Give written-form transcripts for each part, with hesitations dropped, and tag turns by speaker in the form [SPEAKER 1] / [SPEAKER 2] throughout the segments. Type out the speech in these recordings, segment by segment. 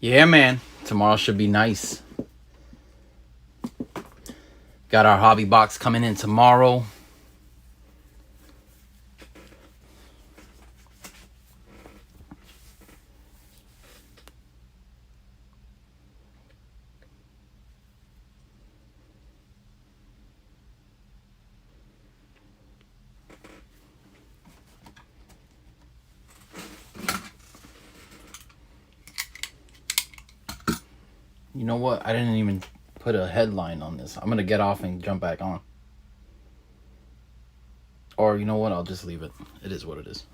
[SPEAKER 1] Yeah, man. Tomorrow should be nice. Got our hobby box coming in tomorrow. You know what? I didn't even put a headline on this. I'm going to get off and jump back on. Or you know what? I'll just leave it. It is what it is.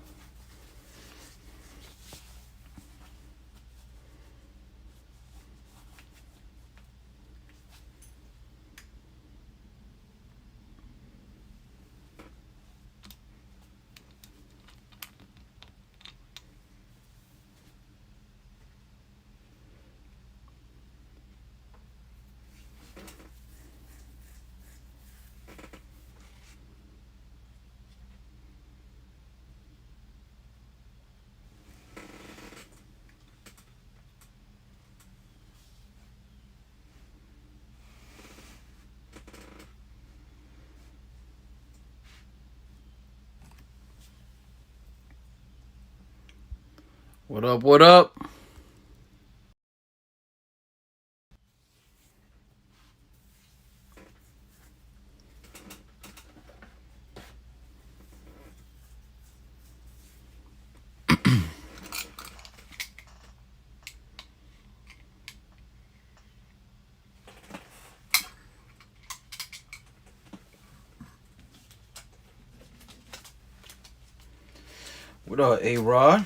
[SPEAKER 1] What up? What up? What up, A-Rod?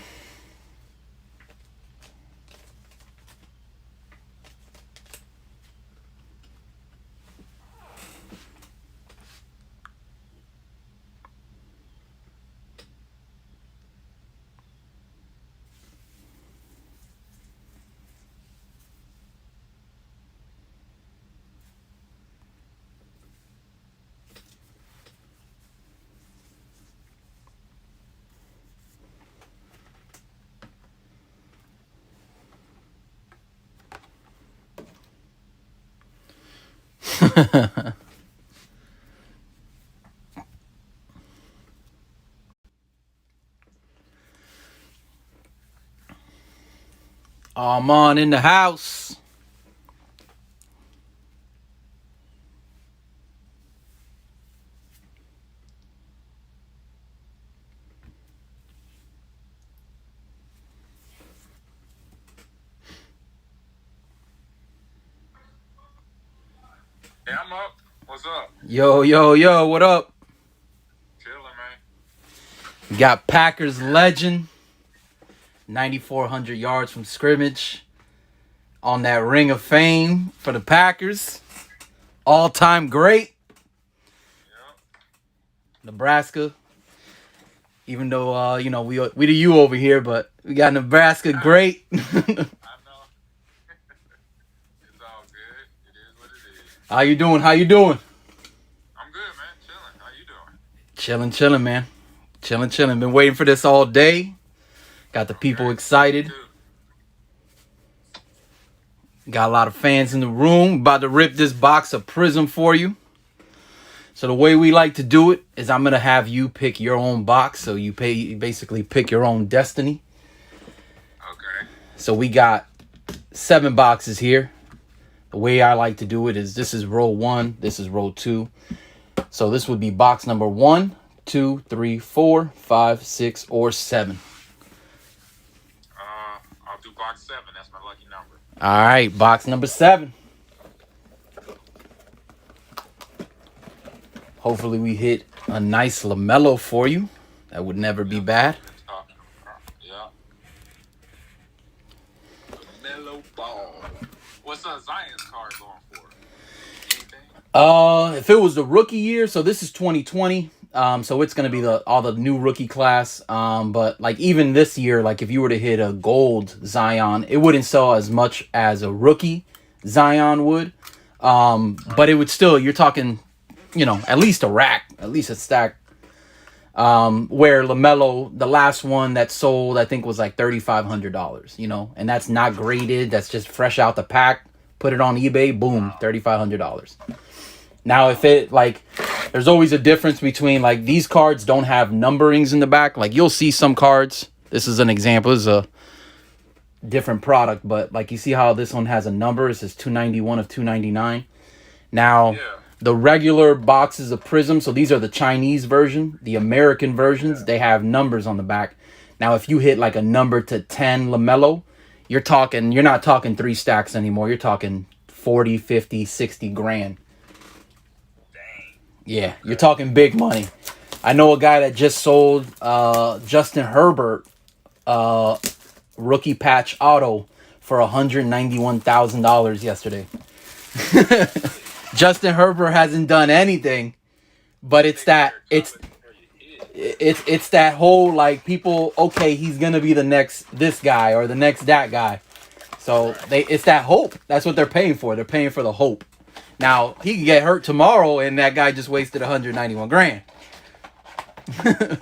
[SPEAKER 1] Ahman in the house.
[SPEAKER 2] Yeah, I'm up. What's up?
[SPEAKER 1] Yo, yo, yo. What up?
[SPEAKER 2] Chilling, man.
[SPEAKER 1] We got Packers legend. 9,400 yards from scrimmage. On that ring of fame for the Packers. All-time great.
[SPEAKER 2] Yep.
[SPEAKER 1] Nebraska. Even though, we the U over here, but we got Nebraska great.
[SPEAKER 2] I know. It's all good. It is what it is.
[SPEAKER 1] How you doing? How you doing?
[SPEAKER 2] I'm good, man. Chilling. How you doing?
[SPEAKER 1] Chilling, man. Chilling. Been waiting for this all day. Got the people
[SPEAKER 2] Okay.
[SPEAKER 1] excited.
[SPEAKER 2] Too.
[SPEAKER 1] Got a lot of fans in the room. About to rip this box of Prizm for you. So the way we like to do it is I'm going to have you pick your own box. So you basically pick your own destiny.
[SPEAKER 2] Okay.
[SPEAKER 1] So we got 7 boxes here. The way I like to do it is this is row 1. This is row 2. So this would be box number 1, 2, 3, 4, 5, 6, or 7.
[SPEAKER 2] I'll do box 7. That's my lucky number.
[SPEAKER 1] All right, box number 7. Hopefully we hit a nice LaMelo for you. That would never be bad.
[SPEAKER 2] Yeah. Mellow ball. What's Zion's card going for? Anything?
[SPEAKER 1] If it was the rookie year, so this is 2020. So it's gonna be all the new rookie class. But like even this year, like if you were to hit a gold Zion, it wouldn't sell as much as a rookie Zion would. But it would still, you're talking, at least a rack, at least a stack. Where LaMelo, the last one that sold, I think was like $3,500. And that's not graded. That's just fresh out the pack. Put it on eBay, boom, $3,500. Now, if it like, there's always a difference between like these cards don't have numberings in the back. Like you'll see some cards. This is an example. This is a different product, but like you see how this one has a number. It says 291 of 299. Now, the regular boxes of Prizm, so these are the Chinese version. The American versions, they have numbers on the back. Now, if you hit like a number to 10 LaMelo, you're not talking 3 stacks anymore. You're talking 40, 50, 60 grand. Yeah, you're talking big money. I know a guy that just sold Justin Herbert rookie patch auto for $191,000 yesterday. Justin Herbert hasn't done anything, but it's that whole like people, okay, he's gonna be the next this guy or the next that guy. So it's that hope. That's what they're paying for. They're paying for the hope. Now he can get hurt tomorrow, and that guy just wasted 191 grand.
[SPEAKER 2] Right.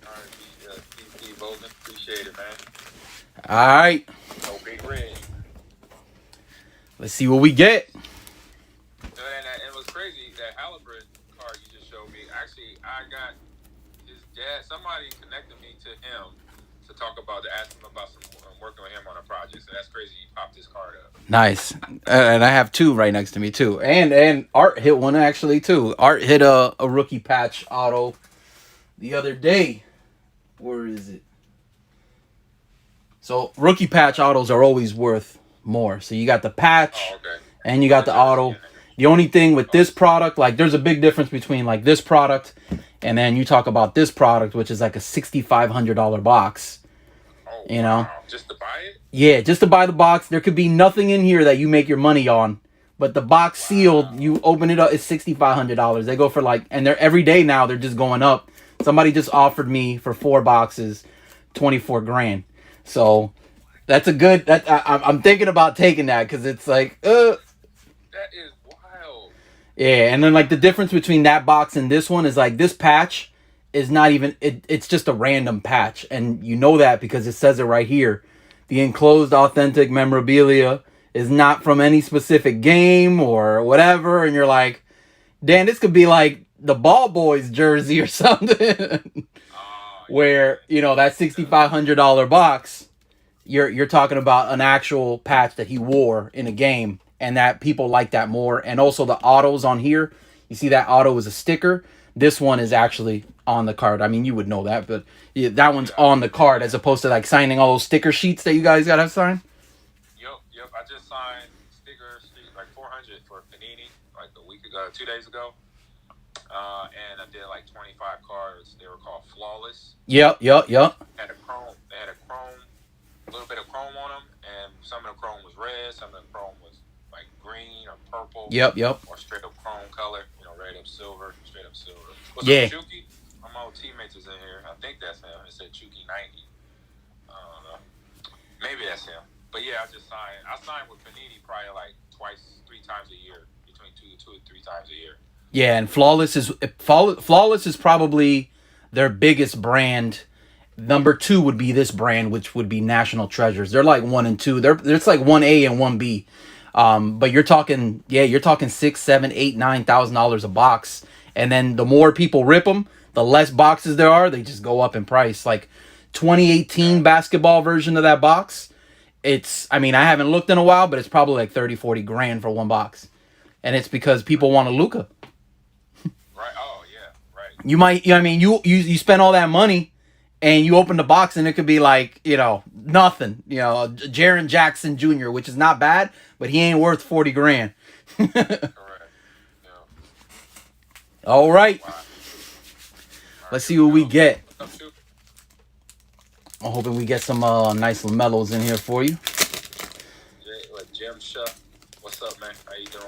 [SPEAKER 2] All right, Steve Bolden, appreciate it, man.
[SPEAKER 1] All right.
[SPEAKER 2] No big red.
[SPEAKER 1] Let's see what we get.
[SPEAKER 2] And it was crazy that Halliburton card you just showed me. Actually, I got his dad. Somebody connected me to him to talk about, to ask him about some working with him on a project. So that's crazy. He popped his card up.
[SPEAKER 1] Nice. And I have 2 right next to me too. And Art hit one actually too. Art hit a rookie patch auto the other day. Where is it? So rookie patch autos are always worth more. So you got the patch and you got the auto. The only thing with this product, like there's a big difference between like this product and then you talk about this product, which is like a $6,500 box.
[SPEAKER 2] Just to buy it?
[SPEAKER 1] Yeah, just to buy the box. There could be nothing in here that you make your money on. But the box sealed, you open it up, it's $6,500. They go for like, and they're every day now, they're just going up. Somebody just offered me for 4 boxes, 24 grand. So that's a good, I'm thinking about taking that because it's like,
[SPEAKER 2] that is wild.
[SPEAKER 1] Yeah, and then like the difference between that box and this one is like this patch is not even, it's just a random patch. And you know that because it says it right here. The enclosed authentic memorabilia is not from any specific game or whatever. And you're like, Dan, this could be like the Ball Boys jersey or something. Where, that $6,500 box, you're talking about an actual patch that he wore in a game. And that people like that more. And also the autos on here. You see that auto is a sticker. This one is actually on the card. I mean, you would know that, but yeah, that one's on the card as opposed to like signing all those sticker sheets that you guys got to sign.
[SPEAKER 2] Yep. I just signed sticker sheet like 400 for Panini like a week ago, 2 days ago. And I did like 25 cards. They were called Flawless.
[SPEAKER 1] Yep.
[SPEAKER 2] Had a chrome. They had a little bit of chrome on them, and some of the chrome was red, some of the chrome was like green or purple.
[SPEAKER 1] Yep.
[SPEAKER 2] Or straight up chrome color, straight up silver. What's up, Chucky? My old teammates is in here. I think that's him. It said Chucky 90. I don't know. Maybe that's him. But yeah, I just signed. I signed with Panini probably like 3 times a year, between two and 3 times a year.
[SPEAKER 1] Yeah, and Flawless is probably their biggest brand. Number 2 would be this brand, which would be National Treasures. They're like 1 and 2. It's like 1A and 1B. But you're talking $6,000, $7,000, $8,000, $9,000 a box. And then the more people rip them, the less boxes there are. They just go up in price. Like 2018 basketball version of that box. I haven't looked in a while, but it's probably like 30, 40 grand for one box. And it's because people want a Luka.
[SPEAKER 2] Right. Oh, yeah. Right.
[SPEAKER 1] You spend all that money and you open the box and it could be like, nothing. Jaren Jackson Jr., which is not bad, but he ain't worth 40 grand.
[SPEAKER 2] Correct. Yeah.
[SPEAKER 1] All right.
[SPEAKER 2] Wow.
[SPEAKER 1] Let's see what we get. I'm hoping we get some nice LaMelos in here for you.
[SPEAKER 2] Jim Shuck. What's up, man? How you doing?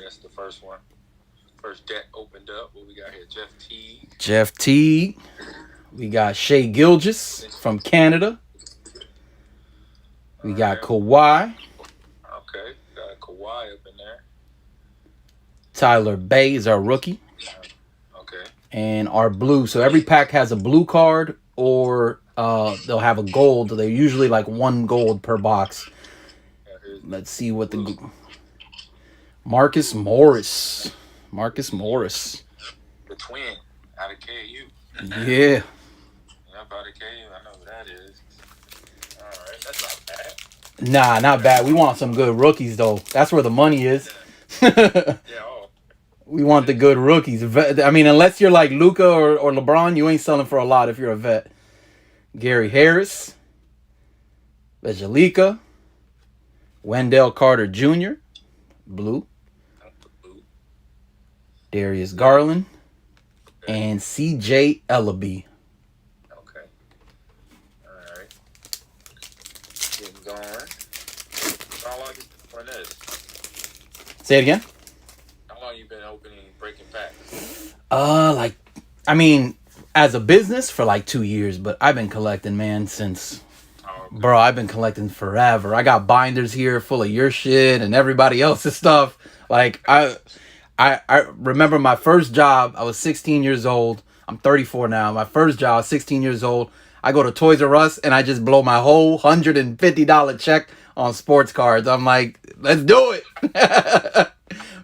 [SPEAKER 2] That's the first one. First deck opened up. What we got here? Jeff Teague. We got Shea Gilgeous from Canada. We got Kawhi. Okay. Got Kawhi up in there.
[SPEAKER 1] Tyler Bay is our rookie.
[SPEAKER 2] Okay.
[SPEAKER 1] And our blue. So every pack has a blue card, or they'll have a gold. They're usually like one gold per box. Let's see what the Marcus Morris. Marcus Morris.
[SPEAKER 2] The twin out of KU.
[SPEAKER 1] Yeah.
[SPEAKER 2] Yep, out of KU. I know who that is. All right, that's not bad.
[SPEAKER 1] Nah, not bad. We want some good rookies though. That's where the money is.
[SPEAKER 2] Yeah. Oh.
[SPEAKER 1] We want the good rookies. I mean, unless you're like Luca or LeBron, you ain't selling for a lot if you're a vet. Gary Harris, Angelica, Wendell Carter Jr., blue, Darius Garland, and CJ Ellaby.
[SPEAKER 2] Okay. All right. Getting going. How long you been doing this?
[SPEAKER 1] Say it again.
[SPEAKER 2] How long you been breaking packs?
[SPEAKER 1] Like, I mean, as a business for like 2 years, but I've been collecting, man, since. Bro, I've been collecting forever. I got binders here full of your shit and everybody else's stuff. Like, I remember my first job. I was 16 years old. I'm 34 now. My first job, I was 16 years old. I go to Toys R Us and I just blow my whole $150 check on sports cards. I'm like, let's do it.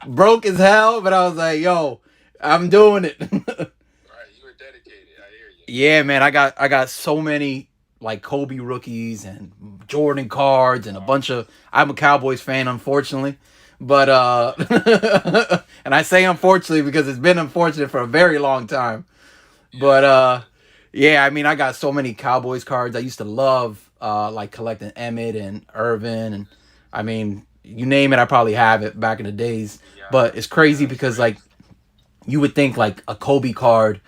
[SPEAKER 1] Broke as hell, but I was like, yo, I'm doing it.
[SPEAKER 2] Right, you were dedicated. I hear you.
[SPEAKER 1] Yeah, man, I got so many like Kobe rookies and Jordan cards and a bunch of. I'm a Cowboys fan, unfortunately, but and I say unfortunately because it's been unfortunate for a very long time. But yeah, I mean, I got so many Cowboys cards. I used to love like collecting Emmett and Irvin, and I mean, you name it, I probably have it back in the days. But it's crazy because like you would think like a Kobe card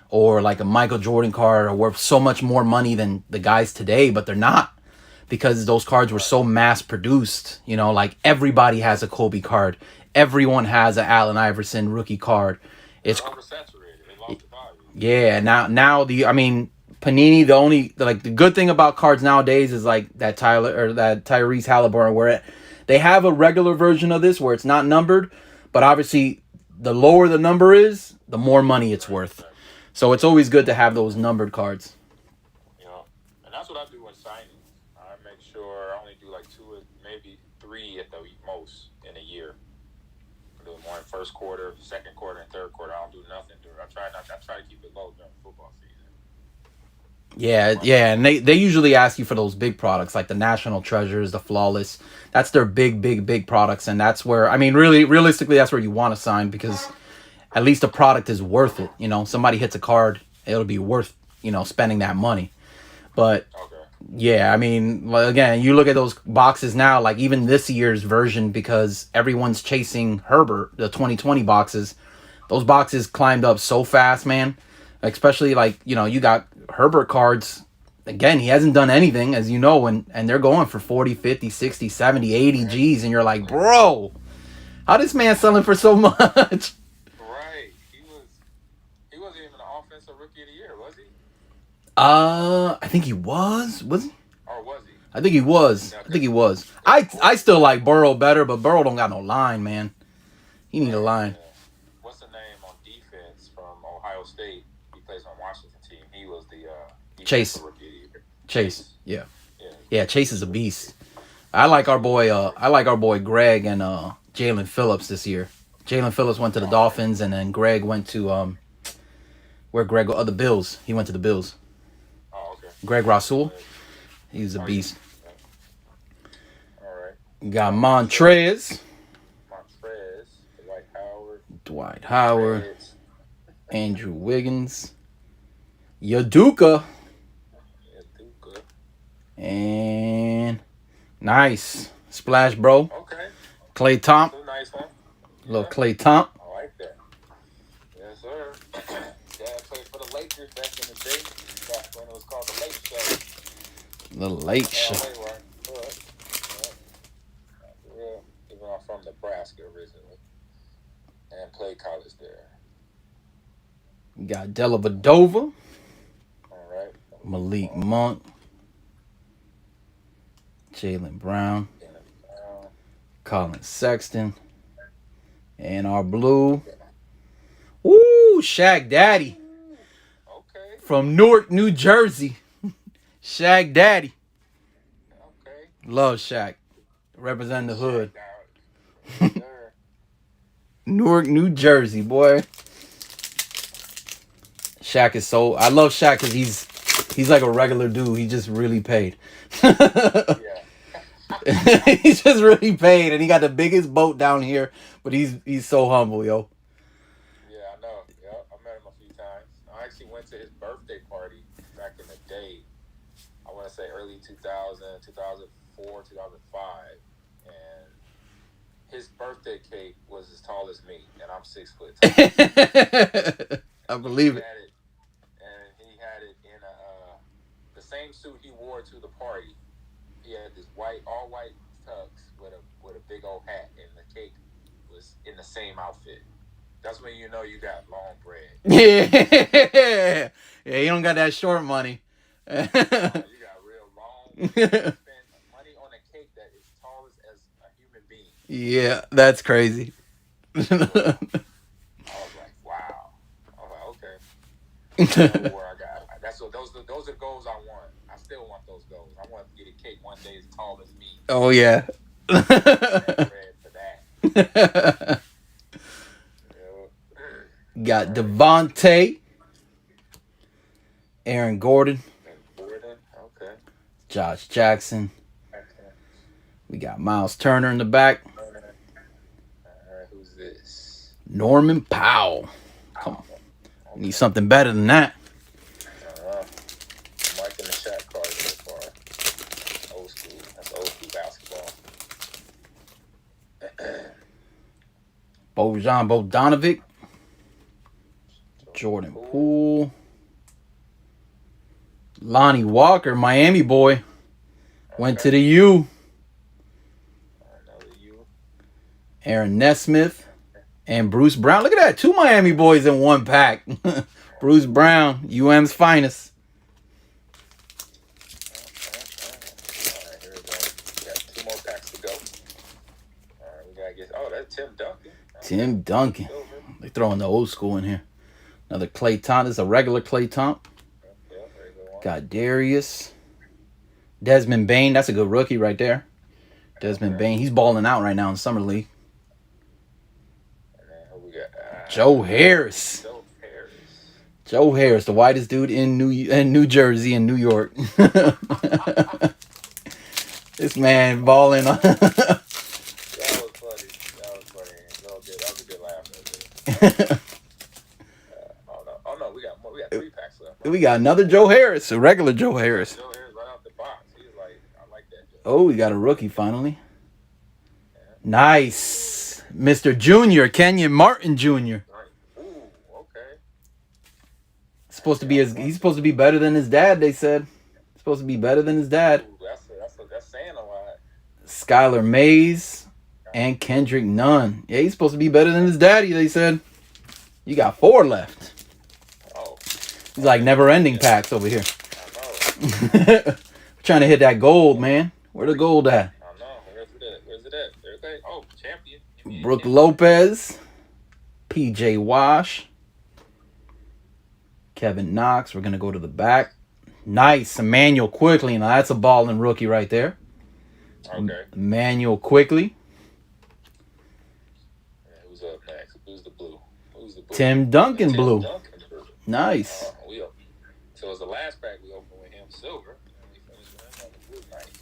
[SPEAKER 1] or like a Michael Jordan card are worth so much more money than the guys today, but they're not, because those cards were so mass produced. You know, like everybody has a Kobe card, everyone has an Allen Iverson rookie card. It's
[SPEAKER 2] oversaturated. They lost the value.
[SPEAKER 1] yeah. Now I mean, Panini. The good thing about cards nowadays is like that Tyrese Halliburton, where they have a regular version of this where it's not numbered, but obviously the lower the number is, the more money it's worth. So it's always good to have those numbered cards.
[SPEAKER 2] You know, and that's what I do when signing. I make sure I only do like 2 or maybe 3 at the most in a year. I do more in first quarter, second quarter, and third quarter. I don't do nothing. I try to keep it low during football season.
[SPEAKER 1] Yeah, and they usually ask you for those big products like the National Treasures, the Flawless. That's their big products, and that's where, I mean, really realistically, that's where you want to sign, because at least the product is worth it. You know, somebody hits a card, it'll be worth, spending that money. But yeah, I mean, again, you look at those boxes now, like even this year's version, because everyone's chasing Herbert, the 2020 boxes. Those boxes climbed up so fast, man. Especially like, you got Herbert cards. Again, he hasn't done anything, as you know, and they're going for 40, 50, 60, 70, 80 G's, and you're like, bro, how this man selling for so much?
[SPEAKER 2] Right. He wasn't even an offensive rookie of the year, was he?
[SPEAKER 1] I think he was. Was he?
[SPEAKER 2] Or was he?
[SPEAKER 1] I think he was. I think he was. I still like Burrow better, but Burrow don't got no line, man. He need a line.
[SPEAKER 2] What's the name on defense from Ohio State? He plays on Washington team. He was the
[SPEAKER 1] Chase.
[SPEAKER 2] rookie of the year.
[SPEAKER 1] Chase. Yeah. Chase is a beast. I like our boy Greg and Jalen Phillips this year. Jalen Phillips went to the Dolphins, and then Greg went to where Greg go? The Bills. He went to the Bills.
[SPEAKER 2] Oh, okay.
[SPEAKER 1] Greg Rasul. He's a beast.
[SPEAKER 2] All right.
[SPEAKER 1] Got Montrez. Dwight Howard. Andrew Wiggins. Yaduka. And nice. Splash, bro.
[SPEAKER 2] Okay.
[SPEAKER 1] Clay Thompson.
[SPEAKER 2] Nice one.
[SPEAKER 1] Little Clay Thompson.
[SPEAKER 2] I like that. Yes, sir. Dad played for the Lakers back in the day. Back when it was called the Lake Show.
[SPEAKER 1] The Lake Show.
[SPEAKER 2] Even I'm from Nebraska originally. And played college there.
[SPEAKER 1] We got Dellavedova.
[SPEAKER 2] All right.
[SPEAKER 1] Malik Monk. Jaylen Brown. Colin Sexton. And our blue. Woo! Ooh, Shaq Daddy.
[SPEAKER 2] Okay.
[SPEAKER 1] From Newark, New Jersey. Shaq Daddy.
[SPEAKER 2] Okay.
[SPEAKER 1] Love Shaq. Representing the hood.
[SPEAKER 2] Yes,
[SPEAKER 1] Newark, New Jersey, boy. Shaq is so... I love Shaq because he's like a regular dude. He just really paid.
[SPEAKER 2] yeah.
[SPEAKER 1] He's just really paid, and he got the biggest boat down here, but he's so humble, yo.
[SPEAKER 2] Yeah, I know. Yeah, I met him a few times. I actually went to his birthday party back in the day. I want to say early 2000, 2004, 2005. And his birthday cake was as tall as me, and I'm 6 foot tall.
[SPEAKER 1] I believe it.
[SPEAKER 2] And he had it in the same suit he wore to the party. He had this all white tux with a big old hat, and the cake was in the same outfit. That's when you know you got long bread.
[SPEAKER 1] Yeah, you don't got that short money.
[SPEAKER 2] You got real long. You spend money on a cake that is tall as a human being.
[SPEAKER 1] Yeah, that's crazy.
[SPEAKER 2] I was like, wow. I was like, okay. Where I got those are the goals I want. I still want those goals. I want to get a cake one day as tall as me.
[SPEAKER 1] Oh yeah.
[SPEAKER 2] Bread for that.
[SPEAKER 1] Got Devontae, Aaron Gordon,
[SPEAKER 2] okay.
[SPEAKER 1] Josh Jackson. We got Miles Turner in the back.
[SPEAKER 2] Who's this?
[SPEAKER 1] Norman Powell. Come on. Okay. Need something better than that.
[SPEAKER 2] I'm liking the Shaq card so far. Old school. That's old school basketball.
[SPEAKER 1] Bojan Bogdanovic. Jordan Poole. Lonnie Walker, Miami boy. Went to the U. Aaron Nesmith and Bruce Brown. Look at that. 2 Miami boys in one pack. Bruce Brown, UM's finest.
[SPEAKER 2] All right, here we go. We got 2 more packs to go. All right, we got to get... Oh, that's Tim Duncan.
[SPEAKER 1] Tim Duncan. They're throwing the old school in here. Another Clay Thompson. This is a regular Clay Thompson. Got Darius. Desmond Bain. That's a good rookie right there. Desmond Bain. He's balling out right now in Summer League. Joe Harris. Joe Harris, the whitest dude in New Jersey and New York. This man balling.
[SPEAKER 2] That was funny. That was funny. That was a good laugh. Oh no, we got more. We got 3 packs left.
[SPEAKER 1] We got another Joe Harris, a regular Joe Harris.
[SPEAKER 2] Joe Harris right out the box. He's like, I like that. Joe.
[SPEAKER 1] Oh, we got a rookie finally. Yeah. Nice, Mr. Junior, Kenyon Martin Jr.
[SPEAKER 2] Ooh, okay.
[SPEAKER 1] He's supposed to be better than his dad. They said he's supposed to be better than his dad.
[SPEAKER 2] Ooh, that's saying a lot.
[SPEAKER 1] Skylar Mays and Kendrick Nunn. Yeah, he's supposed to be better than his daddy. They said. You got 4 left. He's like never-ending packs over here.
[SPEAKER 2] I know.
[SPEAKER 1] Trying to hit that gold, man. Where the gold at?
[SPEAKER 2] I know. Where's it at? Okay. Oh, champion.
[SPEAKER 1] Brooke Lopez. PJ Wash. Kevin Knox. We're going to go to the back. Nice. Emmanuel Quickly. Now, that's a balling rookie right there.
[SPEAKER 2] Okay.
[SPEAKER 1] Emmanuel Quickly.
[SPEAKER 2] Who's up next? Who's the blue?
[SPEAKER 1] Tim Duncan blue. Nice.
[SPEAKER 2] So it was the last pack we opened with him, silver. And we finished with him on the blue. Nice.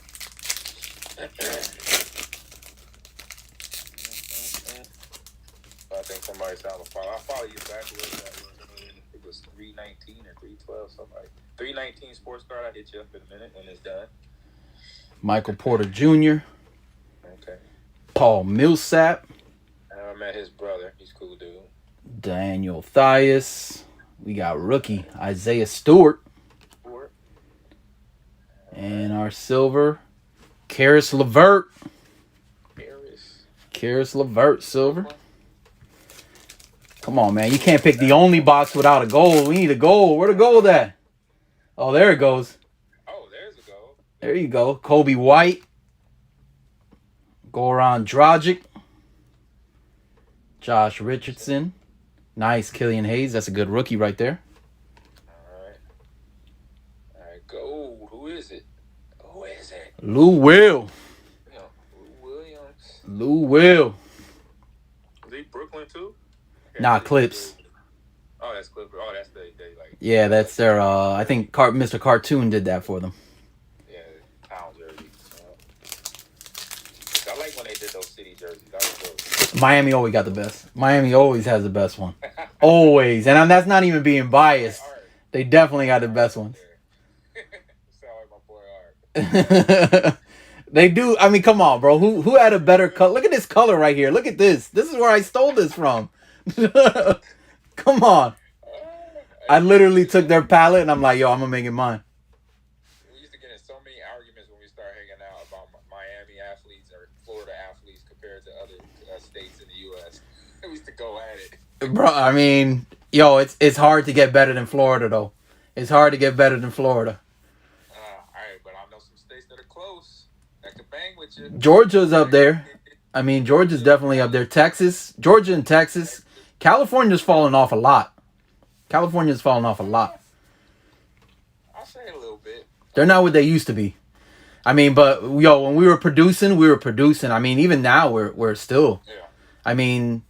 [SPEAKER 2] I think somebody's trying to follow. I'll follow you back. I think it was 319 or 312, somebody. 319 sports card. I'll hit you up in a minute when it's done.
[SPEAKER 1] Michael Porter Jr.
[SPEAKER 2] Okay.
[SPEAKER 1] Paul Millsap.
[SPEAKER 2] I met his brother. He's a cool dude.
[SPEAKER 1] Daniel Thias. We got rookie Isaiah Stewart. And our silver, Karis LeVert. Karis LeVert, silver. Come on, man. You can't pick the only box without a gold. We need a gold. Where the gold at? Oh, there it goes.
[SPEAKER 2] Oh, there's a gold.
[SPEAKER 1] There you go. Kobe White. Goran Dragic. Josh Richardson. Nice, Killian Hayes. That's a good rookie right there.
[SPEAKER 2] All right. All right. Go. Who is it? Who is it?
[SPEAKER 1] Lou Will.
[SPEAKER 2] You know, Williams.
[SPEAKER 1] Lou Will.
[SPEAKER 2] Is he Brooklyn too?
[SPEAKER 1] Nah, Clips.
[SPEAKER 2] Oh, that's Clipper. Oh, that's they like.
[SPEAKER 1] Yeah, that's their. I think Mr. Cartoon did that for them.
[SPEAKER 2] Yeah, town jersey. I like when they did those city jerseys. That was dope.
[SPEAKER 1] Miami always got the best. Miami always has the best one. Always, and that's not even being biased. They definitely got the best ones.
[SPEAKER 2] Sound like my boy Art.
[SPEAKER 1] They do. I mean, come on, bro. Who had a better color? Look at this color right here. Look at this. This is where I stole this from. Come on. I literally took their palette and I'm like, yo, I'm gonna make it mine.
[SPEAKER 2] We used to get in so many arguments when we started hanging out about Miami athletes or Florida athletes compared to other states in the U.S. We used to go at it.
[SPEAKER 1] Bro, I mean, yo, it's hard to get better than Florida, though. It's hard to get better than Florida.
[SPEAKER 2] All right, but I know some states that are close that could bang with you.
[SPEAKER 1] Georgia's up there. I mean, Georgia's definitely up there. Texas, Georgia and Texas. California's falling off a lot. California's falling off a lot.
[SPEAKER 2] I'll say a little bit.
[SPEAKER 1] They're not what they used to be. I mean, but yo, when we were producing. I mean, even now we're still.
[SPEAKER 2] Yeah.
[SPEAKER 1] I see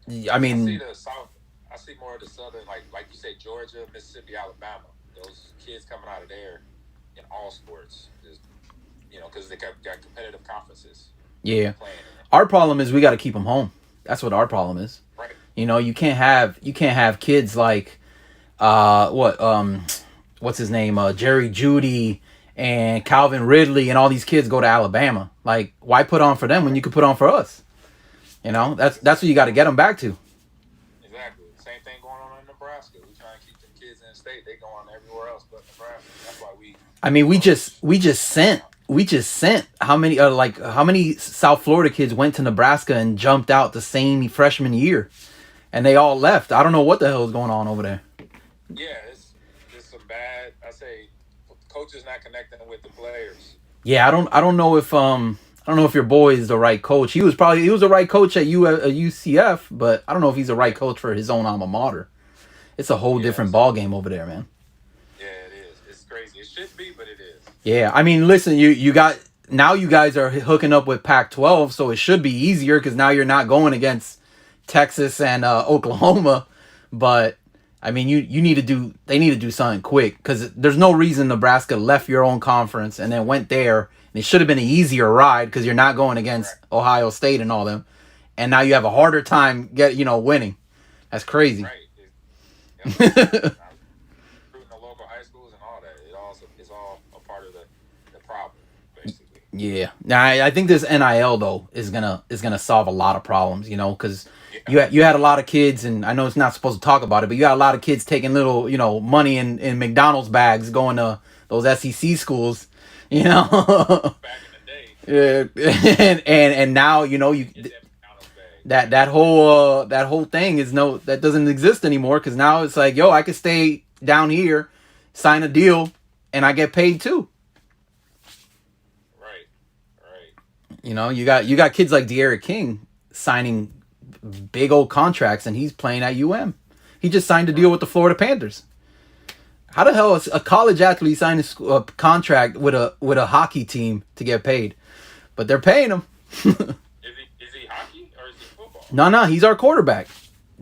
[SPEAKER 2] the South. I see more of the Southern, like you said, Georgia, Mississippi, Alabama. Those kids coming out of there in all sports, just, because they got competitive conferences.
[SPEAKER 1] Yeah. Our problem is we got to keep them home. That's what our problem is.
[SPEAKER 2] Right.
[SPEAKER 1] You can't have kids like what's his name? Jerry Jeudy and Calvin Ridley and all these kids go to Alabama. Like, why put on for them when you could put on for us? That's what you got to get them back to.
[SPEAKER 2] Exactly. Same thing going on in Nebraska. We trying to keep them kids in the state. They go on everywhere else but Nebraska. That's why we.
[SPEAKER 1] I mean, we just sent how many South Florida kids went to Nebraska and jumped out the same freshman year, and they all left. I don't know what the hell is going on over there.
[SPEAKER 2] Yeah, it's some bad. I say, coaches not connecting with the players.
[SPEAKER 1] Yeah, I don't know if your boy is the right coach. He was the right coach at UCF, but I don't know if he's the right coach for his own alma mater. It's a whole different ball game over there, man.
[SPEAKER 2] Yeah, it is. It's crazy. It should be, but it is.
[SPEAKER 1] Yeah, I mean, listen, you guys are hooking up with Pac-12, so it should be easier because now you're not going against Texas and Oklahoma. But I mean, they need to do something quick because there's no reason Nebraska left your own conference and then went there. And it should have been an easier ride because you're not going against Ohio State and all them, and now you have a harder time winning. That's crazy.
[SPEAKER 2] Right. Recruiting the local high schools and all that. It's all a part of the problem, basically.
[SPEAKER 1] Yeah. Now I think this NIL though is gonna solve a lot of problems. Because you had a lot of kids, and I know it's not supposed to talk about it, but you got a lot of kids taking little money in McDonald's bags going to those SEC schools. Back in
[SPEAKER 2] the day.
[SPEAKER 1] Yeah. and now you. That whole thing that doesn't exist anymore because now it's like, yo, I could stay down here, sign a deal, and I get paid too.
[SPEAKER 2] Right.
[SPEAKER 1] You got kids like De'Aaron King signing big old contracts, and he's playing at UM. He just signed a deal with the Florida Panthers. How the hell is a college athlete signing a contract with a hockey team to get paid? But they're paying him.
[SPEAKER 2] Is he hockey or is he football?
[SPEAKER 1] No, he's our quarterback.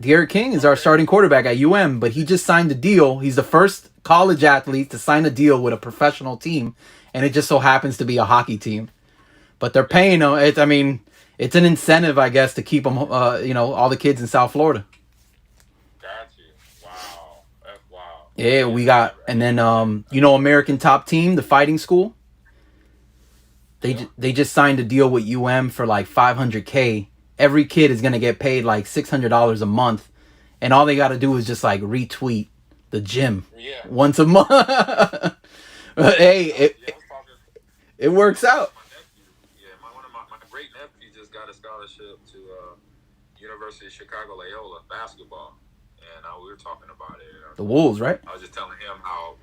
[SPEAKER 1] De'Aaron King is our starting quarterback at UM, but he just signed a deal. He's the first college athlete to sign a deal with a professional team, and it just so happens to be a hockey team. But they're paying him. It's an incentive, I guess, to keep him. All the kids in South Florida.
[SPEAKER 2] Got you. Wow. That's wow.
[SPEAKER 1] Yeah, we got, and then American Top Team, the fighting school. They just signed a deal with UM for like $500K. Every kid is gonna get paid like $600 a month, and all they got to do is just like retweet the gym once a month. Hey, it works out.
[SPEAKER 2] One of my great nephew just got a scholarship to University of Chicago Loyola basketball, and we were talking about it.
[SPEAKER 1] The Wolves, right?
[SPEAKER 2] I was just telling him how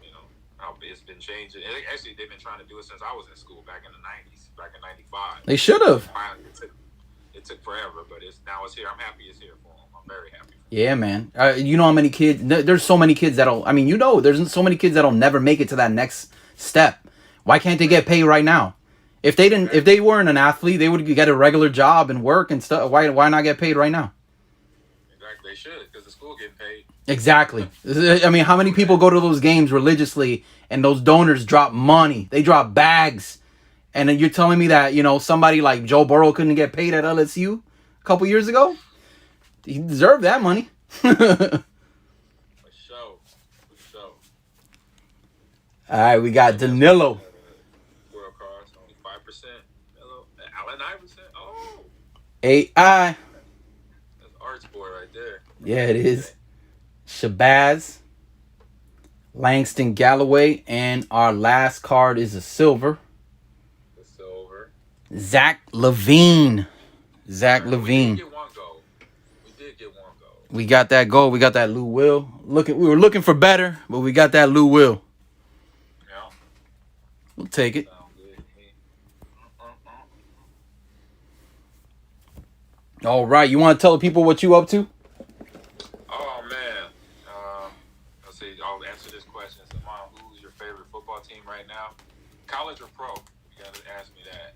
[SPEAKER 2] it's been changing. And actually, they've been trying to do it since I was in school back in the 90s, back in 95.
[SPEAKER 1] They should have.
[SPEAKER 2] it took forever, but it's here. I'm happy it's here for him. I'm very happy.
[SPEAKER 1] Yeah, man. You know how many kids? There's so many kids that'll. I mean, there's so many kids that'll never make it to that next step. Why can't they get paid right now? If they didn't, if they weren't an athlete, they would get a regular job and work and stuff. Why not get paid right now?
[SPEAKER 2] Exactly, they should, because the school getting paid.
[SPEAKER 1] Exactly. I mean, how many people go to those games religiously and those donors drop money? They drop bags. And then you're telling me that, somebody like Joe Burrow couldn't get paid at LSU a couple years ago? He deserved that money.
[SPEAKER 2] For sure.
[SPEAKER 1] All right, we got Danilo.
[SPEAKER 2] World cards, only 5%. Allen Iverson. Oh.
[SPEAKER 1] AI.
[SPEAKER 2] That's art sport right there.
[SPEAKER 1] Yeah, it is. Shabazz. Langston Galloway. And our last card is a silver.
[SPEAKER 2] The silver.
[SPEAKER 1] Zach LaVine. Zach LaVine.
[SPEAKER 2] We did get one goal.
[SPEAKER 1] We got that goal. We got that Lou Will. We were looking for better, but we got that Lou Will.
[SPEAKER 2] Yeah.
[SPEAKER 1] We'll take it. All right. You want to tell the people what you up to?
[SPEAKER 2] Oh, man. Let's see. I'll answer this question. So, Mom, who's your favorite football team right now? College or pro? You got to ask me that.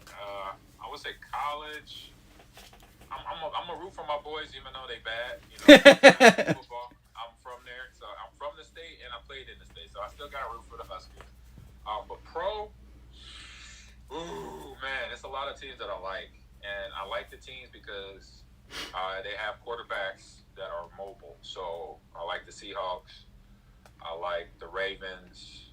[SPEAKER 2] I would say college. I'm a root for my boys, even though they bad. Football. I'm from there, so I'm from the state, and I played in the state, so I still got to root for the Huskies. But pro, ooh man, it's a lot of teams that I like, and I like the teams because they have quarterbacks that are mobile. So I like the Seahawks. I like the Ravens.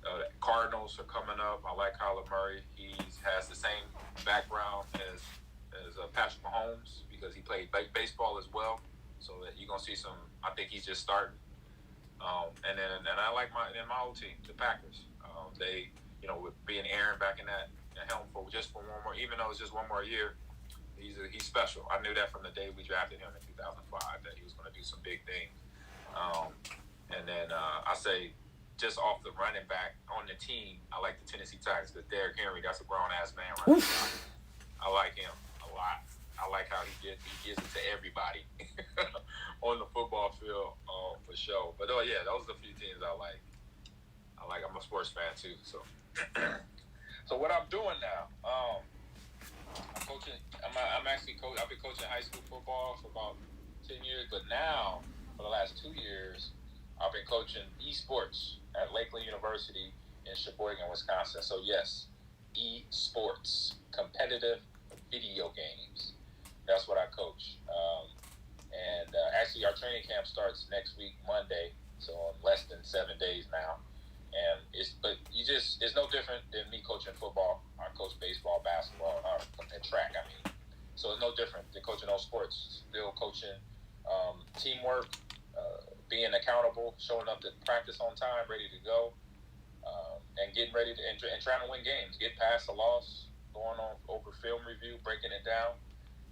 [SPEAKER 2] The Cardinals are coming up. I like Kyler Murray. He has the same background as Patrick Mahomes because he played baseball as well. So that you're gonna see some. I think he's just starting. And I like my old team, the Packers. They, with being Aaron back in that helm for one more, even though it's just one more year, he's special. I knew that from the day we drafted him in 2005 that he was going to do some big things. And then I say, just off the running back on the team, I like the Tennessee Titans because Derrick Henry, that's a grown ass man right now. I like him a lot. I like how he gives it to everybody on the football field for sure. But yeah, those are the few teams I like. I'm a sports fan too. So, so what I'm doing now, I'm coaching. I'm actually I've been coaching high school football for about 10 years, but now for the last 2 years, I've been coaching esports at Lakeland University in Sheboygan, Wisconsin. So yes, esports, competitive video games. That's what I coach. And actually, our training camp starts next week, Monday. So in less than 7 days now. And it's no different than me coaching football. I coach baseball, basketball, and track. I mean, so it's no different than coaching those sports. Still coaching teamwork, being accountable, showing up to practice on time, ready to go, and getting ready to and trying to win games, get past a loss, going on over film review, breaking it down.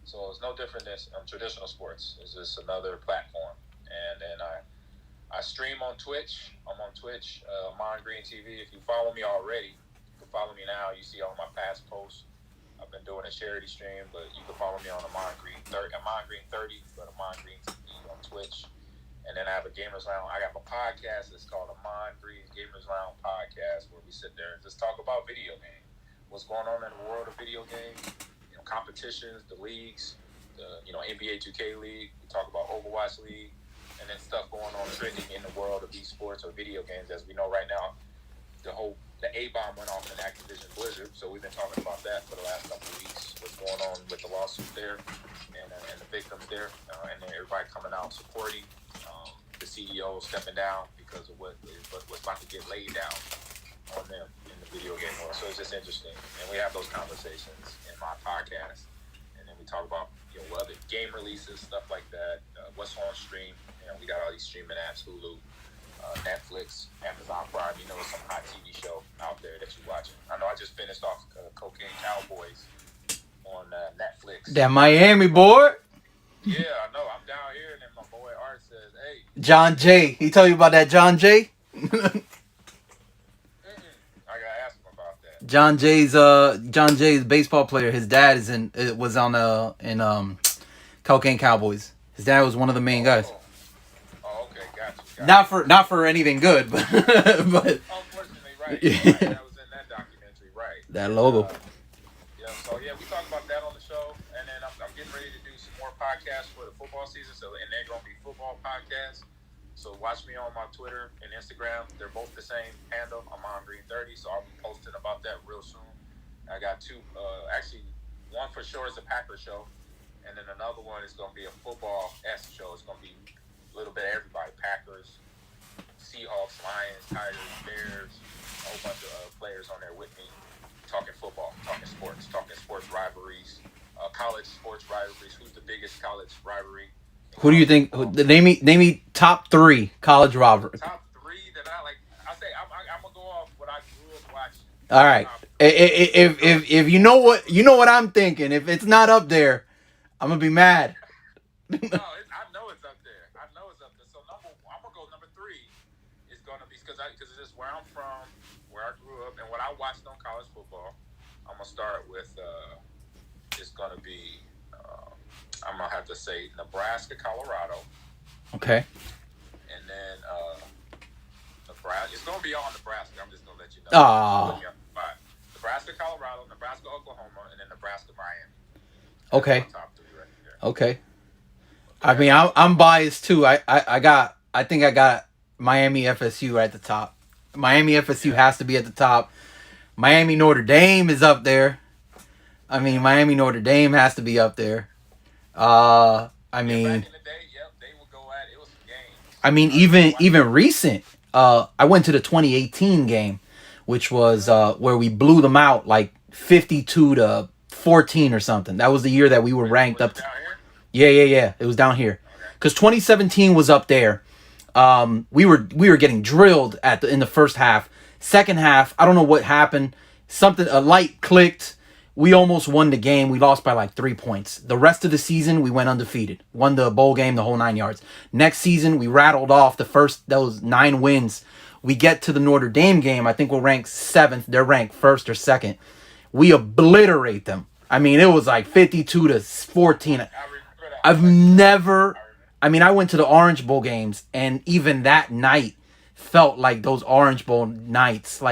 [SPEAKER 2] So it's no different than traditional sports. It's just another platform. And then I stream on Twitch. I'm on Twitch, Ahman Green TV. If you follow me already, you can follow me now. You see all my past posts. I've been doing a charity stream, but you can follow me on Ahman Green 30, but Ahman Green TV on Twitch. And then I have a Gamers Lounge. I have a podcast. It's called Ahman Green Gamers Lounge Podcast, where we sit there and just talk about video games. What's going on in the world of video games, competitions, the leagues, the NBA 2K League. We talk about Overwatch League, and then stuff going on trending in the world of esports or video games. As we know right now, the A-bomb went off in Activision Blizzard, so we've been talking about that for the last couple of weeks. What's going on with the lawsuit there, and the victims there, and then everybody coming out supporting the CEO stepping down because of what's about to get laid down on them in the video game world. So it's just interesting, and we have those conversations in my podcast, and then we talk about other game releases, stuff like that, what's on stream. We got all these streaming apps, Hulu, Netflix, Amazon Prime. Some hot TV show out there that you're watching. I know I just finished off Cocaine Cowboys on Netflix.
[SPEAKER 1] That Miami boy.
[SPEAKER 2] Yeah, I know. I'm down here, and then my boy Art says, "Hey,
[SPEAKER 1] John Jay." He told you about that John Jay?
[SPEAKER 2] I gotta ask him about that.
[SPEAKER 1] John Jay's baseball player. His dad was on in Cocaine Cowboys. His dad was one of the main guys.
[SPEAKER 2] Oh, okay, gotcha.
[SPEAKER 1] Not for anything good, but
[SPEAKER 2] Unfortunately, right. That was in that documentary, right?
[SPEAKER 1] That logo.
[SPEAKER 2] So we talked about that on the show, and then I'm getting ready to do some more podcasts for the football season. So, and they're gonna be football podcasts. So watch me on my Twitter and Instagram. They're both the same handle. I'm on Green30, so I'll be posting about that real soon. I got two. Actually, one for sure is a Packers show, and then another one is gonna be a football-esque show. It's gonna be a little bit of everybody: Packers, Seahawks, Lions, Tigers, Bears, a whole bunch of players on there with me, talking football, talking sports rivalries, college sports rivalries. Who's the biggest college rivalry?
[SPEAKER 1] Who do you think? Name me top 3 college rivalry.
[SPEAKER 2] Top 3 that I like. I say I'm gonna go off what I grew up watching.
[SPEAKER 1] All right. If you know what I'm thinking. If it's not up there, I'm gonna be mad.
[SPEAKER 2] No, I know it's up there. So I'm gonna go number 3 is gonna be because it's just where I'm from, where I grew up, and what I watched on college football. I'm gonna start with. It's gonna be. I'm gonna have to say Nebraska, Colorado.
[SPEAKER 1] Okay.
[SPEAKER 2] And then Nebraska. It's gonna be all Nebraska. I'm just gonna let you know.
[SPEAKER 1] Oh.
[SPEAKER 2] Nebraska, Colorado, Nebraska, Oklahoma, and then Nebraska, Miami.
[SPEAKER 1] Okay.
[SPEAKER 2] Top 3 right there.
[SPEAKER 1] Okay. I mean, I'm biased too. I think I got Miami FSU at the top. Miami FSU has to be at the top. Miami Notre Dame is up there. I mean, Miami Notre Dame has to be up there. I mean,
[SPEAKER 2] back in the day, they would go at it. It was some games.
[SPEAKER 1] I mean, even recent. I went to the 2018 game, which was where we blew them out like 52-14 or something. That was the year that we were ranked up.
[SPEAKER 2] Down here?
[SPEAKER 1] Yeah. It was down here because 2017 was up there. We were getting drilled in the first half. Second half, I don't know what happened. A light clicked. We almost won the game. We lost by like 3 points. The rest of the season, we went undefeated. Won the bowl game, the whole 9 yards. Next season, we rattled off those 9 wins. We get to the Notre Dame game. I think we're ranked 7th. They're ranked 1st or 2nd. We obliterate them. I mean, it was like 52-14. I went to the Orange Bowl games, and even that night felt like those Orange Bowl nights.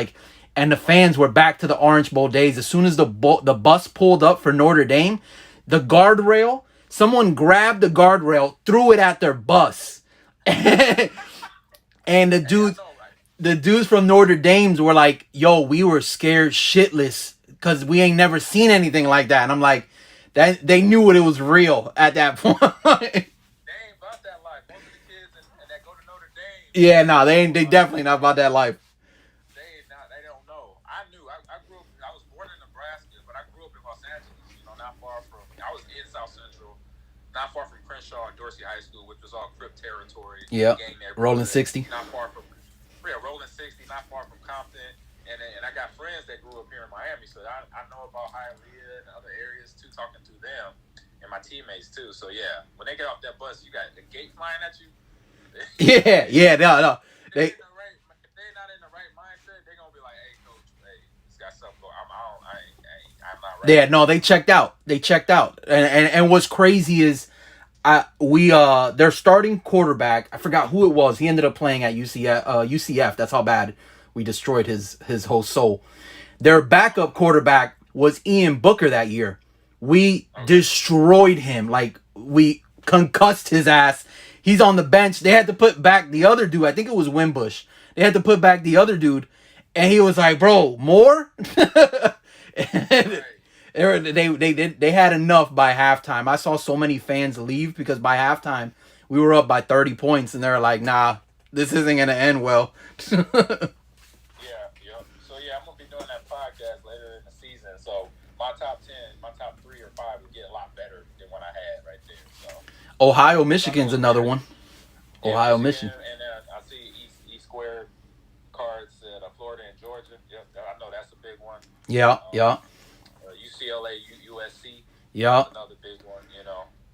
[SPEAKER 1] And the fans were back to the Orange Bowl days. As soon as the bus pulled up for Notre Dame, the guardrail, someone grabbed the guardrail, threw it at their bus. And the dudes from Notre Dame's were like, yo, we were scared shitless because we ain't never seen anything like that. And I'm like, they knew it was real at that point.
[SPEAKER 2] They ain't about that life. Most of the kids that go to Notre Dame.
[SPEAKER 1] Yeah, no, they definitely not about that life.
[SPEAKER 2] They don't know. I knew. I grew up. I was born in Nebraska, but I grew up in Los Angeles. Not far from. I was in South Central, not far from Crenshaw and Dorsey High School, which was all Crip territory.
[SPEAKER 1] Yeah. Rolling 60.
[SPEAKER 2] Not far from. Yeah, Rolling 60. Not far from Compton, and I got friends that grew up here in Miami, so I know about Hialeah and other areas too. Talking to them and my teammates too. So yeah, when they get off that bus, you got the gate flying at you.
[SPEAKER 1] No.
[SPEAKER 2] If they're not in the right mindset, they're gonna be like, "Hey, coach, this got something going. I'm not right."
[SPEAKER 1] Yeah, no, they checked out. And what's crazy is, their starting quarterback, I forgot who it was. He ended up playing at UCF. That's how bad we destroyed his whole soul. Their backup quarterback was Ian Booker that year. We destroyed him. Like, we concussed his ass. He's on the bench. They had to put back the other dude. I think it was Wimbush. They had to put back the other dude. And he was like, bro, more? They had enough by halftime. I saw so many fans leave because by halftime, we were up by 30 points. And they're like, nah, this isn't going to end well.
[SPEAKER 2] Yeah. So, I'm going to be doing that podcast later in the season. So, my top 3 or 5 would get a lot better than what I had right there. So,
[SPEAKER 1] Ohio, Michigan's another one. Yeah, Ohio, Michigan.
[SPEAKER 2] And then I see East Square cards at Florida and Georgia. Yep, I know that's a big one.
[SPEAKER 1] Yeah.
[SPEAKER 2] UCLA, USC.
[SPEAKER 1] Yeah.
[SPEAKER 2] That's another big one.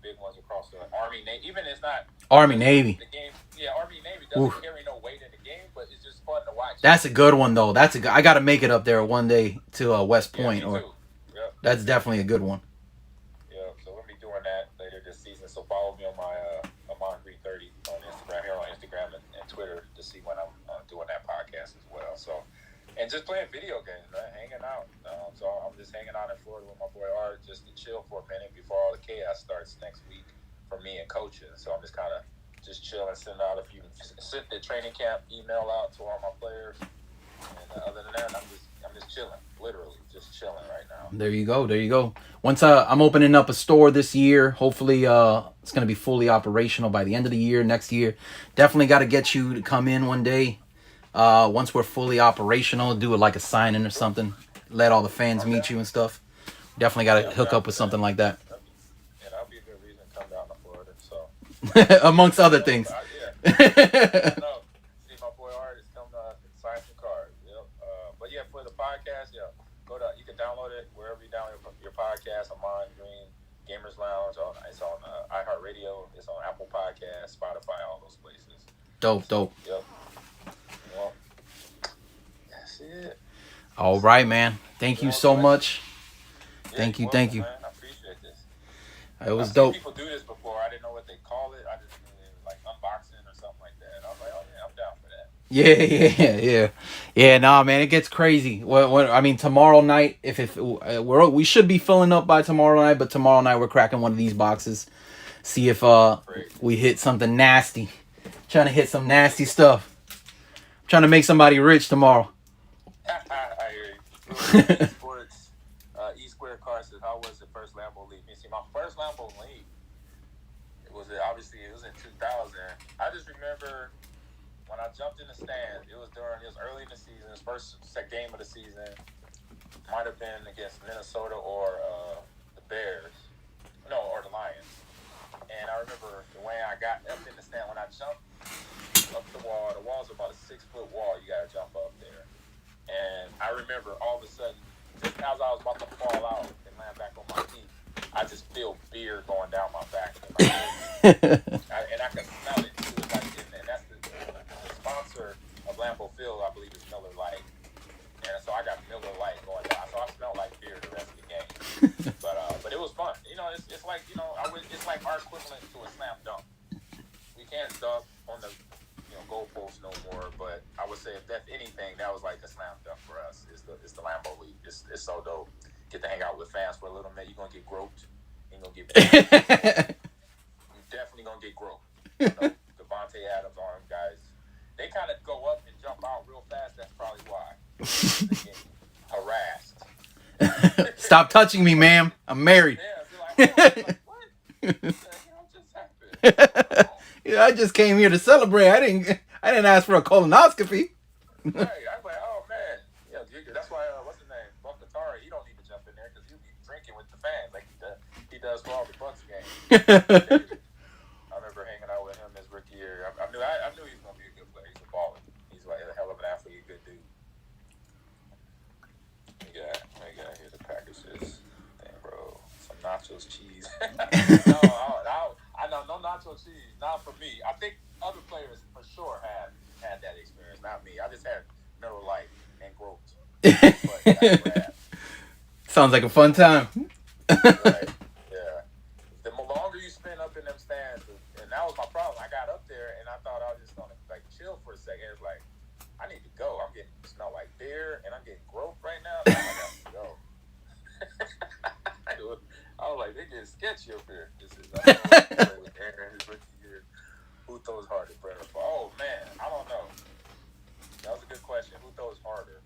[SPEAKER 2] Big ones across the Army, Navy. Even it's not
[SPEAKER 1] Army, Navy.
[SPEAKER 2] The game, Army, Navy doesn't carry no weight in the game, but it's just fun to watch
[SPEAKER 1] That's a good one though. I got to make it up there one day to West Point,
[SPEAKER 2] me
[SPEAKER 1] or
[SPEAKER 2] too. Yep.
[SPEAKER 1] that's definitely a good one.
[SPEAKER 2] Yeah, so we'll be doing that later this season. So follow me on my Ahman Green 30 on Instagram and Twitter to see when I'm doing that podcast as well. So, and just playing video games, right? Hanging out. So I'm just hanging out in Florida with my boy Art just to chill for a minute before all the chaos starts next week for me and coaching. So I'm just kind of just chilling, send the training camp email out to all my players. And other than that, I'm just chilling, literally just chilling right now.
[SPEAKER 1] There you go. Once I'm opening up a store this year, hopefully it's gonna be fully operational by the end of the year. Next year, definitely got to get you to come in one day. Once we're fully operational, do it like a sign-in or something. Let all the fans meet you and stuff. Definitely got to hook up with something like that.
[SPEAKER 2] Yeah, that'll be a good reason to come down to Florida. So
[SPEAKER 1] amongst other things.
[SPEAKER 2] No, see my boy Art is coming to sign some cards. Yep. But yeah, for the podcast, yeah, you can download it wherever you download your podcast. Ahman Green Gamers Lounge. It's on iHeartRadio. It's on Apple Podcasts, Spotify, all those places.
[SPEAKER 1] Dope.
[SPEAKER 2] Yep. Well, that's it.
[SPEAKER 1] All right, man. Thank you so much.
[SPEAKER 2] Yeah,
[SPEAKER 1] thank you.
[SPEAKER 2] Man. I appreciate this.
[SPEAKER 1] It was
[SPEAKER 2] I've
[SPEAKER 1] dope.
[SPEAKER 2] seen people do this before. I didn't know what they call it. I just knew it was like unboxing or something like that. I was like, oh yeah, I'm down for that.
[SPEAKER 1] Yeah. Nah, man, it gets crazy. I mean, tomorrow night, we should be filling up by tomorrow night, but tomorrow night we're cracking one of these boxes. See if we hit something nasty. Trying to hit some nasty stuff. Trying to make somebody rich tomorrow.
[SPEAKER 2] I hear you. Sports. E Square Car says, how was the first Lambo League? You see, my first Lambo League, it was in 2000. I just remember when I jumped in the stands, it was early in the season, his first game of the season. Might have been against Minnesota or the Bears. No, or the Lions. And I remember the way I got up in the stand when I jumped up the wall's about a 6-foot wall. You got to jump up there. And I remember all of a sudden, just as I was about to fall out and land back on my feet, I just feel beer going down my back. And I can smell it too. And that's the sponsor of Lambeau Field, I believe, is Miller Lite. And so I got Miller Lite going down. So I smell like beer the rest of the game. But it was fun. It's like, it's like our equivalent to a slam dunk. We can't dunk on the goalposts no more, but I would say if anything, that was like a slam dunk for us. It's the Lambeau League. It's so dope. Get to hang out with fans for a little minute. You're gonna get groped. You're gonna get you're definitely gonna get groped. Devontae Adams arm guys, they kind of go up and jump out real fast. That's probably why they get harassed.
[SPEAKER 1] Stop touching me, ma'am. I'm married.
[SPEAKER 2] Yeah, like, what? Just happened?
[SPEAKER 1] Yeah, I just came here to celebrate. I didn't ask for a colonoscopy.
[SPEAKER 2] Right, I'm like, oh man, yeah, that's why what's his name, Buck Natari, he don't need to jump in there because he'll be drinking with the fans like he does for all the Bucks games. I remember hanging out with him his rookie year. I knew he was gonna be a good player. He's a baller. He's like a hell of an athlete, good dude. We got here the packages. Damn, bro, some nachos cheese. No nacho cheese, not for me. I think other players for sure had that experience, not me. I just had Miller Lite and groped.
[SPEAKER 1] Sounds like a fun time.
[SPEAKER 2] Right. Yeah. The longer you spend up in them stands, and that was my problem. I got up there and I thought I was just gonna like chill for a second. It's like I need to go. I'm getting smell like beer and I'm getting groped right now. I got to go. I was like, they getting sketchy up here. This is with Aaron his rookie year. Who throws harder, Brett? Oh man, I don't know. That was a good question. Who throws harder,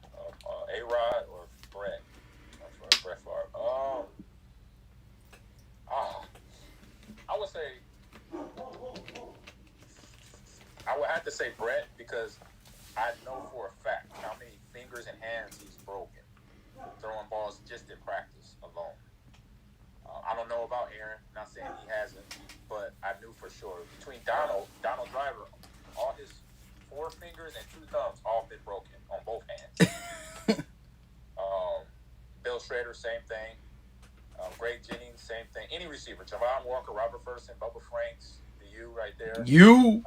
[SPEAKER 2] A-Rod or Brett? Brett Favre. I would say I would have to say Brett because I know for a fact how many fingers and hands he's broken throwing balls just in practice alone. I don't know about Aaron. Not saying he hasn't, but I knew for sure. Between Donald Driver, all his 4 fingers and 2 thumbs all been broken on both hands. Bill Schrader, same thing. Greg Jennings, same thing. Any receiver, Javon Walker, Robert Ferguson, Bubba Franks, the U right there.
[SPEAKER 1] You.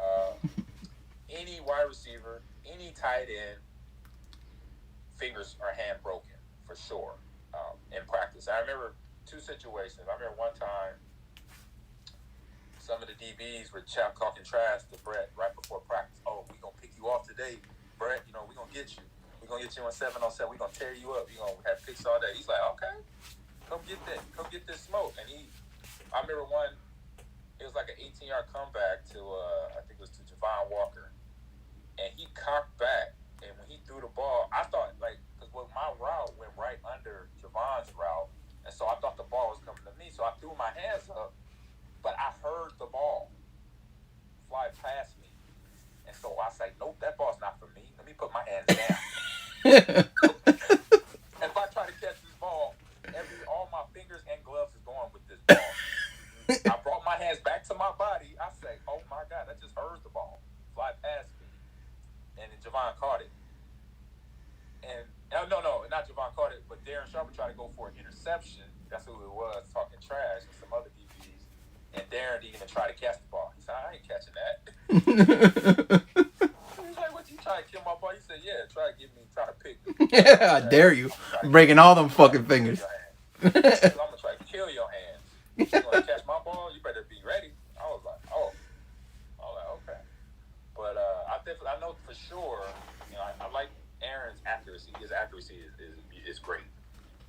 [SPEAKER 2] Any wide receiver, any tight end, fingers or hand broken for sure in practice. I remember 2 situations. I remember one time some of the DBs were talking trash to Brett right before practice. Oh, we gonna pick you off today, Brett. You know, we gonna get you. We gonna get you on 7-on-7. We gonna tear you up. You gonna have picks all day. He's like, okay, come get that. Come get this smoke. And I remember one. It was like an 18-yard comeback to I think it was to Javon Walker, and he cocked back. And when he threw the ball, I thought because my route went right under Javon's route, and so I thought the ball was coming to me. So I threw my hands up. But I heard the ball fly past me. And so I say, nope, that ball's not for me. Let me put my hands down. If I try to catch this ball, all my fingers and gloves is going with this ball. I brought my hands back to my body. I say, oh my God, I just heard the ball fly past me. And then Javon caught it. And no, not Javon caught it, but Darren Sharper tried to go for an interception. That's who it was, talking trash, and some other DBs. And Darren didn't even try to catch the ball. He said, I ain't catching that. He's like, what, you trying to kill my ball? He said, yeah, try to pick.
[SPEAKER 1] Yeah, I dare you. I'm breaking all them fucking fingers.
[SPEAKER 2] I'm going to try to kill your hands. You want to catch my ball? You better be ready. I was like, okay. But I know for sure, I like Aaron's accuracy. His accuracy is great.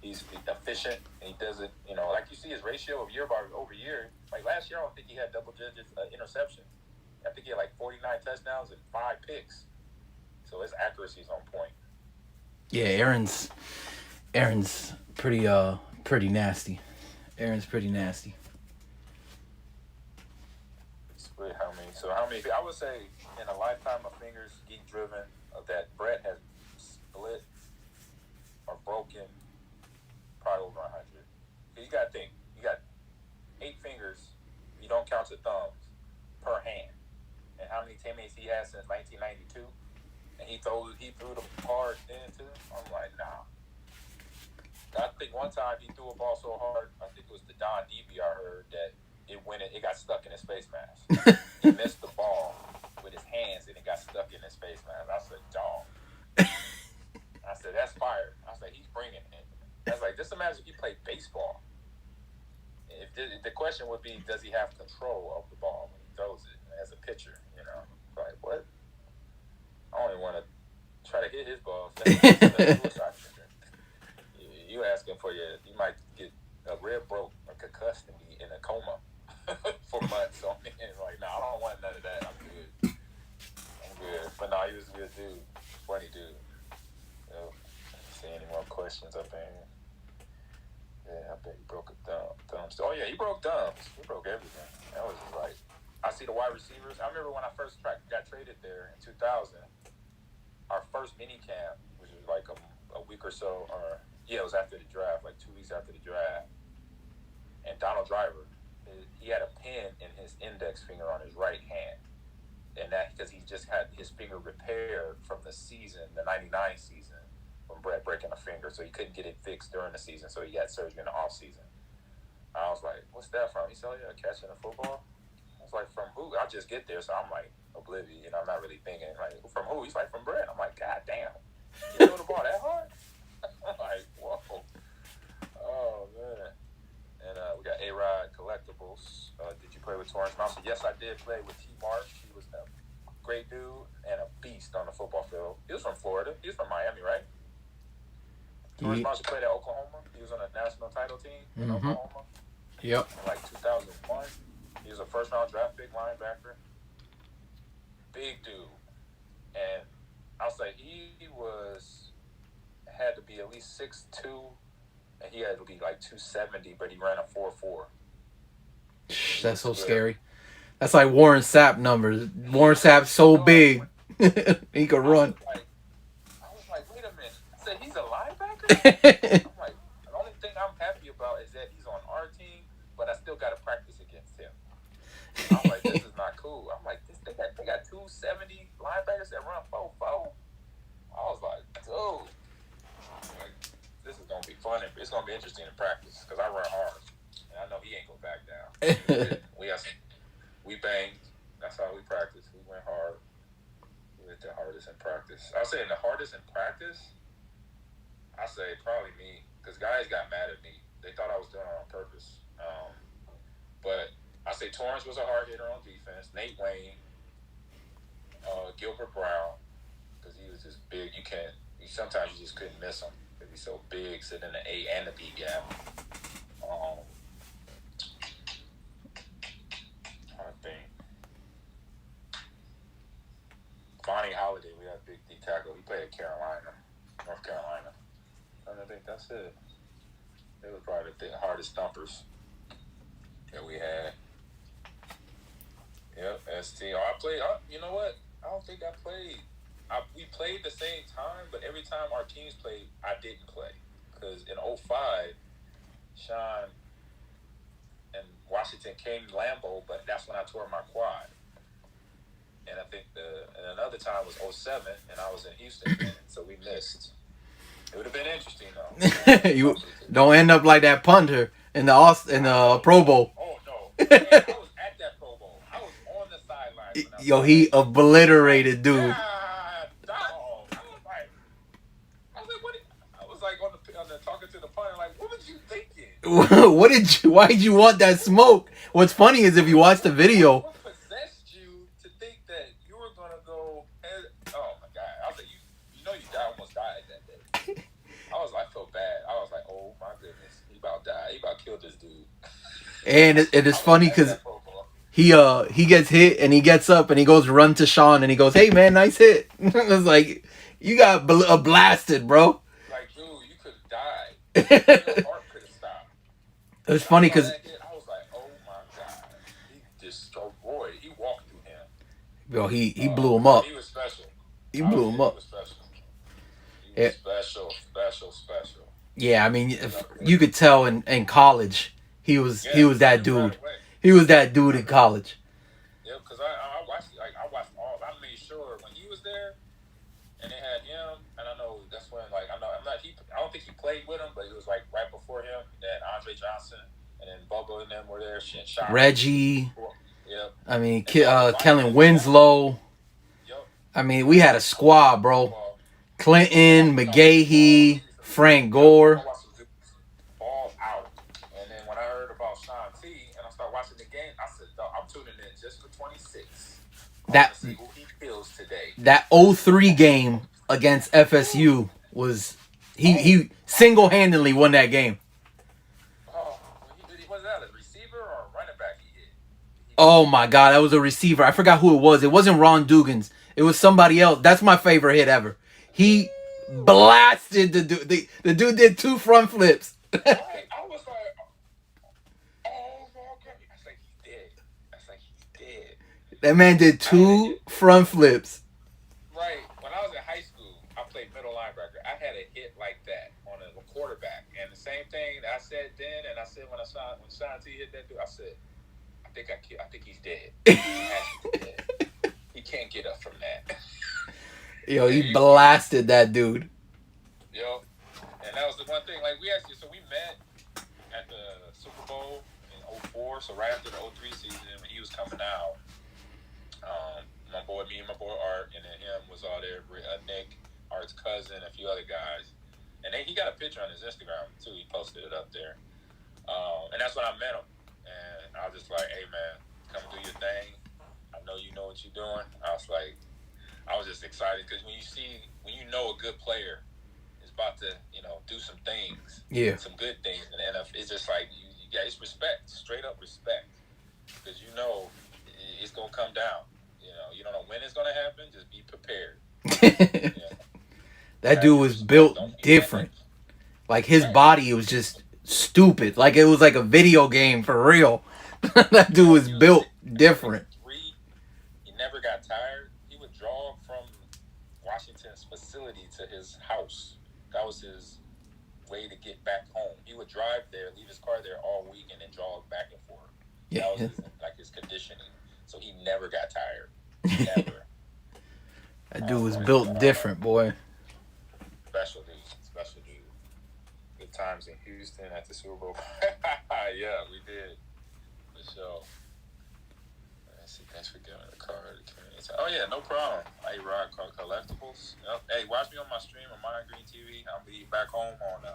[SPEAKER 2] He's efficient, and he does it, like you see his ratio of year over year. Like last year, I don't think he had double digits interceptions. I think he had like 49 touchdowns and 5 picks. So his accuracy is on point.
[SPEAKER 1] Yeah, Aaron's pretty nasty. Aaron's pretty nasty.
[SPEAKER 2] Split how many? So how many? I would say in a lifetime of fingers geek driven that Brett has split or broken. Probably over 100. You got to think. You got 8 fingers. You don't count your thumbs per hand. And how many teammates he has since 1992? And he threw the hard then too. I'm like, nah. I think one time he threw a ball so hard. I think it was the Don DB I heard that it got stuck in his face mask. He missed the ball with his hands and it got stuck in his face mask. I said, dog. I said, that's fire. I said, he's bringing it. I was like, just imagine if he played baseball. If the question would be, does he have control of the ball when he throws it as a pitcher? Like what? I don't even want to try to hit his ball. You asking for you might get a rib broke or concussed and be in a coma for months. So like, no, I don't want none of that. I'm good. But no, he was a good dude, funny dude. See any more questions up in here? Yeah, I bet he broke a thumb. Oh yeah, he broke thumbs. He broke everything. That was just like, I see the wide receivers. I remember when I first got traded there in 2000. Our first mini camp, which was like a week or so, it was after the draft, like 2 weeks after the draft. And Donald Driver, he had a pin in his index finger on his right hand, and that because he just had his finger repaired from the season, the '99 season. When Brett breaking a finger, so he couldn't get it fixed during the season, so he had surgery in the off season. I was like, "What's that from?" He said, "Oh yeah, catching a football." I was like, "From who?" I just get there, so I'm like oblivious, I'm not really thinking like, "From who?" He's like, "From Brett." I'm like, "God damn, you throw the ball that hard?" I'm like, "Whoa, oh man." And we got A-Rod Collectibles. Did you play with Torrance Mountain? Yes, I did play with T. Marsh. He was a great dude and a beast on the football field. He was from Florida. He was from Miami, right? Torrance Marshall played at Oklahoma. He was on a national title team in Oklahoma.
[SPEAKER 1] Yep.
[SPEAKER 2] In like 2001. He was a first-round draft pick linebacker. Big dude. And I'll say he had to be at least 6'2", and he had to be like 270, but he ran a 4.4.
[SPEAKER 1] That's so scary. That's like Warren Sapp numbers. Warren Sapp's so big. He could run.
[SPEAKER 2] I was like, wait a minute. I said, he's a linebacker? I'm like, the only thing I'm happy about is that he's on our team, but I still got to practice against him. I'm like, this is not cool. I'm like, they got 270 linebackers that run 4.4. I was like, dude. Like, this is going to be fun. It's going to be interesting in practice because I run hard. And I know he ain't going to back down. We banged. That's how we practiced. We went hard. We went the hardest in practice. I was saying the hardest in practice I say probably me, because guys got mad at me. They thought I was doing it on purpose. But I say Torrance was a hard hitter on defense. Nate Wayne, Gilbert Brown, because he was just big. Sometimes you just couldn't miss him because he's so big, sitting in the A and the B gap. I think Vonnie Holiday, we had a big D tackle. He played at North Carolina. I think that's it. They were probably the hardest thumpers that we had. Yep, ST. I played. You know what? I don't think I played. We played the same time, but every time our teams played, I didn't play. Because in 2005, Sean and Washington came to Lambeau, but that's when I tore my quad. And I think and another time was 2007, and I was in Houston then, so we missed. It would have been interesting, though.
[SPEAKER 1] You don't end up like that punter in the Pro Bowl.
[SPEAKER 2] Oh, no. Man, I was at that Pro Bowl. I was on the sideline.
[SPEAKER 1] Yo, he obliterated, dude.
[SPEAKER 2] God, dog. I was like on the talking to the punter, like, what was you thinking?
[SPEAKER 1] Why did you want that smoke? What's funny is if you watch the video.
[SPEAKER 2] What possessed you to think that you were going to go head? Oh, my God. I was like, you almost died that day. I felt bad. I was like, oh, my goodness. He about died. He about killed this dude.
[SPEAKER 1] And it is funny because he gets hit and he gets up and he goes run to Sean and he goes, hey, man, nice hit. It's like, you got blasted, bro.
[SPEAKER 2] Like, dude, you could have died. Your heart could have stopped.
[SPEAKER 1] It was funny because
[SPEAKER 2] I was like, oh, my God. He destroyed. He walked through him.
[SPEAKER 1] Yo, he blew him up.
[SPEAKER 2] He was special.
[SPEAKER 1] He blew him up.
[SPEAKER 2] He was special. He was special.
[SPEAKER 1] Yeah, I mean, you could tell in college he was that dude. He was that dude in college.
[SPEAKER 2] Yeah, because I watched all. I made sure when he was there, and they had him, and I know that's when I don't think he played with him, but it was like right before him that Andre Johnson and then Bobo and them were there.
[SPEAKER 1] Reggie.
[SPEAKER 2] Yep.
[SPEAKER 1] I mean, Kellen Winslow.
[SPEAKER 2] Yep.
[SPEAKER 1] I mean, we had a squad, bro. Clinton, McGahee, Frank Gore.
[SPEAKER 2] Ball out. And then when I heard about Sean T and I started watching the game, I said, I'm tuning in just for 26. To see who he feels today. That
[SPEAKER 1] 03 game against FSU was he single-handedly won that game.
[SPEAKER 2] Was that a receiver or a running back he hit?
[SPEAKER 1] Oh my God, that was a receiver. I forgot who it was. It wasn't Ron Dugans. It was somebody else. That's my favorite hit ever. He blasted the dude. The dude did 2 front flips.
[SPEAKER 2] I was like, oh my God. That's like he's dead.
[SPEAKER 1] That man did 2 front flips.
[SPEAKER 2] Right. When I was in high school, I played middle linebacker. I had a hit like that on a quarterback. And the same thing that I said then, and I said when Sean T hit that dude, I said, I think he's dead. He can't get up from that.
[SPEAKER 1] Yo, he blasted that dude.
[SPEAKER 2] Yo, and that was the one thing. Like so we met at the Super Bowl in 2004. So right after the 2003 season, when he was coming out, me and my boy Art, and then him was all there. Nick, Art's cousin, a few other guys, and then he got a picture on his Instagram too. He posted it up there, and that's when I met him. And I was just like, "Hey man, come do your thing. I know you know what you're doing." I was just excited because when you know a good player is about to, do some things, some good things in the NFL, it's just like it's respect, straight up respect, because it's gonna come down. You don't know when it's gonna happen. Just be prepared.
[SPEAKER 1] That dude was built different. Like his body was just stupid. Like it was like a video game for real. That dude was built different.
[SPEAKER 2] He never got tired. He would jog from Washington's facility to his house. That was his way to get back home. He would drive there, leave his car there all week, and then jog back and forth.
[SPEAKER 1] Yeah.
[SPEAKER 2] That was his conditioning. So he never got tired. Never.
[SPEAKER 1] That dude was built different, boy.
[SPEAKER 2] Special dude. Good times in Houston at the Super Bowl. Yeah, we did. For sure. Thanks for giving the card. Oh, yeah, no problem. A-Rod Collectibles. Yep. Hey, watch me on my stream on My Green TV. I'll be back home on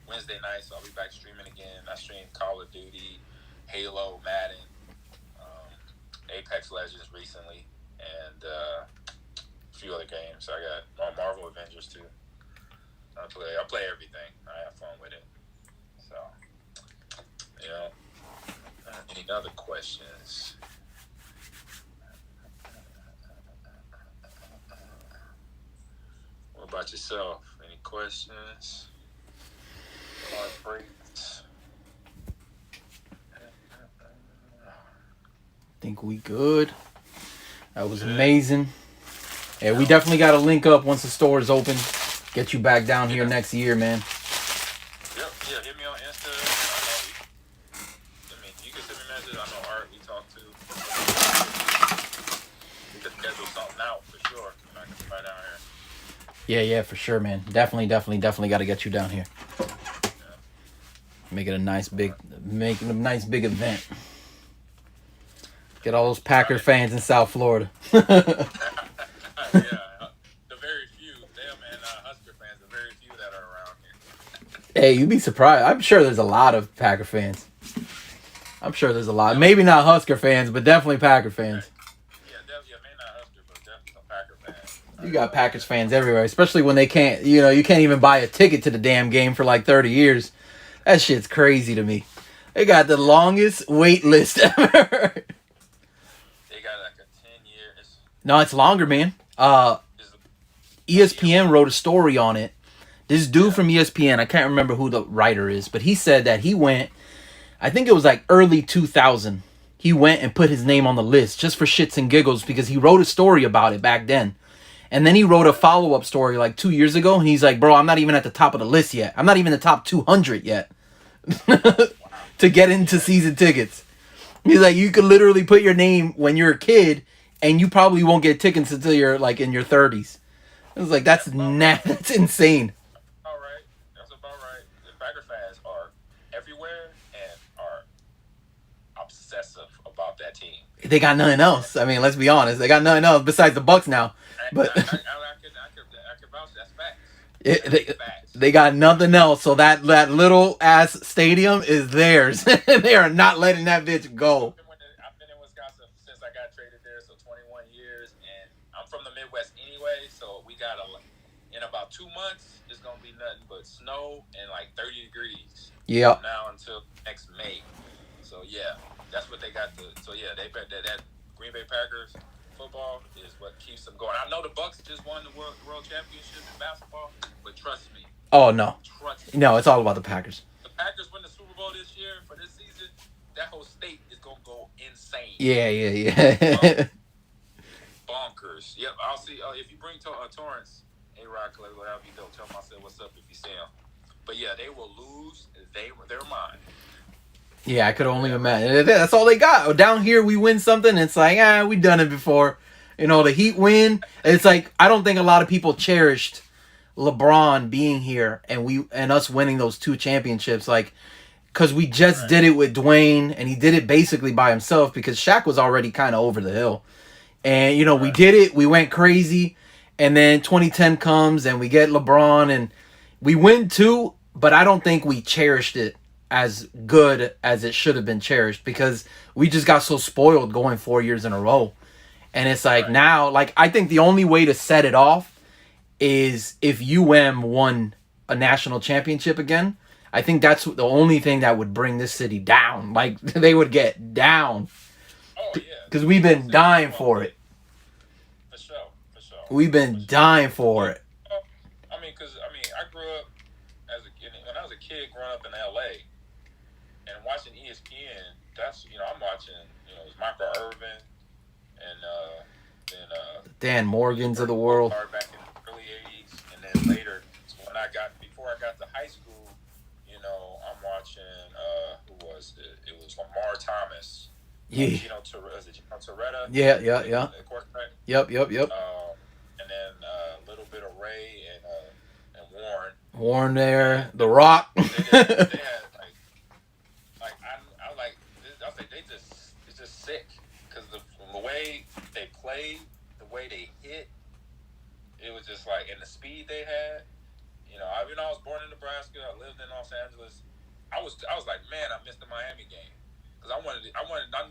[SPEAKER 2] Wednesday night, so I'll be back streaming again. I streamed Call of Duty, Halo, Madden, Apex Legends recently, and a few other games. I got Marvel Avengers too. I play everything. I have fun with it. So, any other questions? What about yourself? Any questions? Heartbreaks?
[SPEAKER 1] Think we good. That was amazing. Yeah, we definitely got to link up once the store is open. Get you back down here next year, man.
[SPEAKER 2] Yep. Yeah, hit me on Insta. You can send me messages. I know Art we talked to. We could schedule something out for sure. I can come down here.
[SPEAKER 1] Yeah, for sure, man. Definitely got to get you down here. Yeah. Make it a nice big event. Get all those Packer fans in South Florida.
[SPEAKER 2] Yeah, the very few. Them and Husker fans, the very few that are around here.
[SPEAKER 1] Hey, you'd be surprised. I'm sure there's a lot of Packer fans. I'm sure there's a lot. Maybe not Husker fans, but definitely Packer fans.
[SPEAKER 2] Yeah, maybe not Husker, but definitely some Packer fans.
[SPEAKER 1] You got Packers fans everywhere, especially when they can't, you can't even buy a ticket to the damn game for like 30 years. That shit's crazy to me. They got the longest wait list ever. No, it's longer, man. ESPN wrote a story on it. This dude from ESPN, I can't remember who the writer is, but he said that he went, I think it was like early 2000. He went and put his name on the list just for shits and giggles because he wrote a story about it back then. And then he wrote a follow-up story like 2 years ago, and he's like, bro, I'm not even at the top of the list yet. I'm not even the top 200 yet to get into season tickets. He's like, you could literally put your name when you're a kid, and you probably won't get tickets until you're like in your 30s. I was like, that's insane.
[SPEAKER 2] All right, that's about right. The Packer fans are everywhere and are obsessive about that team.
[SPEAKER 1] They got nothing else. I mean, let's be honest. They got nothing else besides the Bucks now. But
[SPEAKER 2] I could vouch. That's facts.
[SPEAKER 1] They got nothing else. So that little ass stadium is theirs. They are not letting that bitch go.
[SPEAKER 2] I've been in Wisconsin since I got traded there, so 21 years, and I'm from the Midwest anyway. So we got in about 2 months, it's gonna be nothing but snow and like 30 degrees.
[SPEAKER 1] Yeah.
[SPEAKER 2] From now until next May. So yeah, that's what they got. They bet that Green Bay Packers football is what keeps them going. I know the Bucks just won the world championship in basketball, but trust me.
[SPEAKER 1] Oh no. No, it's all about the Packers.
[SPEAKER 2] The Packers win the Super Bowl this year for this season. That whole state is gonna go insane.
[SPEAKER 1] Yeah.
[SPEAKER 2] Bonkers. Yep. I'll see. If you bring Torrance, A-Rod Collectibles, that'll be dope. Tell him I said what's up if you see him. But yeah, they will lose. They're mine.
[SPEAKER 1] Yeah, I could only imagine. That's all they got. Down here, we win something. It's like, we done it before. The Heat win. It's like, I don't think a lot of people cherished LeBron being here and us winning those 2 championships. Like, because we just did it with Dwayne, and he did it basically by himself because Shaq was already kind of over the hill. And, we did it. We went crazy. And then 2010 comes, and we get LeBron, and we win 2, but I don't think we cherished it as good as it should have been cherished because we just got so spoiled going 4 years in a row. And it's like now, like, I think the only way to set it off is if UM won a national championship again. I think that's the only thing that would bring this city down. Like, they would get down.
[SPEAKER 2] Oh, yeah.
[SPEAKER 1] Because we've been dying for it.
[SPEAKER 2] For sure.
[SPEAKER 1] We've been dying for it.
[SPEAKER 2] I grew up when I was a kid growing up in LA and watching ESPN. That's, I'm watching, it's Michael Irvin and then
[SPEAKER 1] Dan Morgans of the world.
[SPEAKER 2] Back in the early 80s. And then later, before I got to high school, I'm watching, who was it? It was Lamar Thomas.
[SPEAKER 1] Yeah.
[SPEAKER 2] Gino Torretta.
[SPEAKER 1] Yeah.
[SPEAKER 2] The quarterback.
[SPEAKER 1] Yep.
[SPEAKER 2] And then a little bit of Ray and Warren.
[SPEAKER 1] Warren there, The Rock.
[SPEAKER 2] They had it's just sick because the way they played, the way they hit, just like, and the speed they had. I was born in Nebraska. I lived in Los Angeles. I was like, man, I missed the Miami game because I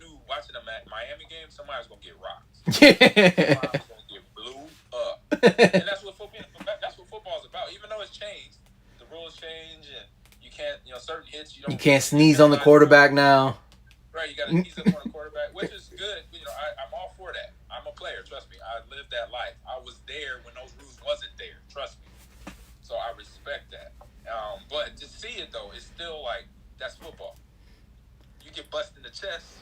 [SPEAKER 2] knew watching the Miami game, somebody was gonna get rocked. Somebody was gonna get blew up, and that's what football is about. Even though it's changed, the rules change, and you can't, certain hits you don't.
[SPEAKER 1] You can't sneeze on the quarterback now.
[SPEAKER 2] Right, you got to sneeze up on the quarterback, which is good. I'm all for that. I'm a player, trust me. I lived that life. I was there when those rules wasn't there, trust me. So I respect that. But to see it, though, it's still like, that's football. You get busted in the chest,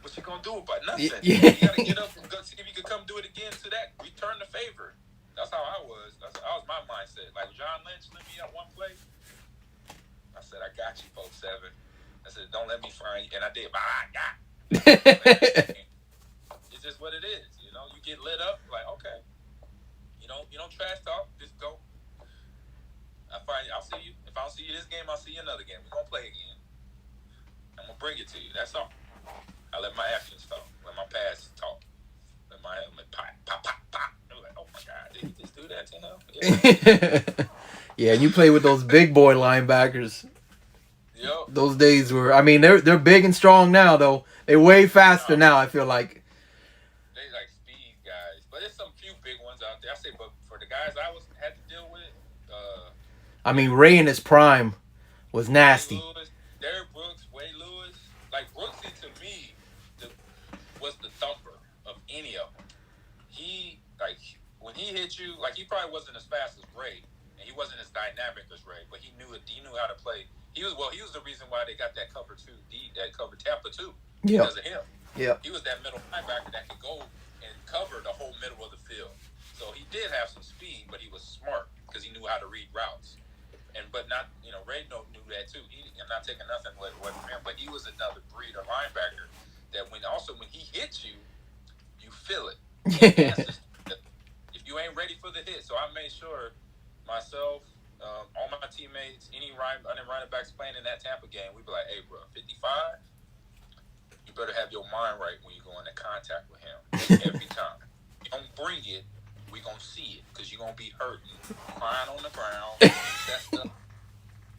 [SPEAKER 2] what you going to do about nothing? Yeah. You got to get up and go see if you can come do it again to that. Return the favor. That's how I was. That was my mindset. Like, John Lynch let me out one play. I said, I got you, folks, 7. I said, don't let me find you. And I did. It's just what it is. You get lit up, like, okay. You don't trash talk, just go. I'll see you. If I don't see you this game, I'll see you another game. We're gonna play again. I'm gonna bring it to you. That's all. I let my actions talk. Let my past talk. Let my helmet pop. I'm like, oh my God, did he just do that to him? Yeah.
[SPEAKER 1] Yeah, and you play with those big boy linebackers.
[SPEAKER 2] Yep.
[SPEAKER 1] Those days were. I mean, they're big and strong now, though. They're way faster now. I feel like.
[SPEAKER 2] They like speed guys, but there's some few big ones out there. I say, but for the guys I had to deal with.
[SPEAKER 1] I mean, Ray in his prime was nasty.
[SPEAKER 2] Lewis, Derrick Brooks, Wade Lewis. Like, Brooksy to me was the thumper of any of them. He, like, when he hit you, like, he probably wasn't as fast as Ray, and he wasn't as dynamic as Ray, but he knew how to play. He was the reason why they got that cover 2D, that cover Tampa 2, because of him.
[SPEAKER 1] Yeah.
[SPEAKER 2] He was that middle linebacker that could go and cover the whole middle of the field. So he did have some speed, but he was smart because he knew how to read routes. But not, Ray knew that too. I'm not taking nothing away from him, but he was another breed of linebacker that when he hits you, you feel it. If you ain't ready for the hit. So I made sure myself, all my teammates, any running backs playing in that Tampa game, we'd be like, hey, bro, 55, you better have your mind right when you go into contact with him every time. You don't bring it, we gonna see it because you're gonna be hurting, crying on the ground, chest up,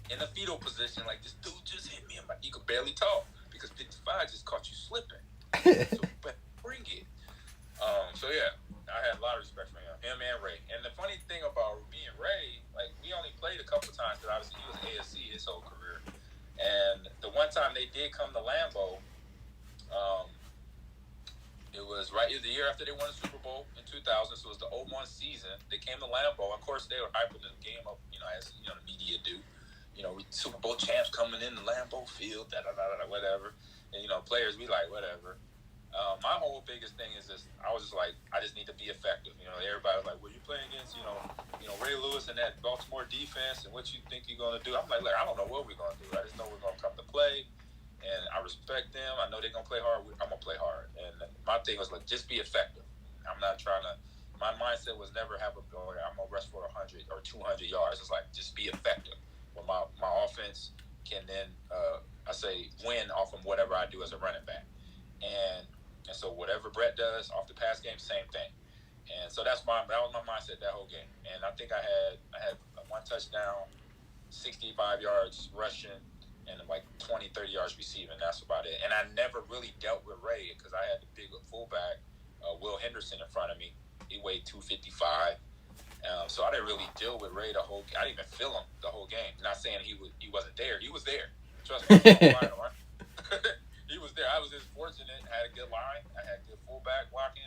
[SPEAKER 2] in a fetal position, like this dude just hit me. I'm like, you could barely talk because 55 just caught you slipping. So bring it. So yeah, I had a lot of respect for him and Ray. And the funny thing about me and Ray, like, we only played a couple times because obviously he was ASC his whole career. And the one time they did come to Lambeau, it was the year after they won the Super Bowl in 2000, so it was the 01 season. They came to Lambeau. Of course, they were hyping the game up, as the media do. Super Bowl champs coming in the Lambeau Field, whatever. And, players, we like, whatever. My whole biggest thing is I was just like, I just need to be effective. Everybody was like, well, you're playing against, Ray Lewis and that Baltimore defense, and what you think you're going to do. I'm like, look, I don't know what we're going to do. I just know we're going to come to play. And I respect them. I know they're going to play hard. I'm going to play hard. And my thing was, like, just be effective. I'm not trying to – my mindset was never I'm going to rush for 100 or 200 yards. It's like, just be effective. Well, my offense can then, I say, win off of whatever I do as a running back. And so whatever Brett does off the pass game, same thing. And so that was my mindset that whole game. And I think I had one touchdown, 65 yards rushing, and like 20, 30 yards receiving. That's about it. And I never really dealt with Ray because I had the big fullback, Will Henderson, in front of me. He weighed 255. So I didn't really deal with Ray the whole game. I didn't even feel him the whole game. Not saying he wasn't there. He was there. Trust me. He was there. I was just fortunate. I had a good line. I had good fullback blocking.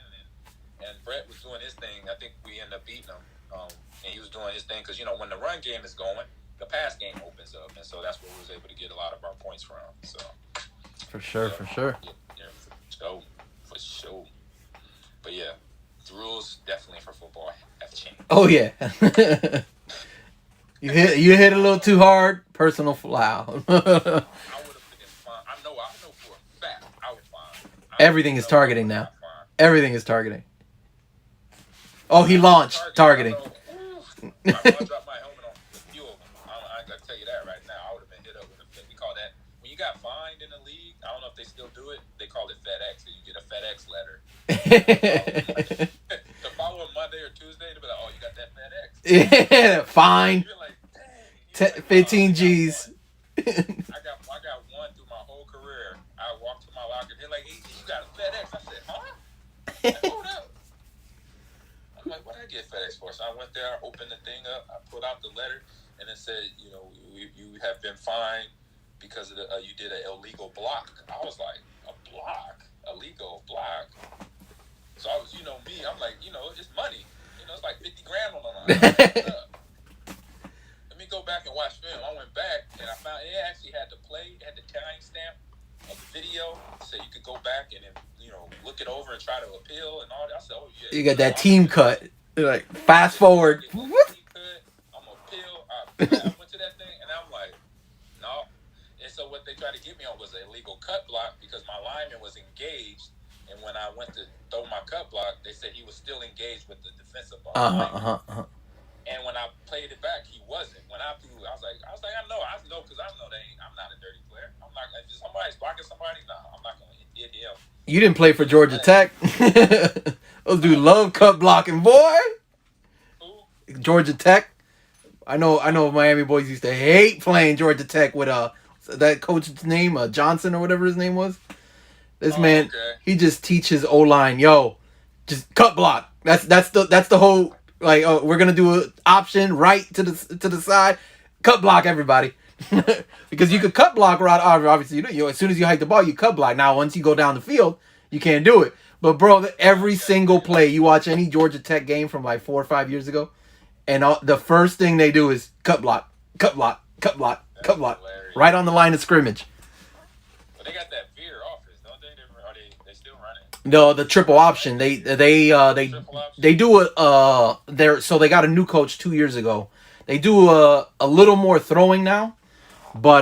[SPEAKER 2] And Brett was doing his thing. I think we ended up beating him. And he was doing his thing because, when the run game is going, the pass game opens up, and so that's where we was able to get a lot of our points from. So,
[SPEAKER 1] for sure.
[SPEAKER 2] Yeah, for sure. But yeah, the rules definitely for football have changed.
[SPEAKER 1] Oh yeah, you hit a little too hard, personal foul.
[SPEAKER 2] I would have been fine. I know for a fact I was fine.
[SPEAKER 1] Everything is targeting now. Everything is targeting. Oh, he launched targeting.
[SPEAKER 2] I dropped my helmet on a few of them. I got to tell you that right now. I would have been hit up with we call that, when you got fined in the league, I don't know if they still do it, they call it FedEx, so you get a FedEx letter. The following Monday or Tuesday, they'll be like,
[SPEAKER 1] Yeah, fine.
[SPEAKER 2] You're like, dang.
[SPEAKER 1] 15 G's.
[SPEAKER 2] I got one through my whole career. I walked to my locker. They're like, hey, you got a FedEx. I said, huh? Like, hold up. I'm like, what did I get FedEx for? So I went there, I opened the thing up, I put out the letter, and it said, you know, you have been fined because of you did an illegal block. I was like, a block? A legal block? So I was, you know, me, I'm like, you know, it's money. You know, it's like 50 grand on the line. Let me go back and watch film. I went back, and I found it actually had the timestamp of the video, so you could go back and then, you know, look it over and try to appeal and all that. I said, oh yeah.
[SPEAKER 1] You got that team cut. Like fast forward.
[SPEAKER 2] I'm gonna appeal. I went to that thing and I'm like, no. And so what they tried to get me on was an illegal cut block because my lineman was engaged, and when I went to throw my cut block, they said he was still engaged with the defensive lineman. And when I played it back, he wasn't. When I threw, I was like, I know, because I know I'm not a dirty player. I'm not. If somebody's blocking somebody, I'm not gonna hit him.
[SPEAKER 1] You didn't play for Georgia Tech. Those dudes love cut blocking, boy. Who? Georgia Tech. I know. Miami boys used to hate playing Georgia Tech with that coach's name, Johnson or whatever his name was. This man, okay. He just teaches O-line, yo, just cut block. That's the whole. Like, oh, we're gonna do an option right to the side, cut block everybody, because you could cut block right. Obviously, you know, as soon as you hike the ball, you cut block. Now, once you go down the field, you can't do it. But bro, every single play, you watch any Georgia Tech game from like 4 or 5 years ago, and the first thing they do is cut block, cut block, cut block, cut block, right on the line of scrimmage.
[SPEAKER 2] But they got that veer offense, don't they? They still running.
[SPEAKER 1] No, the triple option. They do so they got a new coach 2 years ago. They do a little more throwing now, but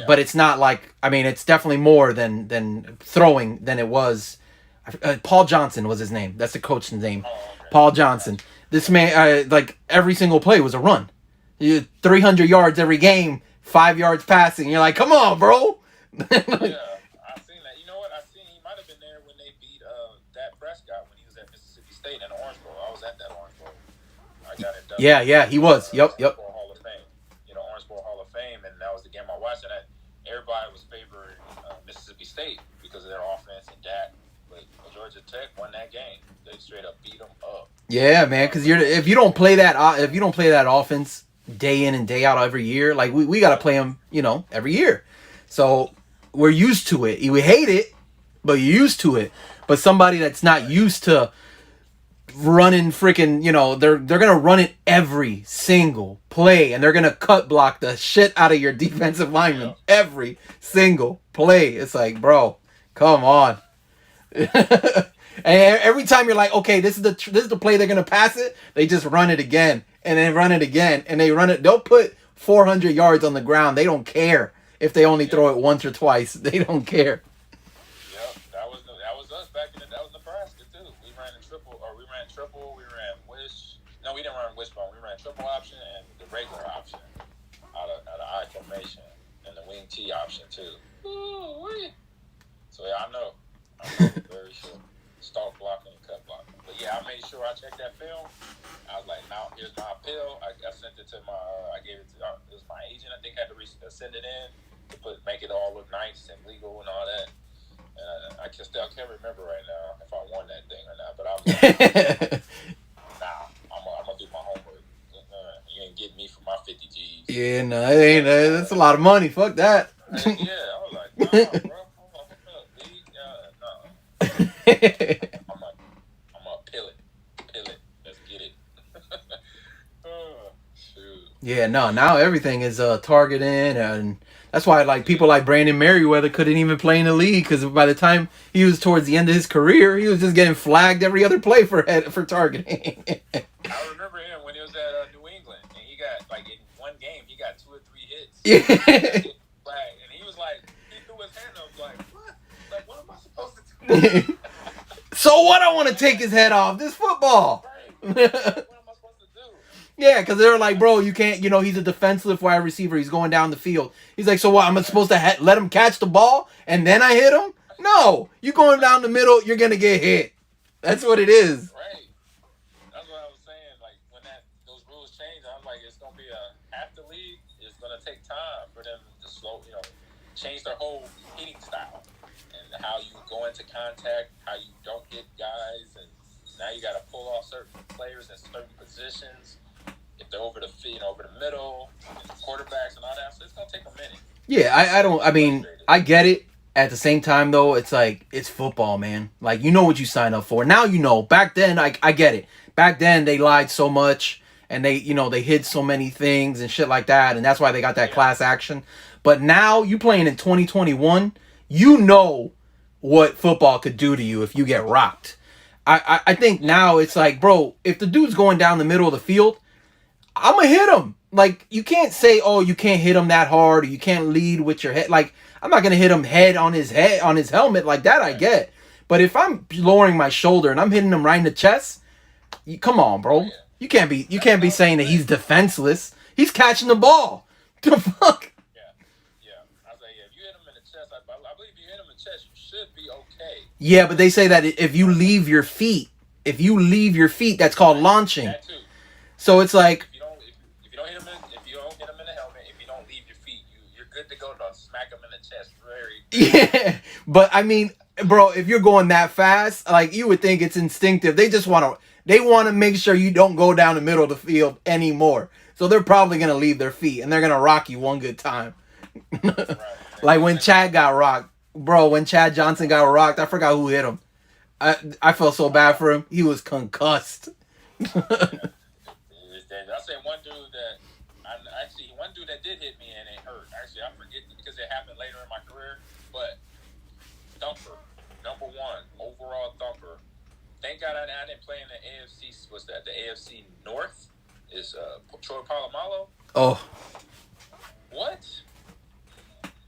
[SPEAKER 1] but it's not like, I mean, it's definitely more than throwing than it was. Paul Johnson was his name. That's the coach's name. Oh, okay. Paul Johnson. This man, like every single play was a run. 300 yards every game, 5 yards passing. You're like, come on, bro.
[SPEAKER 2] Yeah. In Orange Bowl. I was at that Orange Bowl. I got it done.
[SPEAKER 1] Yeah, he was. Yep.
[SPEAKER 2] Hall of Fame. You know, Orange Bowl Hall of Fame, and that was the game I watched. And everybody was favoring Mississippi State because of their offense and that. But Georgia Tech won that game. They straight up beat them up.
[SPEAKER 1] Yeah, man. Because if you don't play that offense day in and day out every year, like we got to play them, you know, every year. So we're used to it. We hate it, but you're used to it. But somebody that's not used to running freaking, you know, they're gonna run it every single play, and they're gonna cut block the shit out of your defensive lineman every single play. It's like, bro, come on. And every time you're like, okay, this is the play they're gonna pass it, they just run it again and then run it again, and they'll put 400 yards on the ground. They don't care if they only throw it once or twice. They don't care.
[SPEAKER 2] We didn't run wishbone. We ran triple option and the regular option out of I formation, and the wing T option too. Ooh, so yeah, I know very sure. Stalk blocking and cut blocking. But yeah, I made sure I checked that film. I was like, now here's my appeal. I sent it to I gave it to it was my agent. I think had to send it in to make it all look nice and legal and all that. I can't remember right now if I won that thing or not. But I was like, nah. I'm gonna do my homework. You ain't getting me for my 50 G's.
[SPEAKER 1] Yeah, no, it ain't. That's a lot of money. Fuck that.
[SPEAKER 2] Yeah, I was like, nah, bro. I'm gonna peel it. Let's get it. Oh, shoot.
[SPEAKER 1] Yeah, no. Now everything is targeted, and that's why like people like Brandon Merriweather couldn't even play in the league, because by the time he was towards the end of his career, he was just getting flagged every other play for targeting.
[SPEAKER 2] I remember him when he was at New England, and he got, like, in one game, he got 2 or 3 hits.
[SPEAKER 1] Yeah.
[SPEAKER 2] And he was like, he threw his hand up, like, what? Like, what am I supposed to do?
[SPEAKER 1] So what? I want to take his head off. This football.
[SPEAKER 2] Right. What am I supposed to do?
[SPEAKER 1] Yeah, because they're like, bro, you can't, you know, he's a defensive wide receiver. He's going down the field. He's like, so what? I'm supposed to let him catch the ball and then I hit him? No. You going down the middle, you're going to get hit. That's what it is.
[SPEAKER 2] Right. That's what I was saying. Like, when those rules time for them to change their whole hitting style and how you go into contact, how you don't hit guys, and now you got to pull off certain players in certain positions. If they're over the middle, and quarterbacks and all that, so it's gonna take a minute.
[SPEAKER 1] Yeah, I mean, I get it. At the same time, though, it's like, it's football, man. Like, you know what you sign up for. Now you know. Back then, I get it. Back then, they lied so much, and they hid so many things and shit like that, and that's why they got that class action. But now, you playing in 2021, you know what football could do to you if you get rocked. I think now it's like, bro, if the dude's going down the middle of the field, I'm gonna hit him. Like, you can't say, oh, you can't hit him that hard, or you can't lead with your head. Like, I'm not gonna hit him head on his helmet like that. I get, but if I'm lowering my shoulder and I'm hitting him right in the chest, come on, bro. You can't be saying that he's defenseless. He's catching the ball. The fuck.
[SPEAKER 2] Yeah. I say, if you hit him in the chest, I believe if you hit him in the chest, you should be okay.
[SPEAKER 1] Yeah, but they say that if you leave your feet, that's called launching.
[SPEAKER 2] That too.
[SPEAKER 1] So it's like,
[SPEAKER 2] if you don't hit him in the helmet, if you don't leave your feet, you're good to go to smack him in the chest.
[SPEAKER 1] Yeah, but I mean, bro, if you're going that fast, like, you would think it's instinctive. They want to make sure you don't go down the middle of the field anymore. So they're probably gonna leave their feet and they're gonna rock you one good time. Like when Chad got rocked, bro. When Chad Johnson got rocked, I forgot who hit him. I felt so bad for him. He was concussed.
[SPEAKER 2] I say one dude that did hit me and it hurt. Actually, I forget because it happened later in my career. But thumper, number one overall thumper. Thank God I didn't play in the AFC. What's that? The AFC North is Troy Polamalu.
[SPEAKER 1] Oh.
[SPEAKER 2] What?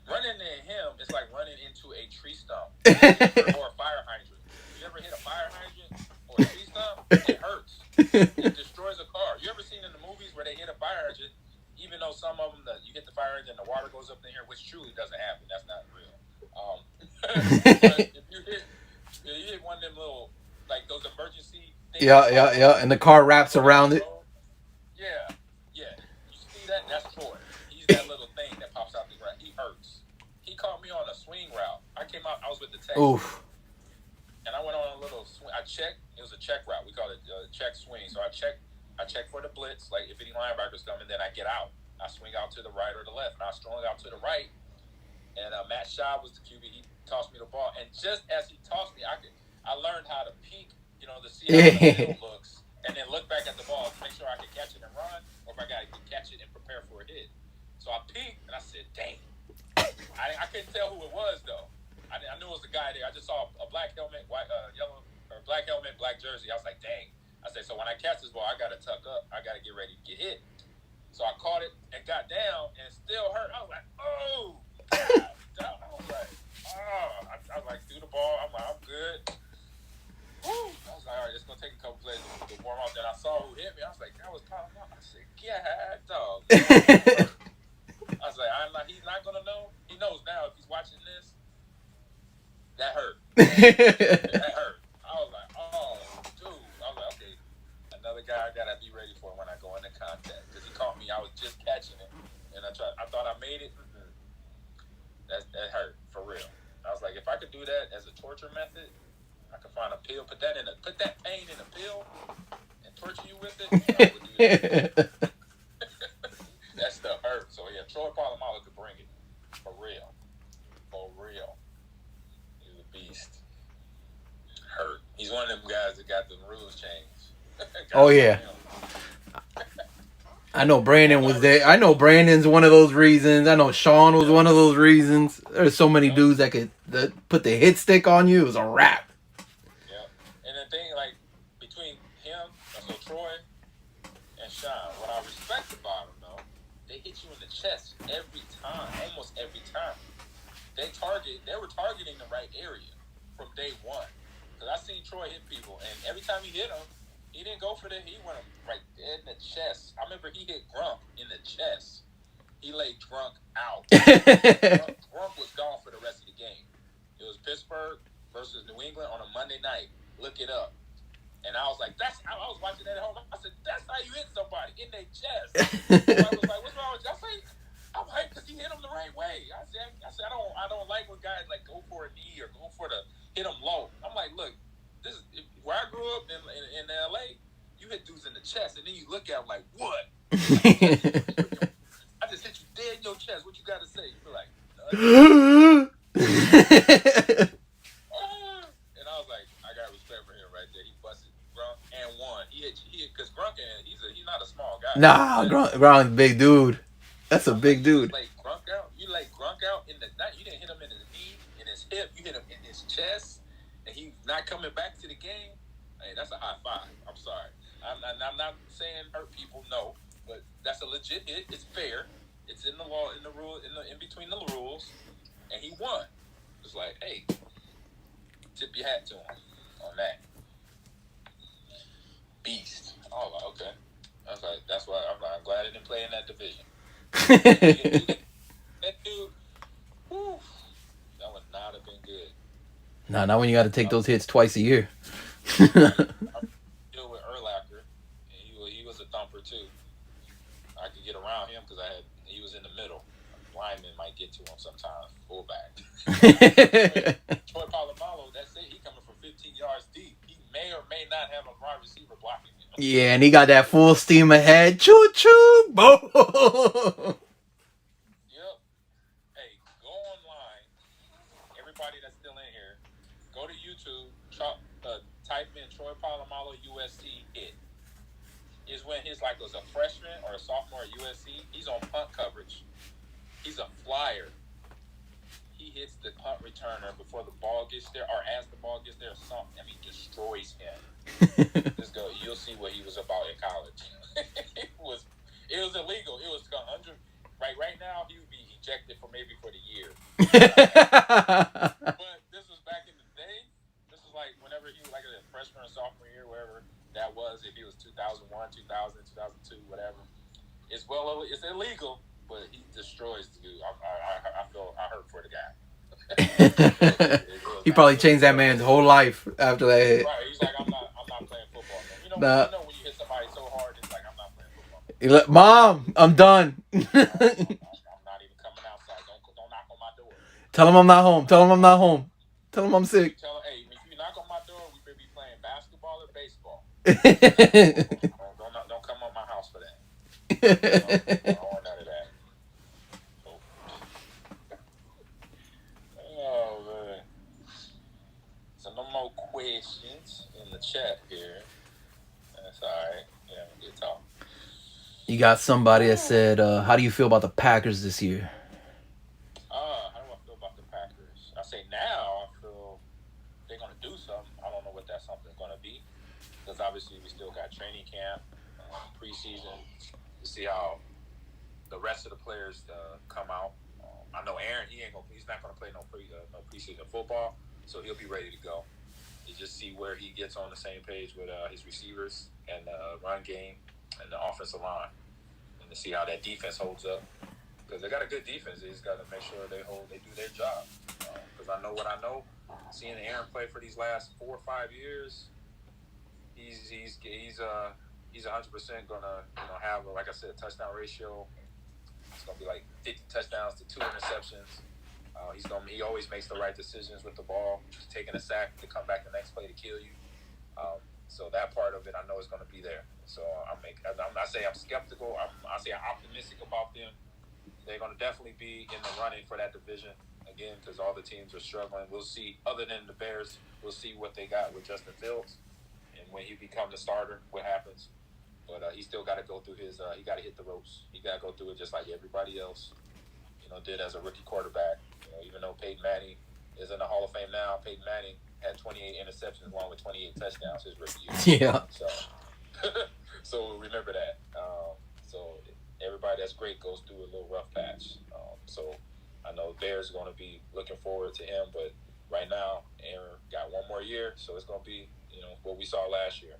[SPEAKER 2] Running into him is like running into a tree stump or a fire hydrant. You ever hit a fire hydrant or a tree stump? It hurts. It destroys a car. You ever seen in the movies where they hit a fire hydrant, even though some of them, you hit the fire hydrant and the water goes up in here, which truly doesn't happen. That's not real. But if you hit one of them little, like those emergency things.
[SPEAKER 1] Yeah. And the car wraps around it.
[SPEAKER 2] Yeah. You see that? That's Troy. He's that little thing that pops out the ground. He hurts. He caught me on a swing route. I was with the Texans.
[SPEAKER 1] Oof.
[SPEAKER 2] And I went on a little swing. I checked. It was a check route. We call it check swing. So I check for the blitz. Like, if any linebackers come, and then I get out. I swing out to the right or the left. And I swung out to the right. And Matt Shaw was the QB. He tossed me the ball. And just as he tossed me, I learned how to peek, to see how the field looks. And then look back at the ball to make sure I can catch it and run. Or if I got to catch it and prepare for a hit. So I peeked, and I said, dang. I couldn't tell who it was, though. I knew it was the guy there. I just saw a black helmet, yellow, or black helmet, black jersey. I was like, dang. I said, so when I catch this ball, I got to tuck up. I got to get ready to get hit. So I caught it and got down and still hurt. I was like, oh. God. I was like, oh. I was like, threw the ball. I'm like, I'm good. Woo. I was like, all right, it's going to take a couple plays to warm up. Then I saw who hit me. I was like, that was Palomar. I said, yeah, dog. I was like, he's not going to know. He knows now if he's watching this. That hurt. That hurt. I was like, oh, dude. I was like, okay, another guy I got to be ready for when I go into contact. Because he caught me. I was just catching it. And I thought I made it. That hurt, for real. I was like, if I could do that as a torture method, I could find a pill, put that pain in a pill, and torture you with it, I would do that. That stuff hurt. So, yeah, Troy Polamalu could bring it. For real. He's a beast. Hurt. He's one of them guys that got the rules changed.
[SPEAKER 1] Oh, yeah. I know Brandon was there. I know Brandon's one of those reasons. I know Sean was one of those reasons. There's so many dudes that could put the hit stick on you. It was a wrap.
[SPEAKER 2] Yeah. And the thing, like, between him, so Troy and Sean, what I respect about them, though, they hit you in the chest every time, almost every time. They were targeting the right area from day one. Because I seen Troy hit people, and every time he hit them, he didn't go for that. He went right dead in the chest. I remember he hit Grump in the chest. He laid Grump out. Grump was gone for the rest of the game. It was Pittsburgh versus New England on a Monday night. Look it up. And I was like, I was watching that at home. I said, that's how you hit somebody in their chest. So I was like, what's wrong with you? I I'm hyped because he hit him the right way. I said I don't like when guys like go for a knee or go for the hit him low. I'm like, look, this is where I grew up in LA. You hit dudes in the chest, and then you look at them like, what? I just hit you dead in your chest. What you got to say? You be like, and I was like, I got respect for him right there. He busted Grunk and won. He hit because Grunk he's not a small guy.
[SPEAKER 1] Nah, Grunk's a big dude. That's a big dude.
[SPEAKER 2] You like Grunk out in the night. You didn't hit him in his knee, in his hip. You hit him in his chest, and he's not coming back to the game. Hey, that's a high five. I'm sorry. I'm not saying hurt people, no, but that's a legit hit. It's fair. It's in the law, in the rule, in between the rules, and he won. It's like, hey, tip your hat to him on that. Beast. Oh, okay. I was like, that's why I'm glad I didn't play in that division. That dude, whew, that would not have been good.
[SPEAKER 1] Nah, not when you got to take those hits twice a year.
[SPEAKER 2] I deal with Urlacher, and he was a thumper too. I could get around him because he was in the middle. Lineman might get to him sometimes. Fullback. Troy Polamalu, that's it. He coming from 15 yards deep. He may or may not have a wide receiver blocking him.
[SPEAKER 1] Yeah, and he got that full steam ahead. Choo choo, boom.
[SPEAKER 2] Yep. Hey, go online. Everybody that's still in here, go to YouTube. Type in Troy Polamalu USC hit. Is when he's like was a freshman or a sophomore at USC. He's on punt coverage. He's a flyer. He hits the punt returner before the ball gets there, or as the ball gets there, or something. I mean, destroys him. Just go. You'll see what he was about in college. it was illegal. It was 100. Right now, he would be ejected for the year. But this was back in the day. This was like whenever he was like a freshman or sophomore year, wherever that was. If he was 2001, 2000, 2002, whatever. It's illegal. But he destroys the dude. I hurt for the guy.
[SPEAKER 1] He probably changed that man's whole life after that hit.
[SPEAKER 2] Right, he's like, I'm not playing football. You know when you hit somebody so hard, it's like I'm not playing football.
[SPEAKER 1] Mom, I'm done.
[SPEAKER 2] I'm not even coming outside. Don't knock on my door.
[SPEAKER 1] Tell him I'm not home. Tell him I'm not home. Tell him I'm sick.
[SPEAKER 2] Tell him, hey, if you knock on my door, we better be playing basketball or baseball. Don't come on my house for that. I don't want none of that. Oh, man. So no more questions in the chat here. That's all right. Yeah, good talk.
[SPEAKER 1] You got somebody that said, how do you feel about the Packers this year?
[SPEAKER 2] How do I feel about the Packers? I say now I feel they're going to do something. I don't know what that something's going to be. Because obviously we still got training camp, preseason, to see how the rest of the players come out. I know Aaron, he's not going to play no preseason football, so he'll be ready to go. You just see where he gets on the same page with his receivers and the run game and the offensive line, and to see how that defense holds up. Because they got a good defense, they just got to make sure they do their job. Because I know what I know. Seeing Aaron play for these last 4 or 5 years, he's 100% gonna have like I said, touchdown ratio. It's gonna be like 50 touchdowns to 2 interceptions. He always makes the right decisions with the ball. Just taking a sack to come back the next play to kill you. So that part of it, I know is going to be there. So I'm not saying I'm skeptical. I say I'm optimistic about them. They're going to definitely be in the running for that division again because all the teams are struggling. We'll see. Other than the Bears, we'll see what they got with Justin Fields and when he becomes the starter, what happens. But he still got to go through his. He got to hit the ropes. He got to go through it just like everybody else. Did as a rookie quarterback. Even though Peyton Manning is in the Hall of Fame now, Peyton Manning had 28 interceptions along with 28 touchdowns his rookie year.
[SPEAKER 1] Yeah.
[SPEAKER 2] So remember that. So everybody that's great goes through a little rough patch. So I know Bears are going to be looking forward to him, but right now Aaron got one more year, so it's going to be what we saw last year.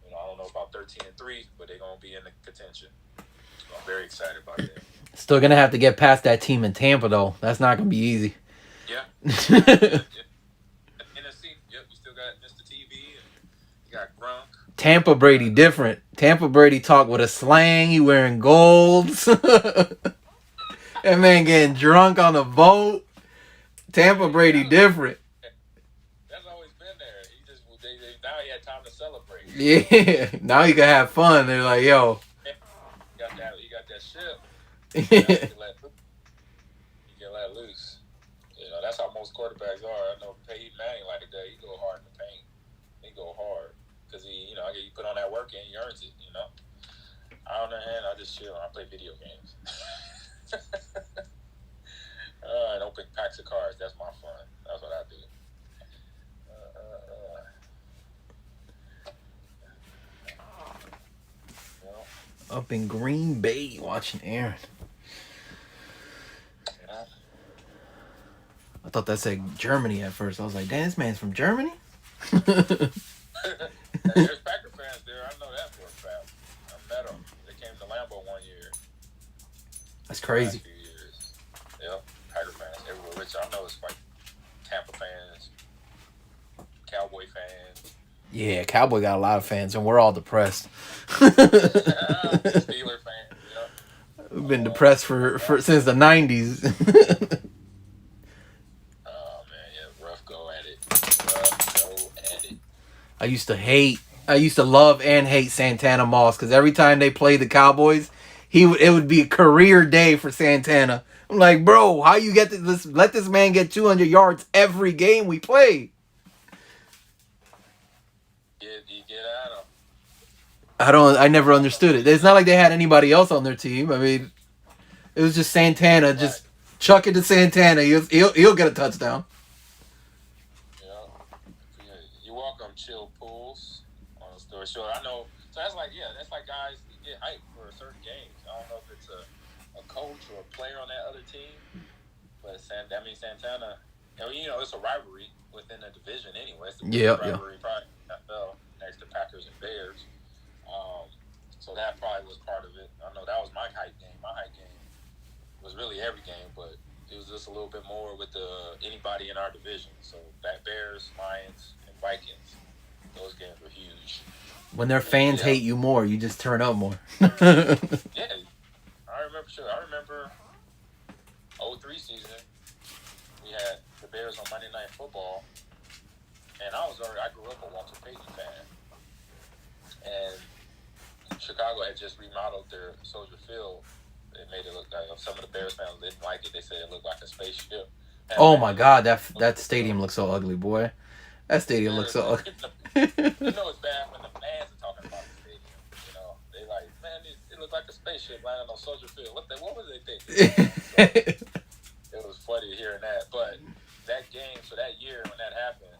[SPEAKER 2] I don't know about 13-3, but they're going to be in the contention. I'm very excited about that.
[SPEAKER 1] Still gonna have to get past that team in Tampa though. That's not gonna be easy.
[SPEAKER 2] Yeah. NFC. Yep. You still got Mr. TV and you got Grunk.
[SPEAKER 1] Tampa Brady different. Tampa Brady talk with a slang. He wearing golds. That man getting drunk on the boat. Tampa Brady different.
[SPEAKER 2] That's always been there. He just now he had time to celebrate.
[SPEAKER 1] Yeah, now you can have fun. They're like, yo.
[SPEAKER 2] He got that ship. He can let loose. You know, that's how most quarterbacks are. I know Peyton Manning like that. He go hard in the paint. He go hard because he put on that work and he earns it. You know. On the other hand, I just chill and I play video games. And open packs of cards. That's my fun. That's what I do.
[SPEAKER 1] Up in Green Bay watching Aaron.
[SPEAKER 2] Yeah.
[SPEAKER 1] I thought that said Germany at first. I was like, damn, this man's from Germany?
[SPEAKER 2] There's Packer fans there. I know that for a fact. I met them. They came to Lambeau one year.
[SPEAKER 1] That's crazy.
[SPEAKER 2] Last few years. Yep. Packer fans everywhere. Which I know it's like Tampa fans, Cowboy fans.
[SPEAKER 1] Yeah, Cowboy got a lot of fans, and we're all depressed.
[SPEAKER 2] Steeler fans. Yep.
[SPEAKER 1] We've been depressed for since the 90s.
[SPEAKER 2] Oh man, yeah, rough go at it.
[SPEAKER 1] I used to love and hate Santana Moss because every time they played the Cowboys, it would be a career day for Santana. I'm like, bro, how you get this? Let this man get 200 yards every game we play.
[SPEAKER 2] Get at him.
[SPEAKER 1] I never understood it. It's not like they had anybody else on their team. I mean, it was just Santana. Right. Just chuck it to Santana. He'll get a touchdown.
[SPEAKER 2] Yeah. You're welcome, Chill Pools. On the story short, I know. So that's like guys get hyped for certain games. I don't know if it's a coach or a player on that other team, but that means Santana. And it's a rivalry within the division anyway. It's the biggest rivalry probably in the NFL next to Packers and Bears. So that probably was part of it. I know that was my hype game. My hype game was really every game, but it was just a little bit more with anybody in our division. So Bears, Lions, and Vikings. Those games were huge.
[SPEAKER 1] When their fans hate you more, you just turn up more.
[SPEAKER 2] Yeah, I remember 03 season. We had the Bears on Monday Night Football, and I grew up a Walter Payton fan, and Chicago had just remodeled their Soldier Field. They made it look like, some of the Bears fans didn't like it. They said it looked like a spaceship.
[SPEAKER 1] Oh my God, that stadium looks so ugly, boy. That stadium looks so ugly.
[SPEAKER 2] It's bad when the fans are talking about the stadium. They like, man, it looked like a spaceship landing on Soldier Field. What was they thinking? It was funny hearing that. But that game, so that year when that happened,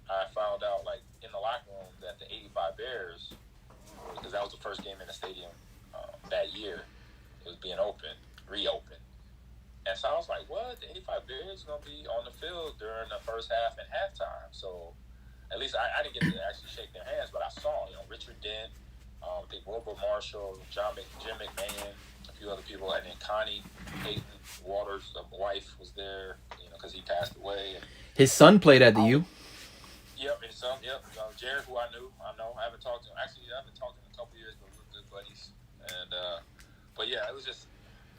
[SPEAKER 2] I found out like in the locker room that the '85 Bears, because that was the first game in the stadium that year, it was being reopened. And so I was like, what? The '85 Bears going to be on the field during the first half and halftime. So at least I didn't get to actually shake their hands, but I saw, Richard Dent, I think Wilbur Marshall, Jim McMahon, a few other people, and then Connie Payton Waters, the wife, was there, because he passed away. And,
[SPEAKER 1] his son played at the U.
[SPEAKER 2] Yep, his son, Jared, who I know. I haven't talked to him. Actually, I haven't talked to him in a couple years, but we're good buddies. And, but yeah, it was just,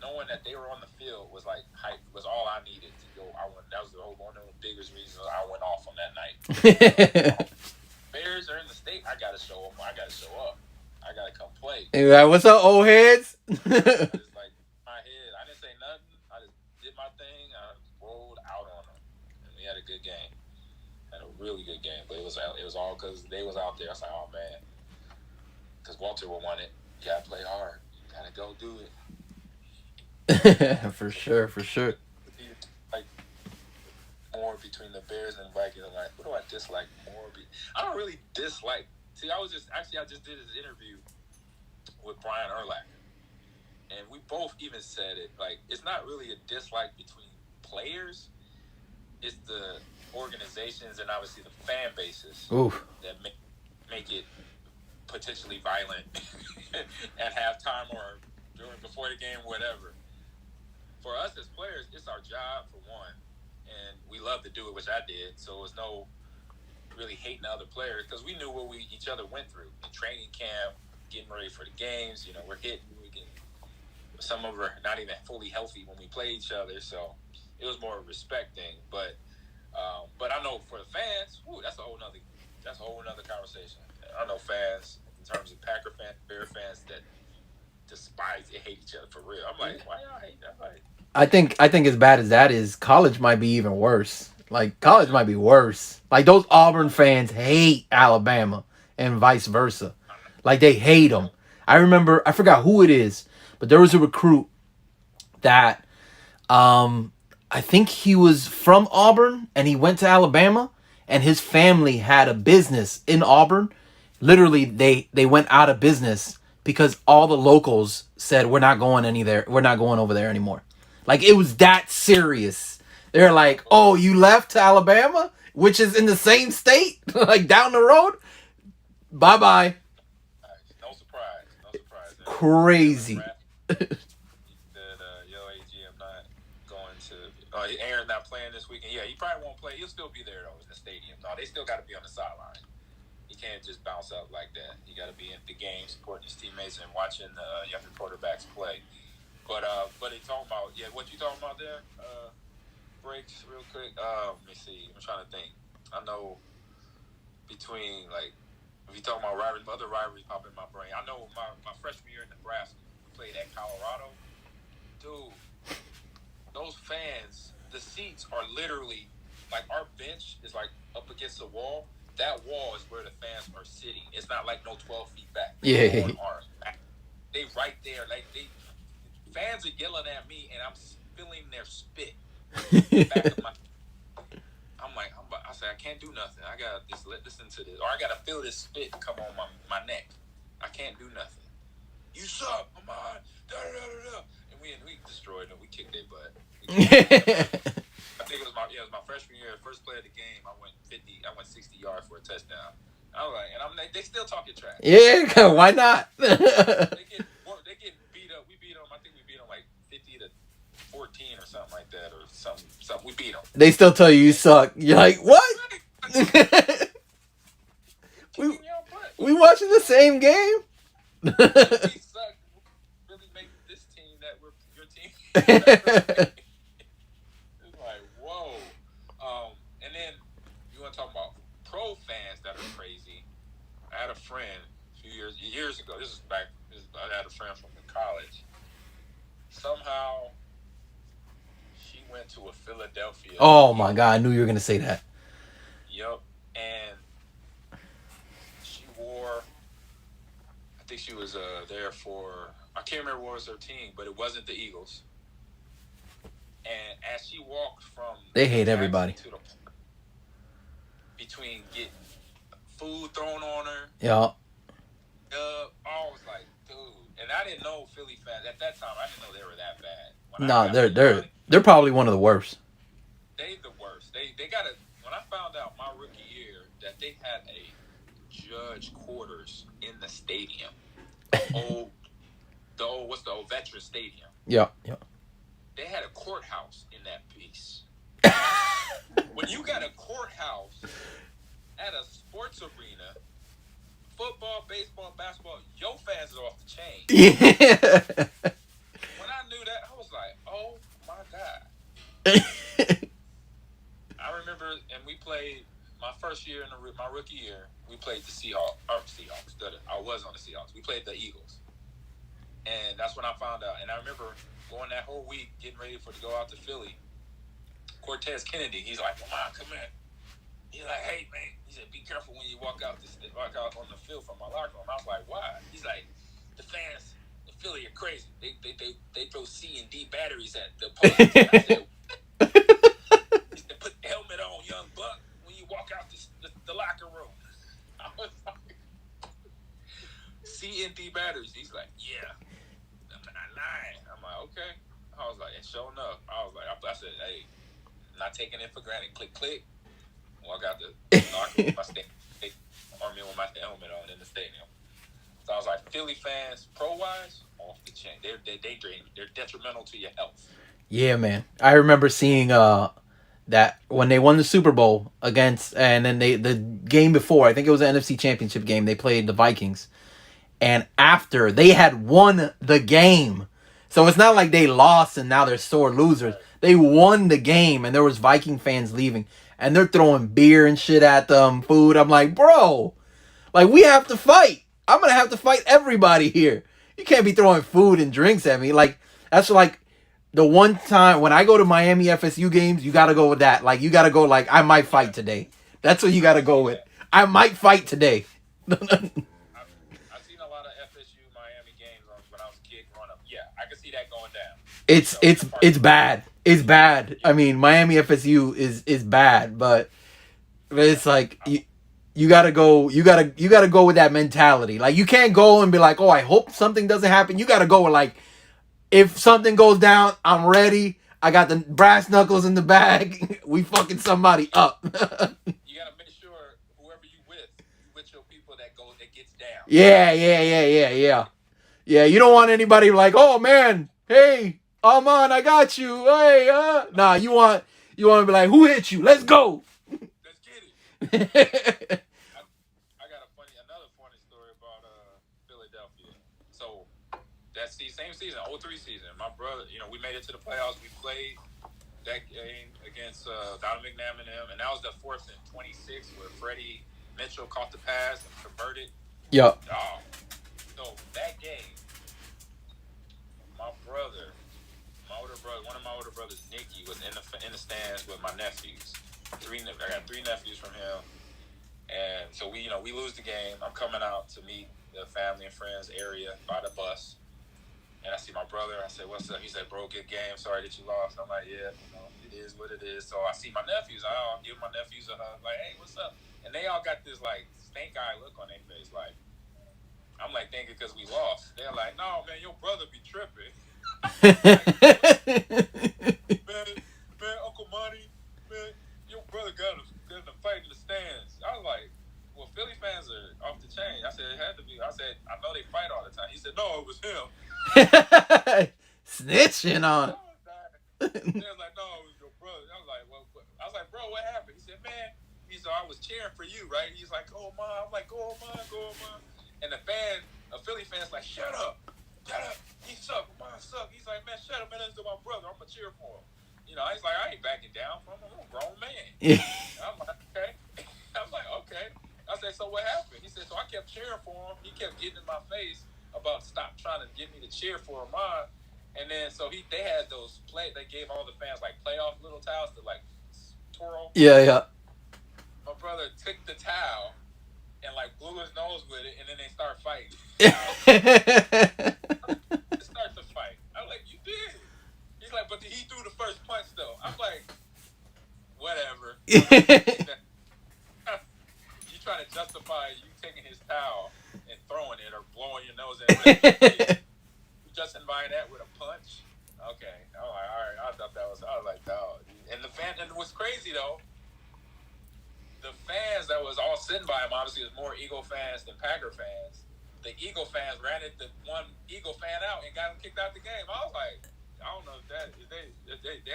[SPEAKER 2] knowing that they were on the field was like hype, was all I needed to go. That was one of the biggest reasons I went off on that night. Bears are in the state. I gotta show up. I gotta show up. I gotta come play.
[SPEAKER 1] Hey, like, what's up, old heads?
[SPEAKER 2] I just like my head. I didn't say nothing. I just did my thing. I rolled out on them, and we had a good game. Had a really good game, but it was all because they was out there. I was like, oh man, because Walter would want it. You gotta play hard. You gotta go do it.
[SPEAKER 1] For sure.
[SPEAKER 2] Like more between the Bears and Vikings. I'm like, what do I dislike more? I don't really dislike. See, I just did this interview with Brian Urlacher, and we both even said it. Like, it's not really a dislike between players. It's the organizations and obviously the fan bases that make it potentially violent at halftime or before the game, whatever. For us as players, it's our job, for one, and we love to do it, which I did, so it was no really hating other players, because we knew what each other went through in training camp, getting ready for the games. We're hitting, we're some of them are not even fully healthy when we play each other. So it was more a respect thing. But I know for the fans, that's a whole nother conversation. I know fans in terms of Packer fans, Bear fans that despise, they hate each other for real. I'm like, why y'all hate that? Like,
[SPEAKER 1] I think as bad as that is, college might be even worse. Like college might be worse. Like those Auburn fans hate Alabama and vice versa. Like they hate them. I remember, I forgot who it is, but there was a recruit that I think he was from Auburn and he went to Alabama and his family had a business in Auburn. Literally they went out of business because all the locals said we're not going we're not going over there anymore. Like it was that serious. They're like, "Oh, you left to Alabama, which is in the same state, like down the road? Bye-bye."
[SPEAKER 2] no surprise.
[SPEAKER 1] Crazy.
[SPEAKER 2] Yo, AG, I'm not going to. Aaron's not playing this weekend. Yeah, he probably won't play. He'll still be there though in the stadium. No, they still got to be on the sideline. He can't just bounce out like that. He got to be in the game, supporting his teammates and watching the younger quarterbacks play. But they talking about what you talking about there? Breaks real quick. Let me see. I'm trying to think. I know between like if you talking about rivalries, other rivalries pop in my brain. I know my freshman year in Nebraska, we played at Colorado. Dude, those fans, the seats are literally like our bench is like up against the wall. That wall is where the fans are sitting. It's not like no 12 feet back.
[SPEAKER 1] Yeah.
[SPEAKER 2] They right there. Like fans are yelling at me, and I'm spilling their spit. Back of I said I can't do nothing. I gotta just listen to this, or I gotta feel this spit come on my neck. I can't do nothing. You suck, Ahman. Da da da da. And we destroyed them. We kicked their butt. I think it was my freshman year. First play of the game, I went 60 yards for a touchdown. I was like, and I'm like, they still talking trash.
[SPEAKER 1] Yeah, why not?
[SPEAKER 2] They get beat up. We beat them. I think we beat them like 50-14 or something like that, or something. We beat them.
[SPEAKER 1] They still tell you suck. You're like, what? we watching the same game.
[SPEAKER 2] We suck. Really make this team that we're your team. It's like whoa. And then you want to talk about pro fans that are crazy. I had a friend a few years ago. I had a friend from college. Somehow she went to a Philadelphia.
[SPEAKER 1] Oh my God, I knew you were gonna say that.
[SPEAKER 2] Yep. And she wore, I think she was there for, I can't remember what was her team, but it wasn't the Eagles. And as she walked from,
[SPEAKER 1] they hate everybody.
[SPEAKER 2] To the, between getting food thrown on her.
[SPEAKER 1] Yeah.
[SPEAKER 2] I was like, dude. And I didn't know Philly fans at that time. I didn't know they were that bad.
[SPEAKER 1] No, they're probably one of the worst.
[SPEAKER 2] They the worst. They got a. When I found out my rookie year that they had a judge quarters in the stadium, what's the old veteran stadium?
[SPEAKER 1] Yeah.
[SPEAKER 2] They had a courthouse in that piece. When you got a courthouse at a sports arena, football, baseball, basketball, your fans are off the chain.
[SPEAKER 1] Yeah.
[SPEAKER 2] When I knew that, I was like, oh my God. I remember, and we played my first year my rookie year. We played the Seahawks. I was on the Seahawks. We played the Eagles, and that's when I found out. And I remember going that whole week, getting ready to go out to Philly. Cortez Kennedy, he's like, "Come on, come here." He's like, "Hey man," he said, "Be careful when you walk out on the field from my locker room." I was like, "Why?" He's like, "The fans in Philly are crazy. They throw C and D batteries at the opponents." I said, he said, "Put the helmet on, young buck, when you walk out the locker room." I was like, C and D batteries. He's like, "Yeah, I'm not lying." I'm like, "Okay." I was like, and sure enough, I said, "Hey, I'm not taking it for granted." Click, click. Walk out the locker room, army with my helmet on in the stadium. So I was like, Philly fans, pro-wise, off the chain. They're detrimental to your health.
[SPEAKER 1] Yeah, man. I remember seeing that when they won the Super Bowl against, and then the game before, I think it was an NFC Championship game, they played the Vikings. And after they had won the game, So it's not like they lost and now they're sore losers. They won the game and there was Viking fans leaving and they're throwing beer and shit at them, food. I'm like, bro, like we have to fight. I'm gonna have to fight everybody here. You can't be throwing food and drinks at me. Like that's like the one time when I go to Miami FSU games, you gotta go with that. Like you gotta go like I might fight today. That's what you gotta go with. I might fight today.
[SPEAKER 2] I've seen a lot of FSU Miami games when I was a kid growing up. Yeah, I can see that going down.
[SPEAKER 1] It's bad. It's bad. I mean, Miami FSU is bad, but it's like you gotta go. You gotta go with that mentality. Like you can't go and be like, oh, I hope something doesn't happen. You gotta go with like, if something goes down, I'm ready. I got the brass knuckles in the bag. We fucking somebody up.
[SPEAKER 2] You gotta make sure whoever you with your people that gets down.
[SPEAKER 1] Yeah. Yeah, you don't want anybody like, oh man, hey, Ahman, I got you. Hey, nah, you want to be like, who hit you? Let's go.
[SPEAKER 2] Let's get it. I got another funny story about Philadelphia. So that same season, 03 season, my brother, we made it to the playoffs. We played that game against Donovan McNabb and them, and that was the 4th and 26 where Freddie Mitchell caught the pass and converted.
[SPEAKER 1] Yep.
[SPEAKER 2] So that game, my older brother, one of my older brothers, Nicky, was in the stands with my nephews. I got 3 nephews from him, and so we lose the game. I'm coming out to meet the family and friends area by the bus, and I see my brother. I said, "What's up?" He said, "Bro, good game. Sorry that you lost." I'm like, "Yeah, it is what it is." So I see my nephews. I'll give my nephews a hug, like, "Hey, what's up?" And they all got this like stink eye look on their face, like. I'm like thinking because we lost. They're like, "No, man, your brother be tripping." man, Uncle Monty, man, your brother got in a fight in the stands. I was like, "Well, Philly fans are off the chain." I said, "It had to be." I said, "I know they fight all the time." He said, "No, it was him."
[SPEAKER 1] Snitching on.
[SPEAKER 2] They was like, "No, it was your brother." I was like, "Well," I was like, "Bro, what happened?" He said, "Man," he said, "I was cheering for you, right?" He's like, "Go, man." I'm like, "Go, man, go, man." And a Philly fan's like, shut up. He suck, mine suck. He's like, man, shut up, man. That's my brother. I'm going to cheer for him. He's like, I ain't backing down from him. I'm a grown man.
[SPEAKER 1] Yeah.
[SPEAKER 2] I'm like, okay. I said, so what happened? He said, so I kept cheering for him. He kept getting in my face about stop trying to get me to cheer for mine. And then, so they had those they gave all the fans like playoff little towels to like twirl.
[SPEAKER 1] Yeah.
[SPEAKER 2] My brother took the towel and like blew his nose with it, and then they start fighting. Start to fight. I'm like, you did. He's like, but he threw the first punch though. I'm like, whatever. You trying to justify you taking his towel and throwing it or blowing your nose in it. You justifying that with a punch? Okay. I'm like, all right. I was like, dog. And what's crazy though, the fans that was all sitting by him, obviously, was more Eagle fans than Packer fans. The Eagle fans ran the one Eagle fan out and got him kicked out the game. I was like, I don't know if they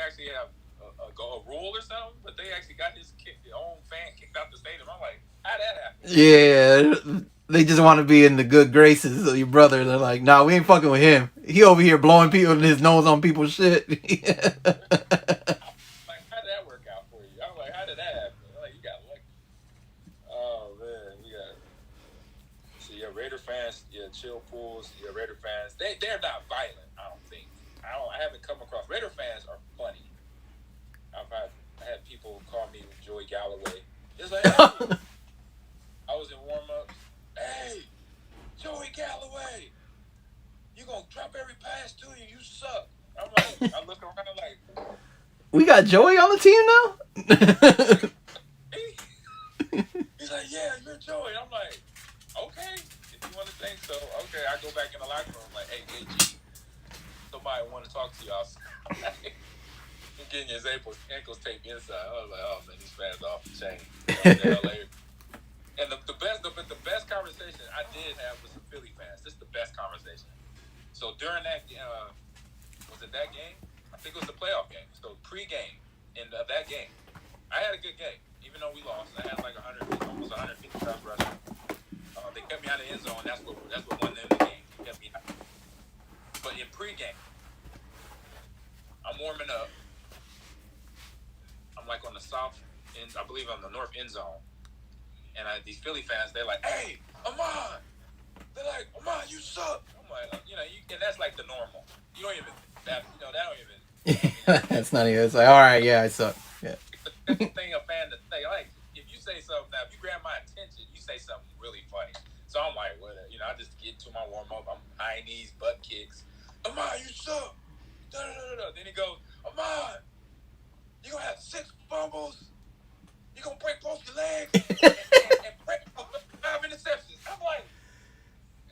[SPEAKER 2] actually have a rule or something, but they actually got their own fan kicked out the stadium. I'm like, how'd that happen?
[SPEAKER 1] Yeah, they just want to be in the good graces of your brother. They're like, nah, we ain't fucking with him. He over here blowing people in his nose on people's shit.
[SPEAKER 2] Like, how did that work out for you? I'm like, how did that happen? I'm like, you got lucky. Oh man, Raider fans, chill pools, Raider fans. They're not violent, I don't think. I haven't come across Raider fans are funny. I had people call me Joey Galloway. It's like, hey, I was in warm-ups. Hey, Joey Galloway, you gonna drop every pass to you? You suck. I'm like, I look around like,
[SPEAKER 1] we got Joey on the team now.
[SPEAKER 2] He's like, yeah, you're Joey. I'm like, okay, if you want to think so, okay. I go back in the locker room like, hey, KG, somebody want to talk to you outside. You're getting his ankles taped inside. I was like, oh man, these fans are off the chain. And the best conversation I did have with some Philly fans. This is the best conversation. So during that, was it that game? I think it was the playoff game. So pre-game in that game, I had a good game, even though we lost. I had like almost 150 yards rushing. They kept me out of the end zone. That's what won them the game. They kept me out. But in pre-game, warming up. I'm like on the south end, I believe on the north end zone. And these Philly fans, they're like, "Hey, Ahman!" They're like, "Ahman, you suck." I'm like, and that's like the normal. You don't even, that don't even.
[SPEAKER 1] That's not even. It's like, all right, yeah, I suck. Yeah.
[SPEAKER 2] That's the thing a fan to say. Like, if you say something now, if you grab my attention, you say something really funny. So I'm like, whatever. I just get to my warm up. I'm high knees, butt kicks. Ahman, you suck. Then he goes, Ahman, you gonna have 6 fumbles. You gonna break both your legs and break 5 interceptions. I'm like,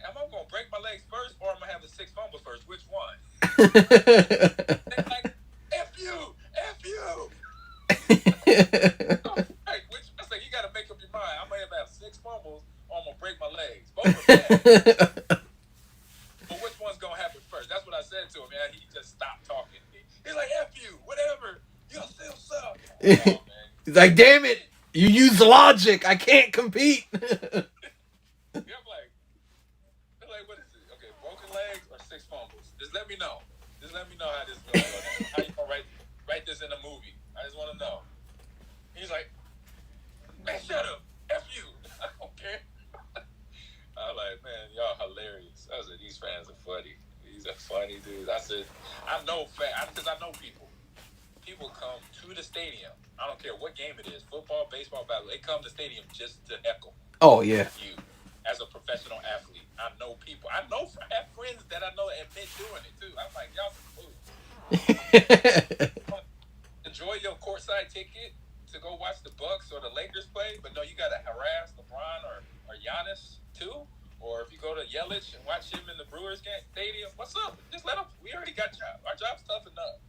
[SPEAKER 2] am I gonna break my legs first, or am I gonna have the 6 fumbles first? Which one? They're like, F you. Hey, I say, you gotta make up your mind. I'm gonna have 6 fumbles, or I'm gonna break my legs. Both of them. But which one's gonna happen first? That's what I said to him, man. He just stopped talking. He's like, F you, whatever. You still suck. Oh, man.
[SPEAKER 1] He's like, damn it, you use logic. I can't compete.
[SPEAKER 2] Yeah, I'm like, what is it? Okay, broken legs or 6 fumbles? Just let me know. How this goes. How you gonna write this in a movie? I just want to know. He's like, man, shut up. F you. I don't care. I'm like, man, y'all hilarious. I said, these fans are funny. These are funny dudes. I said, I know because I know people. People come to the stadium. I don't care what game it is, football, baseball, basketball. They come to the stadium just to heckle.
[SPEAKER 1] Oh, yeah.
[SPEAKER 2] You, as a professional athlete. I know people. I have friends that I know admit doing it, too. I'm like, y'all some fools. Enjoy your courtside ticket to go watch the Bucks or the Lakers play, but no, you got to harass LeBron or Giannis, too. Or if you go to Yelich and watch him in the Brewers game stadium, what's up? Just let them. We already got jobs. Our job's tough enough.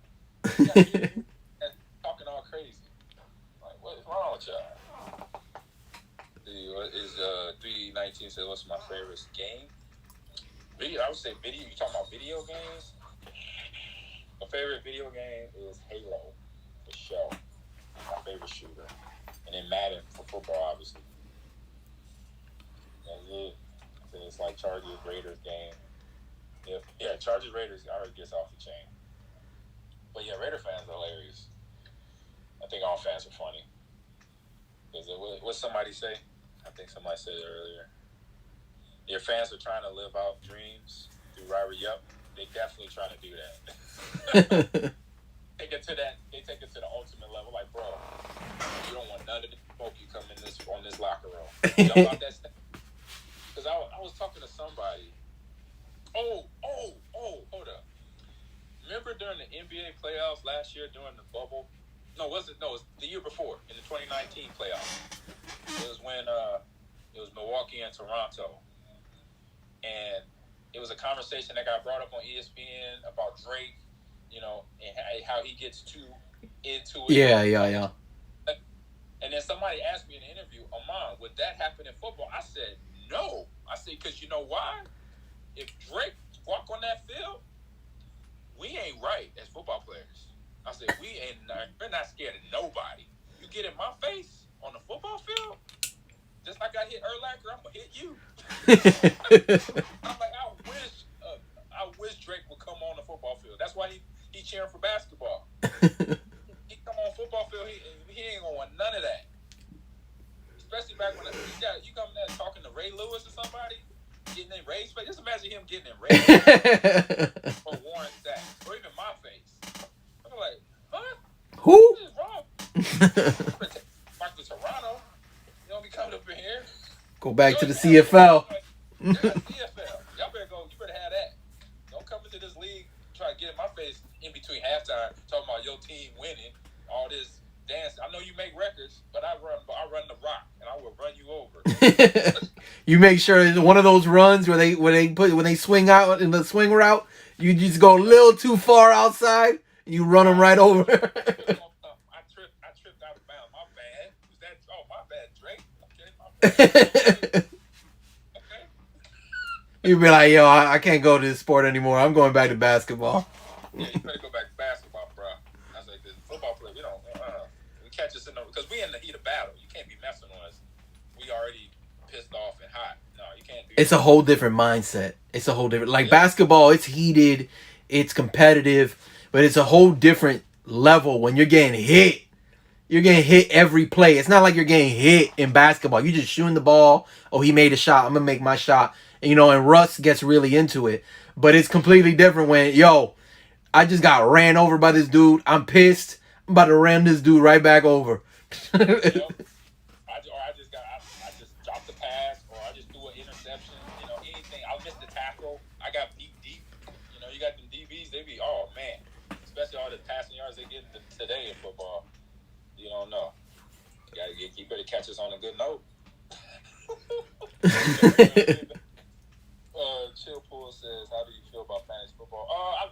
[SPEAKER 2] And talking all crazy. Like, what is wrong with y'all? What is 319 says, what's my favorite game? Video. I would say video. You talking about video games? My favorite video game is Halo, for sure. My favorite shooter. And then Madden for football, obviously. That's it. So it's like Chargers Raiders game. Yeah, Chargers Raiders already gets off the chain. But yeah, Raider fans are hilarious. I think all fans are funny. What somebody say? I think somebody said it earlier. Your fans are trying to live out dreams through rivalry. Yup, they definitely trying to do that. They take it to the ultimate level. Like, bro, you don't want none of the smoke you come on this locker room. Y'all about that stuff? Because I was talking to somebody. Oh, hold up. Remember during the NBA playoffs last year during the bubble? No, it was the year before in the 2019 playoffs. It was when it was Milwaukee and Toronto. And it was a conversation that got brought up on ESPN about Drake, and how he gets too into it.
[SPEAKER 1] Yeah.
[SPEAKER 2] And then somebody asked me in an interview, Ahman, would that happen in football? I said, no. I said, because you know why? If Drake walk on that field, we ain't right as football players. I said, we're not scared of nobody. You get in my face on the football field, just like I hit Urlacher, I'm going to hit you. I'm like, I wish Drake would come on the football field. That's why he cheering for basketball. He come on football field, he ain't going to want none of that. Especially back when you come there talking to Ray Lewis or somebody, getting in Ray's face. Just imagine him getting in Ray's face or Warren Sacks or even my face. I'm like, huh?
[SPEAKER 1] Who?
[SPEAKER 2] What is wrong? Back to Toronto. You don't be coming up in here.
[SPEAKER 1] Go back to the CFL.
[SPEAKER 2] Yeah, CFL. Y'all better go. You better have that. Don't come into this league try to get in my face in between halftime talking about your team winning. All this dance. I know you make records, but I run the rock and I will run you over.
[SPEAKER 1] You make sure one of those runs when they swing out in the swing route, you just go a little too far outside and you run them right over.
[SPEAKER 2] I tripped out of bounds. My bad. Who's that? Oh, my bad, Drake. Okay, my bad. Okay.
[SPEAKER 1] You'd be like, yo, I can't go to this sport anymore. I'm going back to basketball.
[SPEAKER 2] Yeah, you better go back to basketball, bro. I was like, the football player, we don't, we catch us because we in the heat of battle. You can't be messing on us. We already pissed off and hot. No, you can't do
[SPEAKER 1] It's a whole different mindset. It's a whole different, basketball, it's heated, it's competitive. but it's a whole different level when you're getting hit. You're getting hit every play. It's not like you're getting hit in basketball. You're just shooting the ball. Oh, he made a shot. I'm gonna make my shot. And Russ gets really into it. But it's completely different when, I just got ran over by this dude. I'm pissed. I'm about to ram this dude right back over.
[SPEAKER 2] Yep. I just dropped the pass, or I just threw an interception. Anything. I missed the tackle. I got deep. You got them DBs. They be, oh man, especially all the passing yards they get today in football. You don't know. You better catch us on a good note. Chill Pool says, "How do you feel about fantasy football?" I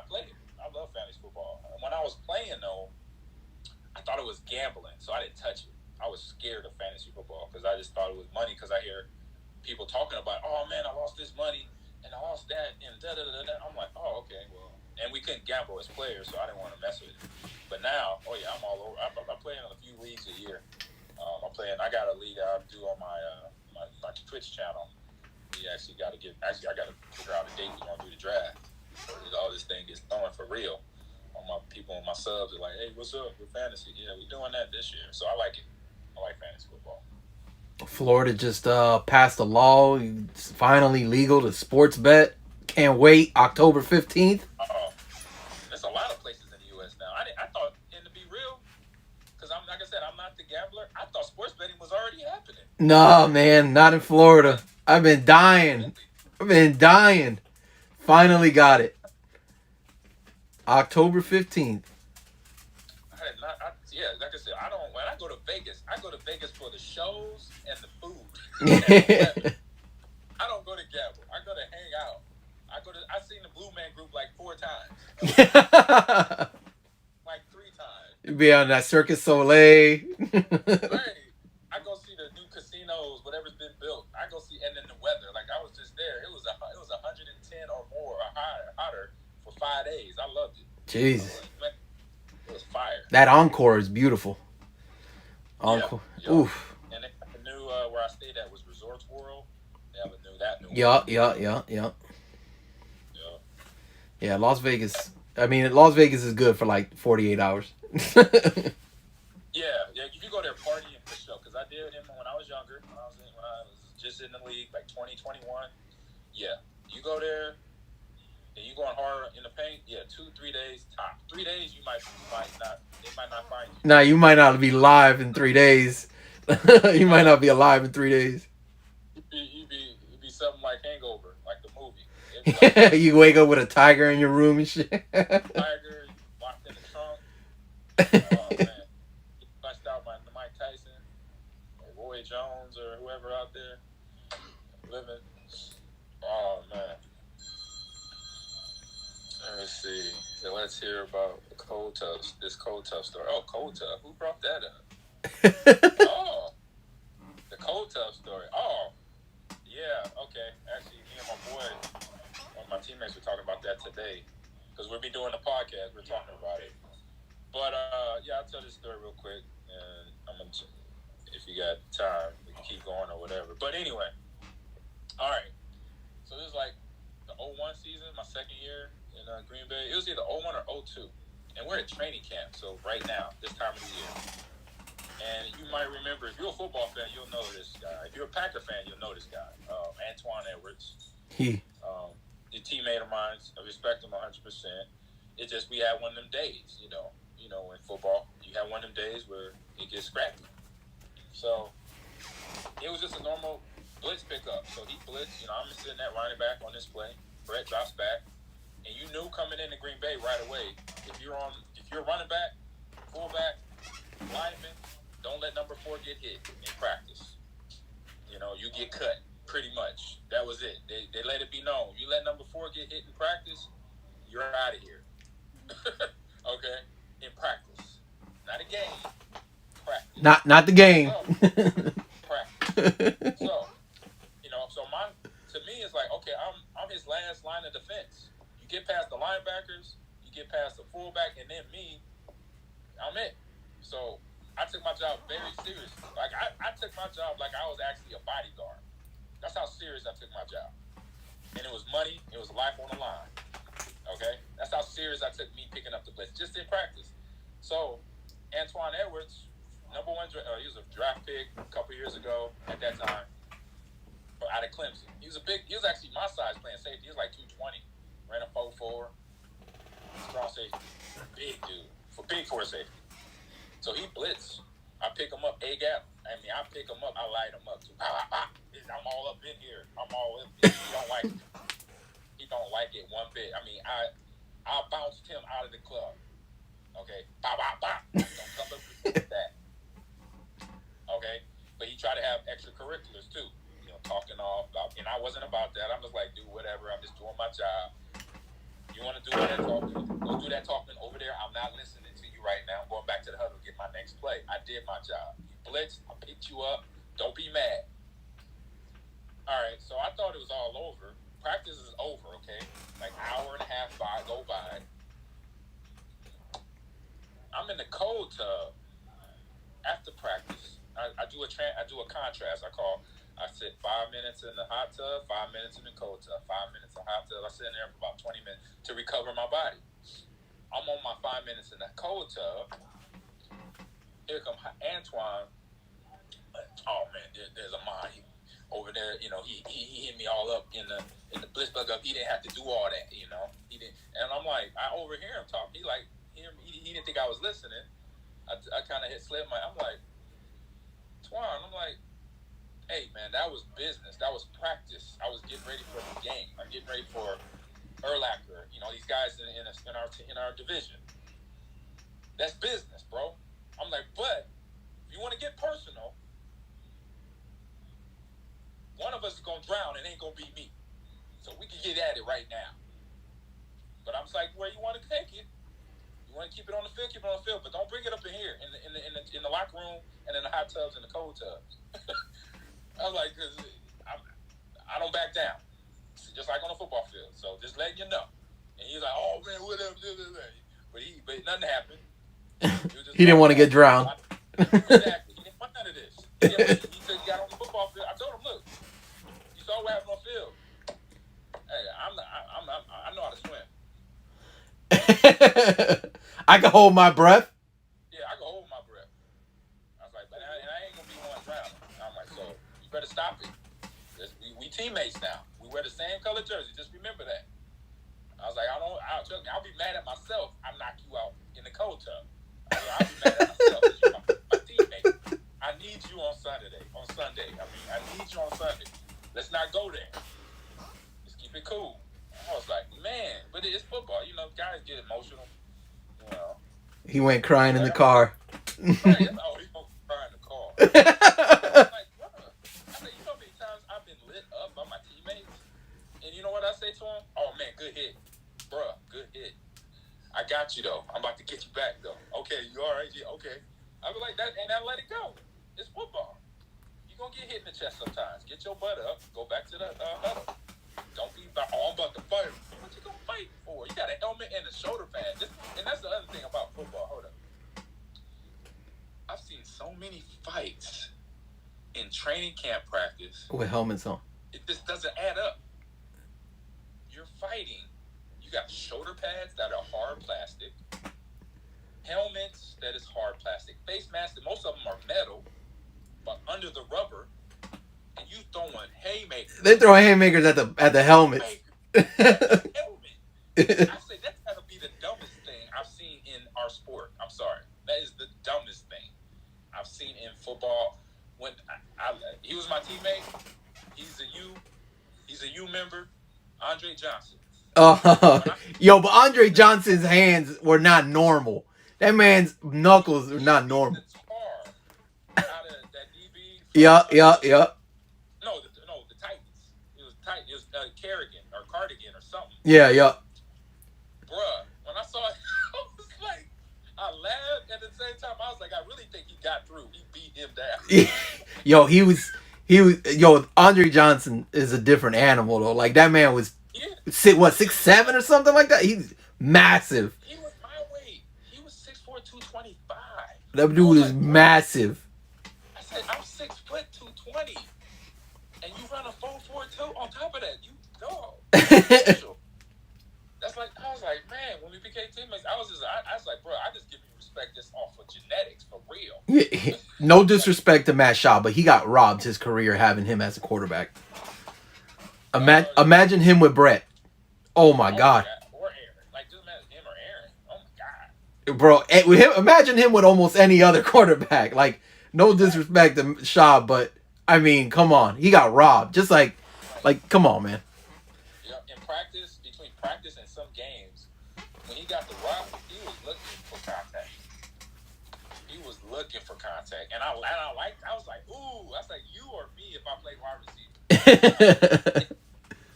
[SPEAKER 2] play it. I love fantasy football. When I was playing though, I thought it was gambling, so I didn't touch it. I was scared of fantasy football because I just thought it was money. Because I hear people talking about, "Oh man, I lost this money and I lost that," and da da da da. I'm like, "Oh okay, well." And we couldn't gamble as players, so I didn't want to mess with it. But now, oh yeah, I'm all over. I'm playing in a few leagues a year. I got a league I do on my Twitch channel. We actually got to I got to figure out a date we're gonna do the draft. All this thing is throwing for real. All my people and my subs are like, "Hey, what's up with fantasy?" Yeah, we're doing that this year, so I like it. I like fantasy football.
[SPEAKER 1] Florida just passed a law. It's finally legal to sports bet. Can't wait. October 15th.
[SPEAKER 2] There's a lot of places in the U.S. now. I thought, and to be real, because like I said, I'm not the gambler. I thought sports betting was already happening.
[SPEAKER 1] No, man, not in Florida. I've been dying. Finally got it. October 15th.
[SPEAKER 2] Like I said, when I go to Vegas for the shows and the food. I don't go to gamble. I go to hang out. I've seen the Blue Man Group like 4 times. Like 3 times.
[SPEAKER 1] You be on that Circus Soleil.
[SPEAKER 2] Right. I go see the new casinos, whatever's been built. I go see, and then the weather. Like I was just there. It was 110 or more or hotter for 5 days. I loved it.
[SPEAKER 1] Jesus.
[SPEAKER 2] It was fire.
[SPEAKER 1] That Encore is beautiful. Encore.
[SPEAKER 2] Yeah.
[SPEAKER 1] Oof.
[SPEAKER 2] And the new where I stayed at was Resorts World. They have that new
[SPEAKER 1] Yeah. Yeah, Las Vegas. I mean, Las Vegas is good for like 48 hours.
[SPEAKER 2] Yeah. If you go there partying for sure, because I did it when I was younger, when I was just in the league, like 2021. Yeah, you go there and you going hard in the paint. Yeah, 2-3 days top. 3 days they might not find you.
[SPEAKER 1] Nah, you might not be live in 3 days. You might not be alive in 3 days.
[SPEAKER 2] You'd be something like Hangover, like the movie.
[SPEAKER 1] You wake up with a tiger in your room and shit.
[SPEAKER 2] Tiger locked in the trunk. Oh man, he bust out by Mike Tyson or Roy Jones or whoever out there living. Oh man. Let me see. So let's hear about this Cold Tough story. Oh, Cold Tough. Who brought that up? Oh, the Cold Tough story. Oh, yeah. Okay. Actually, me and my boy, one of my teammates were talking about that today because we'll be doing a podcast. We're talking about it. But yeah, I'll tell this story real quick, and if you got time, we can keep going or whatever. But anyway, all right. So this is like the 01 season, my second year in Green Bay. It was either 01 or 02. And we're at training camp, so right now, this time of the year. And you might remember, if you're a football fan, you'll know this guy. If you're a Packer fan, you'll know this guy. Antoine Edwards. A teammate of mine. I respect him 100%. It's just we had one of them days, you know, in football. You have one of them days where it gets scrappy. So it was just a normal blitz pickup. So he blitzed. I'm sitting at running back on this play. Brett drops back. And you knew coming into Green Bay right away, if you're running back, fullback, lineman, don't let number 4 get hit in practice. You get cut pretty much. That was it. They let it be known. You let number 4 get hit in practice, you're out of here. Okay? In practice. Not a game. Practice.
[SPEAKER 1] Not the game.
[SPEAKER 2] Practice. So, to me it's like, okay, I'm his last line of defense. Get past the linebackers, you get past the fullback, and then me, I'm it. So I took my job very seriously. Like I took my job like I was actually a bodyguard. That's how serious I took my job. And it was money, it was life on the line. Okay? That's how serious I took me picking up the blitz, just in practice. So, Antoine Edwards, number one, he was a draft pick a couple years ago at that time, out of Clemson. He was actually my size playing safety. He was like 220, ran a 4.4, strong safety, big dude, big for a safety. So he blitz. I pick him up, A gap. I mean, I pick him up, I light him up too. I'm all up in here. I'm all in. He don't like it. He don't like it one bit. I mean, I bounced him out of the club. Okay, don't come up with that. Okay, but he tried to have extracurriculars too. You know, talking all about, and I wasn't about that. I'm just like, dude, whatever. I'm just doing my job. You want to do that talking? Go do that talking over there. I'm not listening to you right now. I'm going back to the huddle to get my next play. I did my job. You blitzed. I picked you up. Don't be mad. All right, so I thought it was all over. Practice is over, okay? Like hour and a half go by. I'm in the cold tub after practice. I do a contrast. I sit 5 minutes in the hot tub, 5 minutes in the cold tub, 5 minutes in the hot tub. I sit in there for about 20 minutes to recover my body. I'm on my 5 minutes in the cold tub. Here comes Antoine. Oh man, there's Ahman over there. You know, he hit me all up in the blitz bug up. He didn't have to do all that. You know, he didn't. And I'm like, I overhear him talk. He didn't think I was listening. I kind of slid my. I'm like, Twan. I'm like, hey man, that was business. That was practice. I was getting ready for the game. I'm getting ready for Urlacher. You know, these guys in our division. That's business, bro. I'm like, but if you want to get personal, one of us is gonna drown. It ain't gonna be me. So we can get at it right now. But I'm like, where you want to take it? You want to keep it on the field, keep it on the field, but don't bring it up in here in the locker room and in the hot tubs and the cold tubs. I was like, cause I don't back down, just like on the football field. So just letting you know. And he's like, oh man, whatever. But nothing happened.
[SPEAKER 1] He didn't want to get drowned.
[SPEAKER 2] Exactly. He didn't want none of this. He said he got on the football field. I told him, look, you saw what happened on the field. Hey, I know how to swim.
[SPEAKER 1] I can hold my breath.
[SPEAKER 2] Yeah, I can hold my breath. I was like, but I ain't gonna be one drowning. I'm like, so you better stop it. We teammates now. We wear the same color jersey. Just remember that. I was like, I'll be mad at myself. I knock you out in the cold tub. I'll be mad at myself. You're my teammate. I need you on Sunday. I need you on Sunday. Let's not go there. Let's keep it cool. I was like, man, but it's football. You know, guys get emotional. You know.
[SPEAKER 1] He went crying in the car.
[SPEAKER 2] Right. Oh, he's gonna cry in the car. I was like, brother. I said, you know how many times I've been lit up by my teammates? And you know what I say to him? Oh man, good hit. Bruh, good hit. I got you though. I'm about to get you back though. Okay, you alright? Yeah, okay. I was like that, and I let it go. It's football. You're gonna get hit in the chest sometimes. Get your butt up. Go back to the huddle. Don't be about, I'm about to fight. What you gonna fight for? You got a helmet and a shoulder pad. And that's the other thing about football. Hold up. I've seen so many fights in training camp practice
[SPEAKER 1] with helmets on.
[SPEAKER 2] It just doesn't add up. You're fighting. You got shoulder pads that are hard plastic, helmets that is hard plastic, face masks, most of them are metal, but under the rubber, and you throwing haymakers.
[SPEAKER 1] They throw haymakers at the helmets.
[SPEAKER 2] Helmet. I say that's gotta be the dumbest thing I've seen in our sport. I'm sorry, that is the dumbest thing I've seen in football. When he was my teammate, he's a U member, Andre Johnson.
[SPEAKER 1] Yo, but Andre Johnson's hands were not normal. That man's knuckles are not normal.
[SPEAKER 2] Out of that DB.
[SPEAKER 1] Yeah.
[SPEAKER 2] No, the Titans. It was Titan. It was Carrigan or Cardigan or something.
[SPEAKER 1] Yeah.
[SPEAKER 2] Bruh, when I saw it, I was like, I laughed at the same time. I was like, I really think he got through. He beat him down.
[SPEAKER 1] Yo, he was. Andre Johnson is a different animal though. Like that man was.
[SPEAKER 2] Yeah.
[SPEAKER 1] 6'7" or something like that? He's massive.
[SPEAKER 2] He was my weight. He was 6'4", 225.
[SPEAKER 1] That dude is massive.
[SPEAKER 2] I said, I'm 6 foot 220. And you run a 4.42 on top of that. You dog. That's like, I was like, man,
[SPEAKER 1] No disrespect to Matt Shaw, but he got robbed his career having him as a quarterback. Imagine him with Brett. Oh my God.
[SPEAKER 2] Or Aaron. Like, just imagine him or Aaron. Oh my God.
[SPEAKER 1] Bro, with him, imagine him with almost any other quarterback. Like, no disrespect to Shaw, but I mean, come on. He got robbed. Just like, come on, man.
[SPEAKER 2] Yeah, in practice, between practice and some games, when he got the rock, he was looking for contact. And I liked. I was like, ooh. I was like, you or me if I played wide receiver.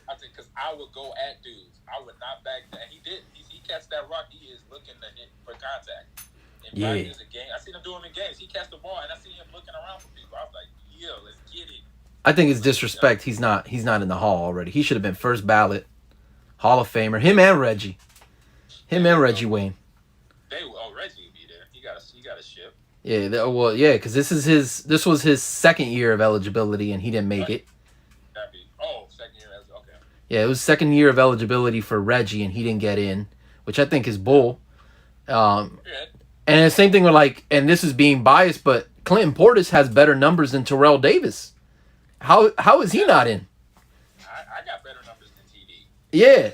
[SPEAKER 2] I think because I would go at dudes. I would not back down. He did. He catch that rock. He is looking to hit for contact. In practice, a game, I seen him do him in games. He catch the ball, and I see him looking around for people. I was like, yo, let's get it.
[SPEAKER 1] I think it's disrespect. He's not in the Hall already. He should have been first ballot Hall of Famer. Him and Reggie. Reggie Wayne.
[SPEAKER 2] Reggie would be there. He got a ship.
[SPEAKER 1] Yeah, because this was his second year of eligibility, and he didn't make it.
[SPEAKER 2] Second year. Okay.
[SPEAKER 1] Yeah, it was second year of eligibility for Reggie, and he didn't get in, which I think is bull. And the same thing with and this is being biased, but Clinton Portis has better numbers than Terrell Davis. How is he not in?
[SPEAKER 2] I got better numbers than TD.
[SPEAKER 1] Yeah,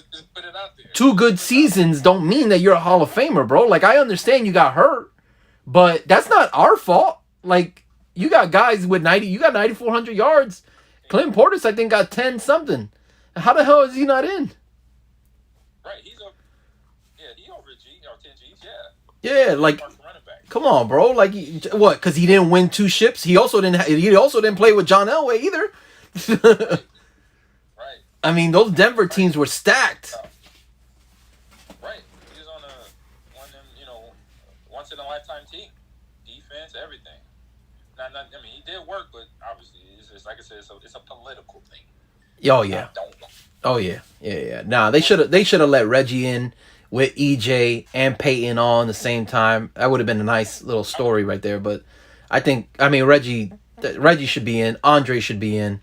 [SPEAKER 2] just put it out there.
[SPEAKER 1] 2 good seasons don't mean that you're a Hall of Famer, bro. I understand you got hurt, but that's not our fault. You got guys with 90, you got 9,400 yards. Clinton Portis, I think, got 10 something. How the hell is he not in?
[SPEAKER 2] Right, he over G or 10 G's,
[SPEAKER 1] Yeah, come on, bro. What? Because he didn't win 2 ships. He also didn't play with John Elway either.
[SPEAKER 2] Right.
[SPEAKER 1] I mean, those Denver teams were stacked.
[SPEAKER 2] Right. He was on one of them, once in a lifetime team, defense, everything. He did work, but obviously, it's just, like I said, it's a political thing.
[SPEAKER 1] Oh yeah. Nah, they should have let Reggie in with EJ and Peyton on the same time. That would have been a nice little story right there. But Reggie should be in. Andre should be in.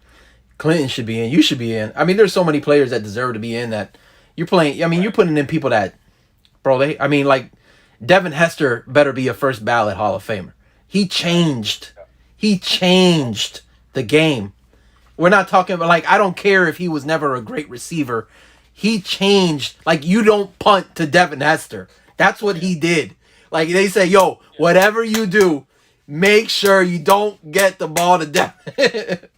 [SPEAKER 1] Clinton should be in. You should be in. There's so many players that deserve to be in that you're playing. You're putting in people that, bro. Devin Hester better be a first ballot Hall of Famer. He changed the game. We're not talking about, I don't care if he was never a great receiver. He changed. You don't punt to Devin Hester. That's what he did. They say, yo, whatever you do, make sure you don't get the ball to Devin.
[SPEAKER 2] 23,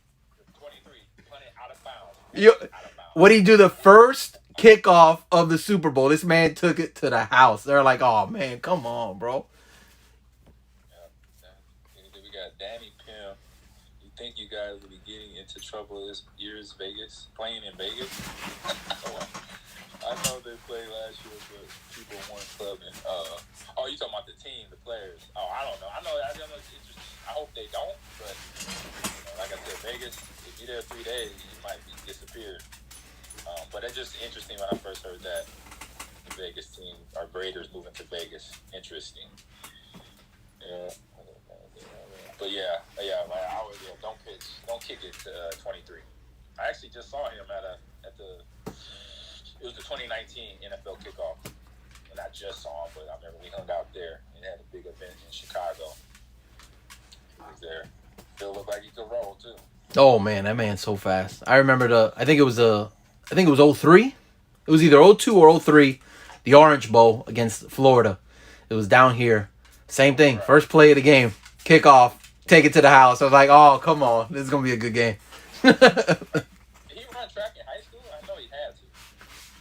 [SPEAKER 2] punt it out of bounds.
[SPEAKER 1] What did he do the first kickoff of the Super Bowl? This man took it to the house. They're like, oh, man, come on, bro.
[SPEAKER 2] We got Danny Pim. You think you guys will be getting into trouble this year's Vegas, playing in Vegas? I know they played last year, but people weren't clubbing. You talking about the team, the players? I don't know. I know it's interesting. I hope they don't, but like I said, Vegas, if you're there 3 days, you might be disappeared. But it's just interesting when I first heard that the Vegas team, our Raiders moving to Vegas. Interesting. Yeah. But don't kick it to 23. I actually just saw him at it was the 2019 NFL kickoff, and I just saw him. But I remember we hung out there and had a big event in Chicago. He was there. Still looked like he could roll too.
[SPEAKER 1] Oh man, that man's so fast. I remember I think it was 03. It was either 02 or 03. The Orange Bowl against Florida. It was down here. Same thing. Right. First play of the game. Kickoff. Take it to the house. I was like, oh, come on. This is going to be a good game.
[SPEAKER 2] Did he run track in high school? I know he had to.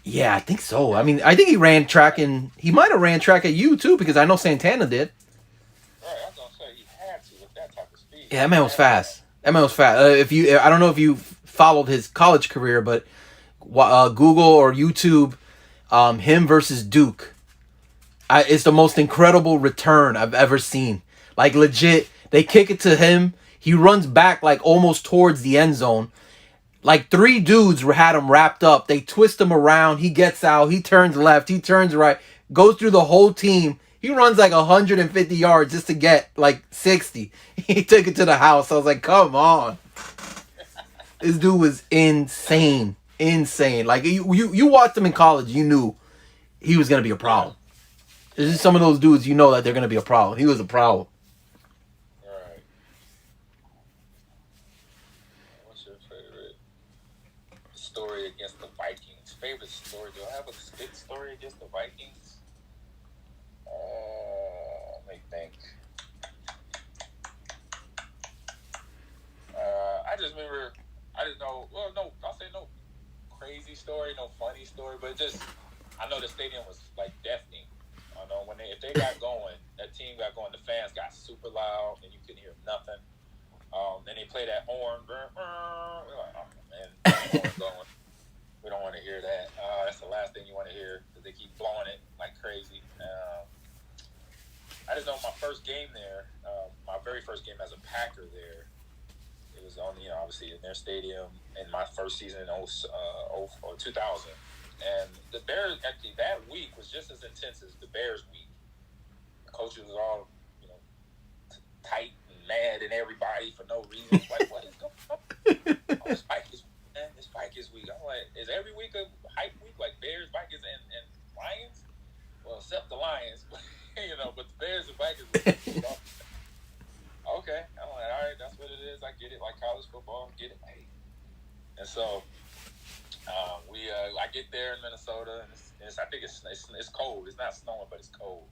[SPEAKER 1] Yeah, I think so. I think he ran track he might have ran track at U too, because I know Santana did.
[SPEAKER 2] Right, I was going to say he had to with that type of speed.
[SPEAKER 1] Yeah, that man was fast. I don't know if you followed his college career, but Google or YouTube, him versus Duke. It's the most incredible return I've ever seen. Legit, they kick it to him. He runs back almost towards the end zone. 3 dudes had him wrapped up. They twist him around. He gets out. He turns left. He turns right. Goes through the whole team. He runs 150 yards just to get 60. He took it to the house. I was like, come on. This dude was insane. Insane. You watched him in college. You knew he was going to be a problem. This is some of those dudes you know that they're gonna be a problem. He was a problem.
[SPEAKER 2] Right. What's your favorite story against the Vikings? Favorite story? Do I have a good story against the Vikings? Let me think. I just remember. I didn't know. Well, no, I'll say no crazy story, no funny story, but just I know the stadium was like deafening. I know when if they got going, that team got going, the fans got super loud and you couldn't hear nothing. Then they play that horn. We're like, oh man, that horn going. We don't want to hear that. That's the last thing you want to hear because they keep blowing it like crazy. I just know my first game there, my very first game as a Packer there, it was on, obviously in their stadium in my first season in 2000. And the Bears, actually, that week was just as intense as the Bears week. The coaches was all, tight and mad at everybody for no reason. Like, what is going on? Oh, this Vikings week. I'm like, is every week a hype week? Like Bears, Vikings, and Lions? Well, except the Lions. But the Bears and Vikings week. Okay. I'm like, all right, that's what it is. I get it. Like college football, get it. Hey. And so I get there in Minnesota, and I think it's cold. It's not snowing, but it's cold.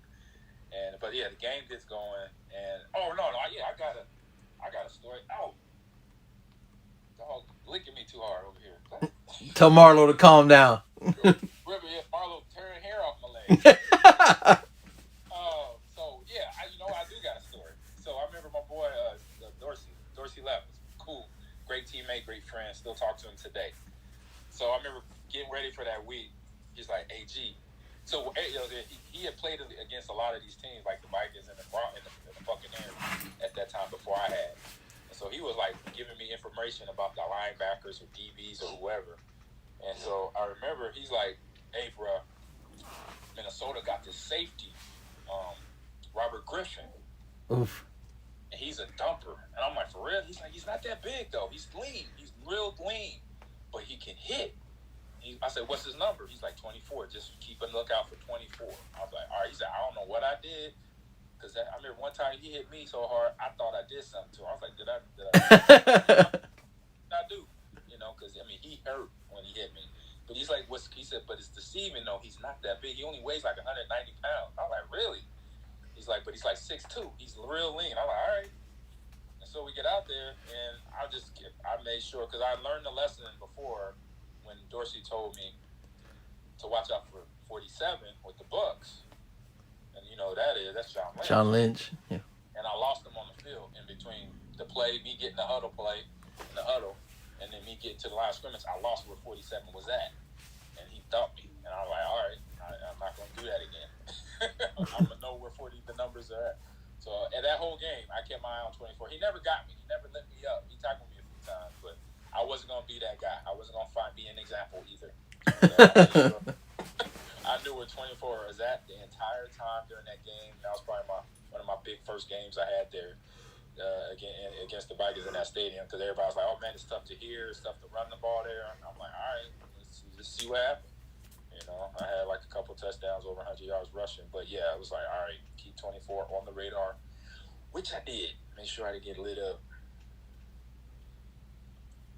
[SPEAKER 2] But the game gets going, and I got a story. Oh, dog licking me too hard over here.
[SPEAKER 1] Tell Marlo to calm down.
[SPEAKER 2] Marlo tearing hair off my leg. I do got a story. So I remember my boy Dorsey Left was cool, great teammate, great friend. Still talk to him today. So I remember getting ready for that week. He's like, "Hey G," so he had played against a lot of these teams like the Vikings and the Buccaneers at that time before I had. And so he was like giving me information about the linebackers or DBs or whoever. And so I remember he's like, "Hey, bro, Minnesota got this safety, Robert Griffin.
[SPEAKER 1] Oof.
[SPEAKER 2] And he's a dumper." And I'm like, "For real?" He's like, "He's not that big though. He's lean. He's real lean, but he can hit." I said, "What's his number?" He's like, 24. Just keep a lookout for 24. I was like, "All right." He said, "I don't know what I did." Because I remember one time he hit me so hard, I thought I did something to him. I was like, did I do? Because, he hurt when he hit me. But he's like, he said, but it's deceiving, though. He's not that big. He only weighs like 190 pounds. I was like, really? He's like, but he's like 6'2". He's real lean. I'm like, all right. And so we get out there, and I made sure, because I learned the lesson before when Dorsey told me to watch out for 47 with the Bucks. And you know who that is. That's John Lynch.
[SPEAKER 1] John Lynch, yeah.
[SPEAKER 2] And I lost him on the field in between the play, me getting the huddle play, in the huddle, and then me getting to the line of scrimmage. I lost where 47 was at. And he thumped me. And I was like, all right, I'm not going to do that again. I'm going to know where the numbers are at. So at that whole game, I kept my eye on 24. He never got me. He never lit me up. He tackled me a few times, but I wasn't going to be that guy. I wasn't going to be an example either. So I knew where 24 was at the entire time during that game. That was probably one of my big first games I had there against the Vikings in that stadium, because everybody was like, "Oh man, it's tough to hear, it's tough to run the ball there." And I'm like, all right, let's just see what happens. I had like a couple touchdowns, over 100 yards rushing, but yeah, it was like, all right, keep 24 on the radar, which I did. Make sure I didn't get lit up.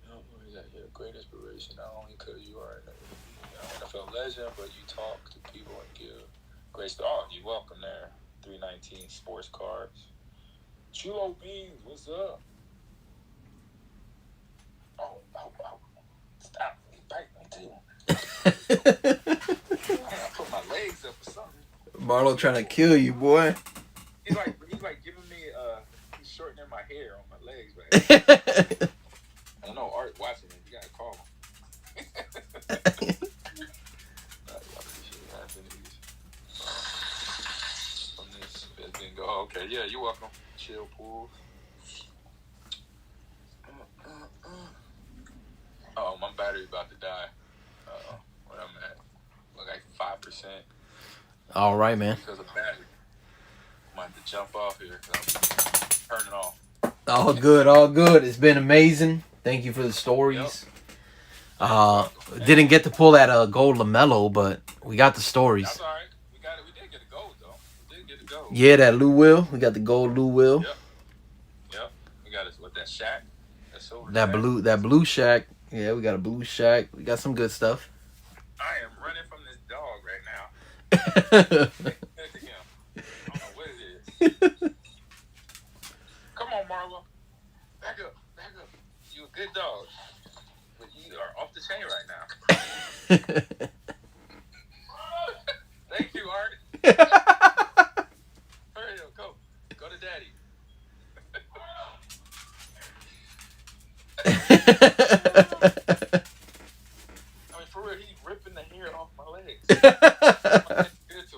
[SPEAKER 2] What is that here? Great inspiration, not only because you are an NFL legend, but you talk to people and give great stuff. Oh, you're welcome there. 319 sports cards. Chulo Beans, what's up? Oh, stop. Bite me too. I put my legs up or something.
[SPEAKER 1] Marlo trying to kill you, boy.
[SPEAKER 2] He's like giving me he's shortening my hair on my legs back. I don't know, Art watching it. You gotta call him. I appreciate from this bingo. Oh, okay, yeah, you're welcome. Chill pool. Oh, my battery's about to die. Where I'm at, look like 5%.
[SPEAKER 1] All right, man.
[SPEAKER 2] Because of battery, I might have to jump off here because I'm turning off.
[SPEAKER 1] All good. It's been amazing. Thank you for the stories. Yep. Didn't get to pull that gold LaMelo, but we got the stories.
[SPEAKER 2] That's all right. We did get a gold though.
[SPEAKER 1] Yeah, that Lou Will. We got the gold Lou Will.
[SPEAKER 2] Yep. Yep. We got it with that Shack. That silver
[SPEAKER 1] That
[SPEAKER 2] Shack.
[SPEAKER 1] blue shack. Yeah, we got a blue shack. We got some good stuff.
[SPEAKER 2] I am running from this dog right now. Look at him. I don't know what it is. Come on, Marlo. Back up. Back up. You a good dog. But you are off the chain right now. Thank you, Art. Hurry up. Go. Go to daddy. I mean, for real, he's ripping the hair off my legs. Good to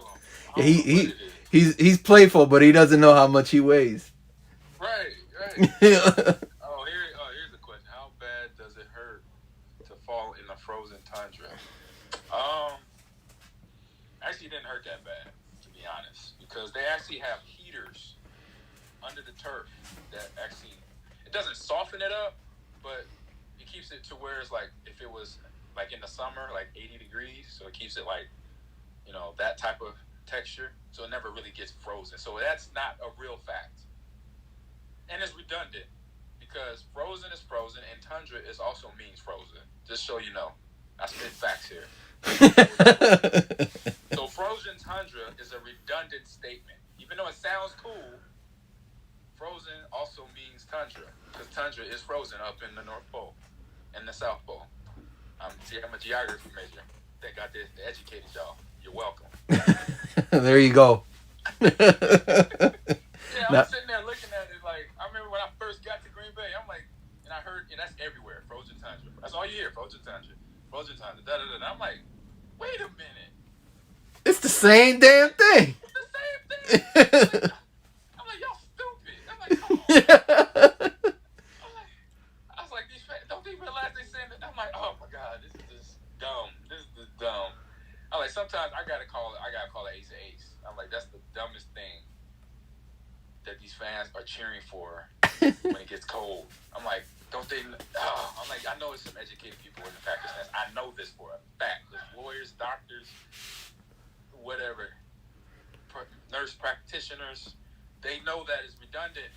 [SPEAKER 2] him.
[SPEAKER 1] He's playful, but he doesn't know how much he weighs.
[SPEAKER 2] Right. Here's a question. How bad does it hurt to fall in the frozen tundra? Actually, it didn't hurt that bad, to be honest, because they actually have heaters under the turf that actually, it doesn't soften it up, but it keeps it to where it's like if it was like in the summer, like 80 degrees, so it keeps it like, that type of texture, so it never really gets frozen. So that's not a real fact, and it's redundant because frozen is frozen and tundra is also means frozen. Just so you know, I spit facts here. So frozen tundra is a redundant statement. Even though it sounds cool, frozen also means tundra, because tundra is frozen up in the North Pole and the South Pole. I'm a geography major. Thank God they educated y'all. You're welcome.
[SPEAKER 1] There you go.
[SPEAKER 2] Yeah, I'm sitting there looking at it like, I remember when I first got to Green Bay, I'm like, and I heard, and that's everywhere, frozen tundra. That's all you hear, frozen tundra, da-da-da. I'm like, wait a minute.
[SPEAKER 1] It's the same damn thing.
[SPEAKER 2] It's the same thing. I'm like, y'all stupid. I'm like, come on. I was like, these fans, don't they realize they saying that? I'm like, oh my God, this is just dumb. This is just dumb. I'm like, sometimes I gotta call it ace of ace. I'm like, that's the dumbest thing that these fans are cheering for when it gets cold. I'm like, don't they? I'm like, I know it's some educated people in the Packers fans. I know this for a fact. There's lawyers, doctors, whatever, nurse practitioners. They know that it's redundant,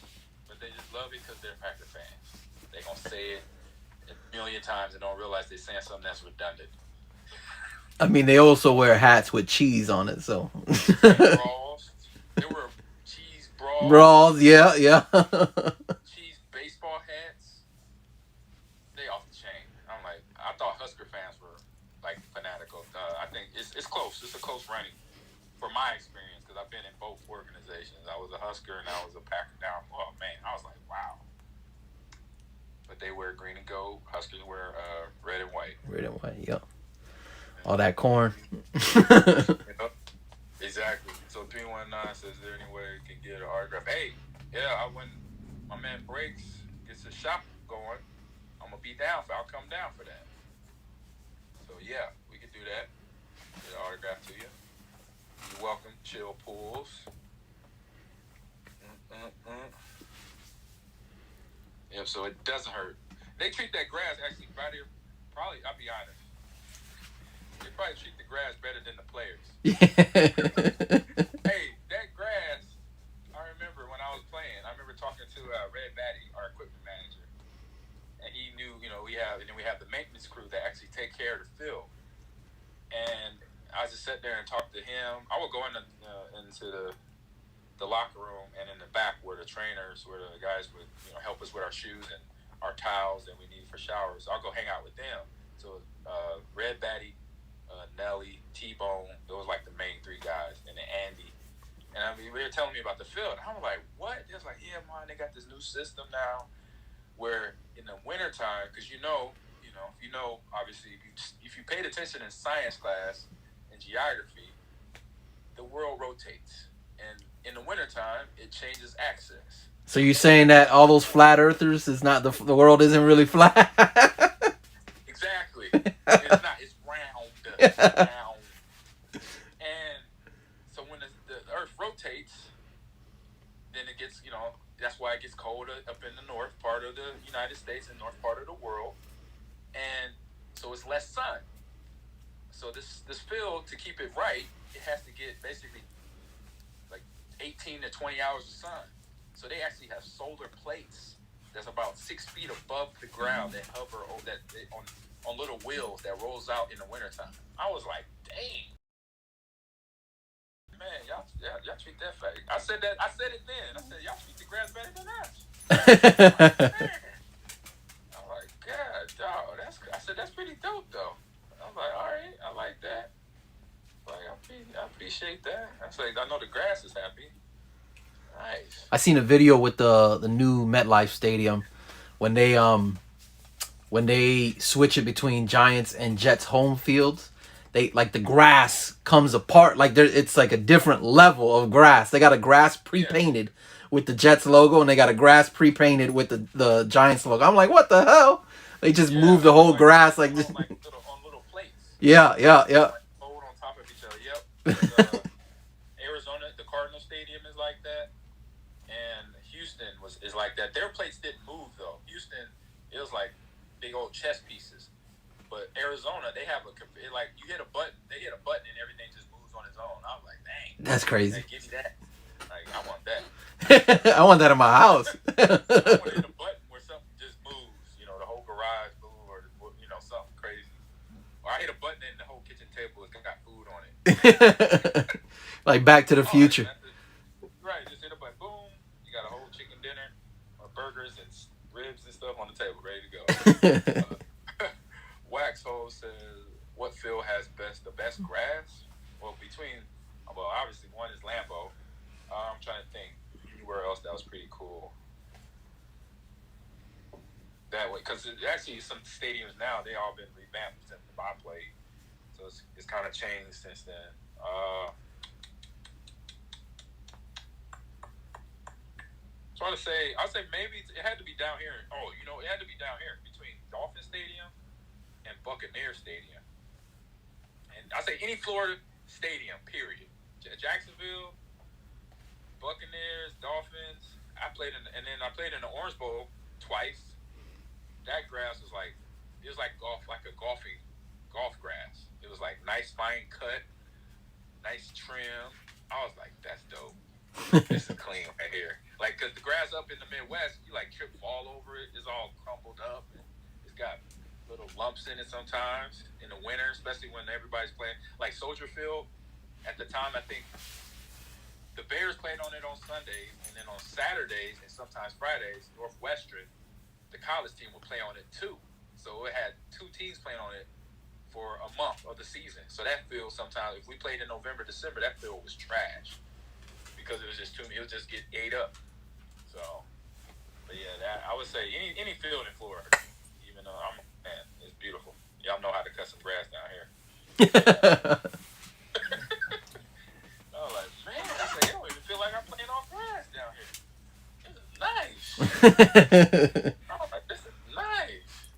[SPEAKER 2] but they just love it because they're Packer fans. They're gonna say it a million times and don't realize they're saying something that's redundant.
[SPEAKER 1] I mean, they also wear hats with cheese on it, so.
[SPEAKER 2] Brawls. There were cheese brawls.
[SPEAKER 1] Brawls, yeah.
[SPEAKER 2] Cheese baseball hats. They off the chain. I'm like, I thought Husker fans were like fanatical. I think it's close. It's a close running for my experience because I've been in both organizations. I was a Husker and I was a Packer down. Oh man, I was like, wow. But they wear green and gold. Huskers wear red and white.
[SPEAKER 1] Red and white, yep. All that corn.
[SPEAKER 2] Yep. Exactly. So 319 says, is there any way you can get an autograph? Hey, yeah, when my man Breaks gets his shop going, I'm gonna be down for. I'll come down for that. So yeah, we can do that. Get an autograph to you. You're welcome. Chill Pools. Yep. So it doesn't hurt. They treat that grass actually better. Probably, I'll be honest. They probably treat the grass better than the players. Hey, that grass. I remember when I was playing. I remember talking to Red Batty, our equipment manager, and he knew, we have the maintenance crew that actually take care of the field. And I just sat there and talked to him. I would go into the locker room and in the back where the trainers, where the guys would help us with our shoes and our towels that we need for showers. I'll go hang out with them. So Red Batty, Nelly, T-Bone, those like the main three guys, and then Andy. And I mean, they were telling me about the field. I was like, what? They was like, yeah, man, they got this new system now where in the wintertime, because obviously, if you paid attention in science class and geography, the world rotates. And in the wintertime, it changes axis.
[SPEAKER 1] So you're saying that all those flat earthers is not the world isn't really flat?
[SPEAKER 2] Exactly. It's not. It's round. It's round. And so when the Earth rotates, then it gets, that's why it gets colder up in the north part of the United States and north part of the world. And so it's less sun. So this field, to keep it right, it has to get basically like 8 18 to 20 hours of sun. So they actually have solar plates that's about 6 feet above the ground that hover on little wheels that rolls out in the wintertime. I was like, dang. Man, y'all treat that fact. I said it then. I said, y'all treat the grass better than us. I'm like, God, dog. I said, that's pretty dope, though. I was like, all right, I like that. Like, I appreciate that. I said, I know the grass is happy. Nice.
[SPEAKER 1] I seen a video with the new MetLife Stadium when they switch it between Giants and Jets home fields. They like the grass comes apart, like it's like a different level of grass. They got a grass pre-painted with the Jets logo, and they got a grass pre-painted with the Giants logo. I'm like, what the hell? They just moved the whole grass like this.
[SPEAKER 2] On little plates.
[SPEAKER 1] Yeah.
[SPEAKER 2] Fold on top of each other. Yep. Arizona, the Cardinal Stadium is like that, and Houston is like that. Their plates didn't move though. Houston, it was like big old chess pieces. But Arizona, they have like you hit a button, they hit a button and everything just moves on its own. I was like, dang.
[SPEAKER 1] That's crazy.
[SPEAKER 2] Give me that. Like, I want that.
[SPEAKER 1] I want that in my house.
[SPEAKER 2] I want to hit a button where something just moves. You know, the whole garage move or, something crazy. Or I hit a button and the whole kitchen table has got food on it.
[SPEAKER 1] Like Back to the Future.
[SPEAKER 2] Right, just hit a button, boom. You got a whole chicken dinner or burgers and ribs and stuff on the table, ready to go. Waxhole says, what field has the best grass? Well, obviously one is Lambeau. I'm trying to think anywhere else that was pretty cool. That way, because actually some stadiums now, they all been revamped since I played. So it's kind of changed since then. So I'd say maybe it had to be down here. It had to be down here between Dolphin Stadium and Buccaneer Stadium. And I say any Florida stadium, period. Jacksonville, Buccaneers, Dolphins. I played in the Orange Bowl twice. That grass was like golf grass. It was like nice fine cut, nice trim. I was like, that's dope. This is clean right here. Like, cause the grass up in the Midwest, you like trip, fall over it. It's all crumpled up. It's got little lumps in it sometimes in the winter, especially when everybody's playing. Like Soldier Field, at the time, I think the Bears played on it on Sundays, and then on Saturdays and sometimes Fridays, Northwestern, the college team would play on it too. So it had two teams playing on it for a month of the season. So that field sometimes, if we played in November, December, that field was trash because it was just too. It would just get ate up. So, but yeah, I would say any field in Florida, even though it's beautiful. Y'all know how to cut some grass down here. I was like, man, I don't even feel like I'm playing on grass down here. This is nice. I was like, this is nice.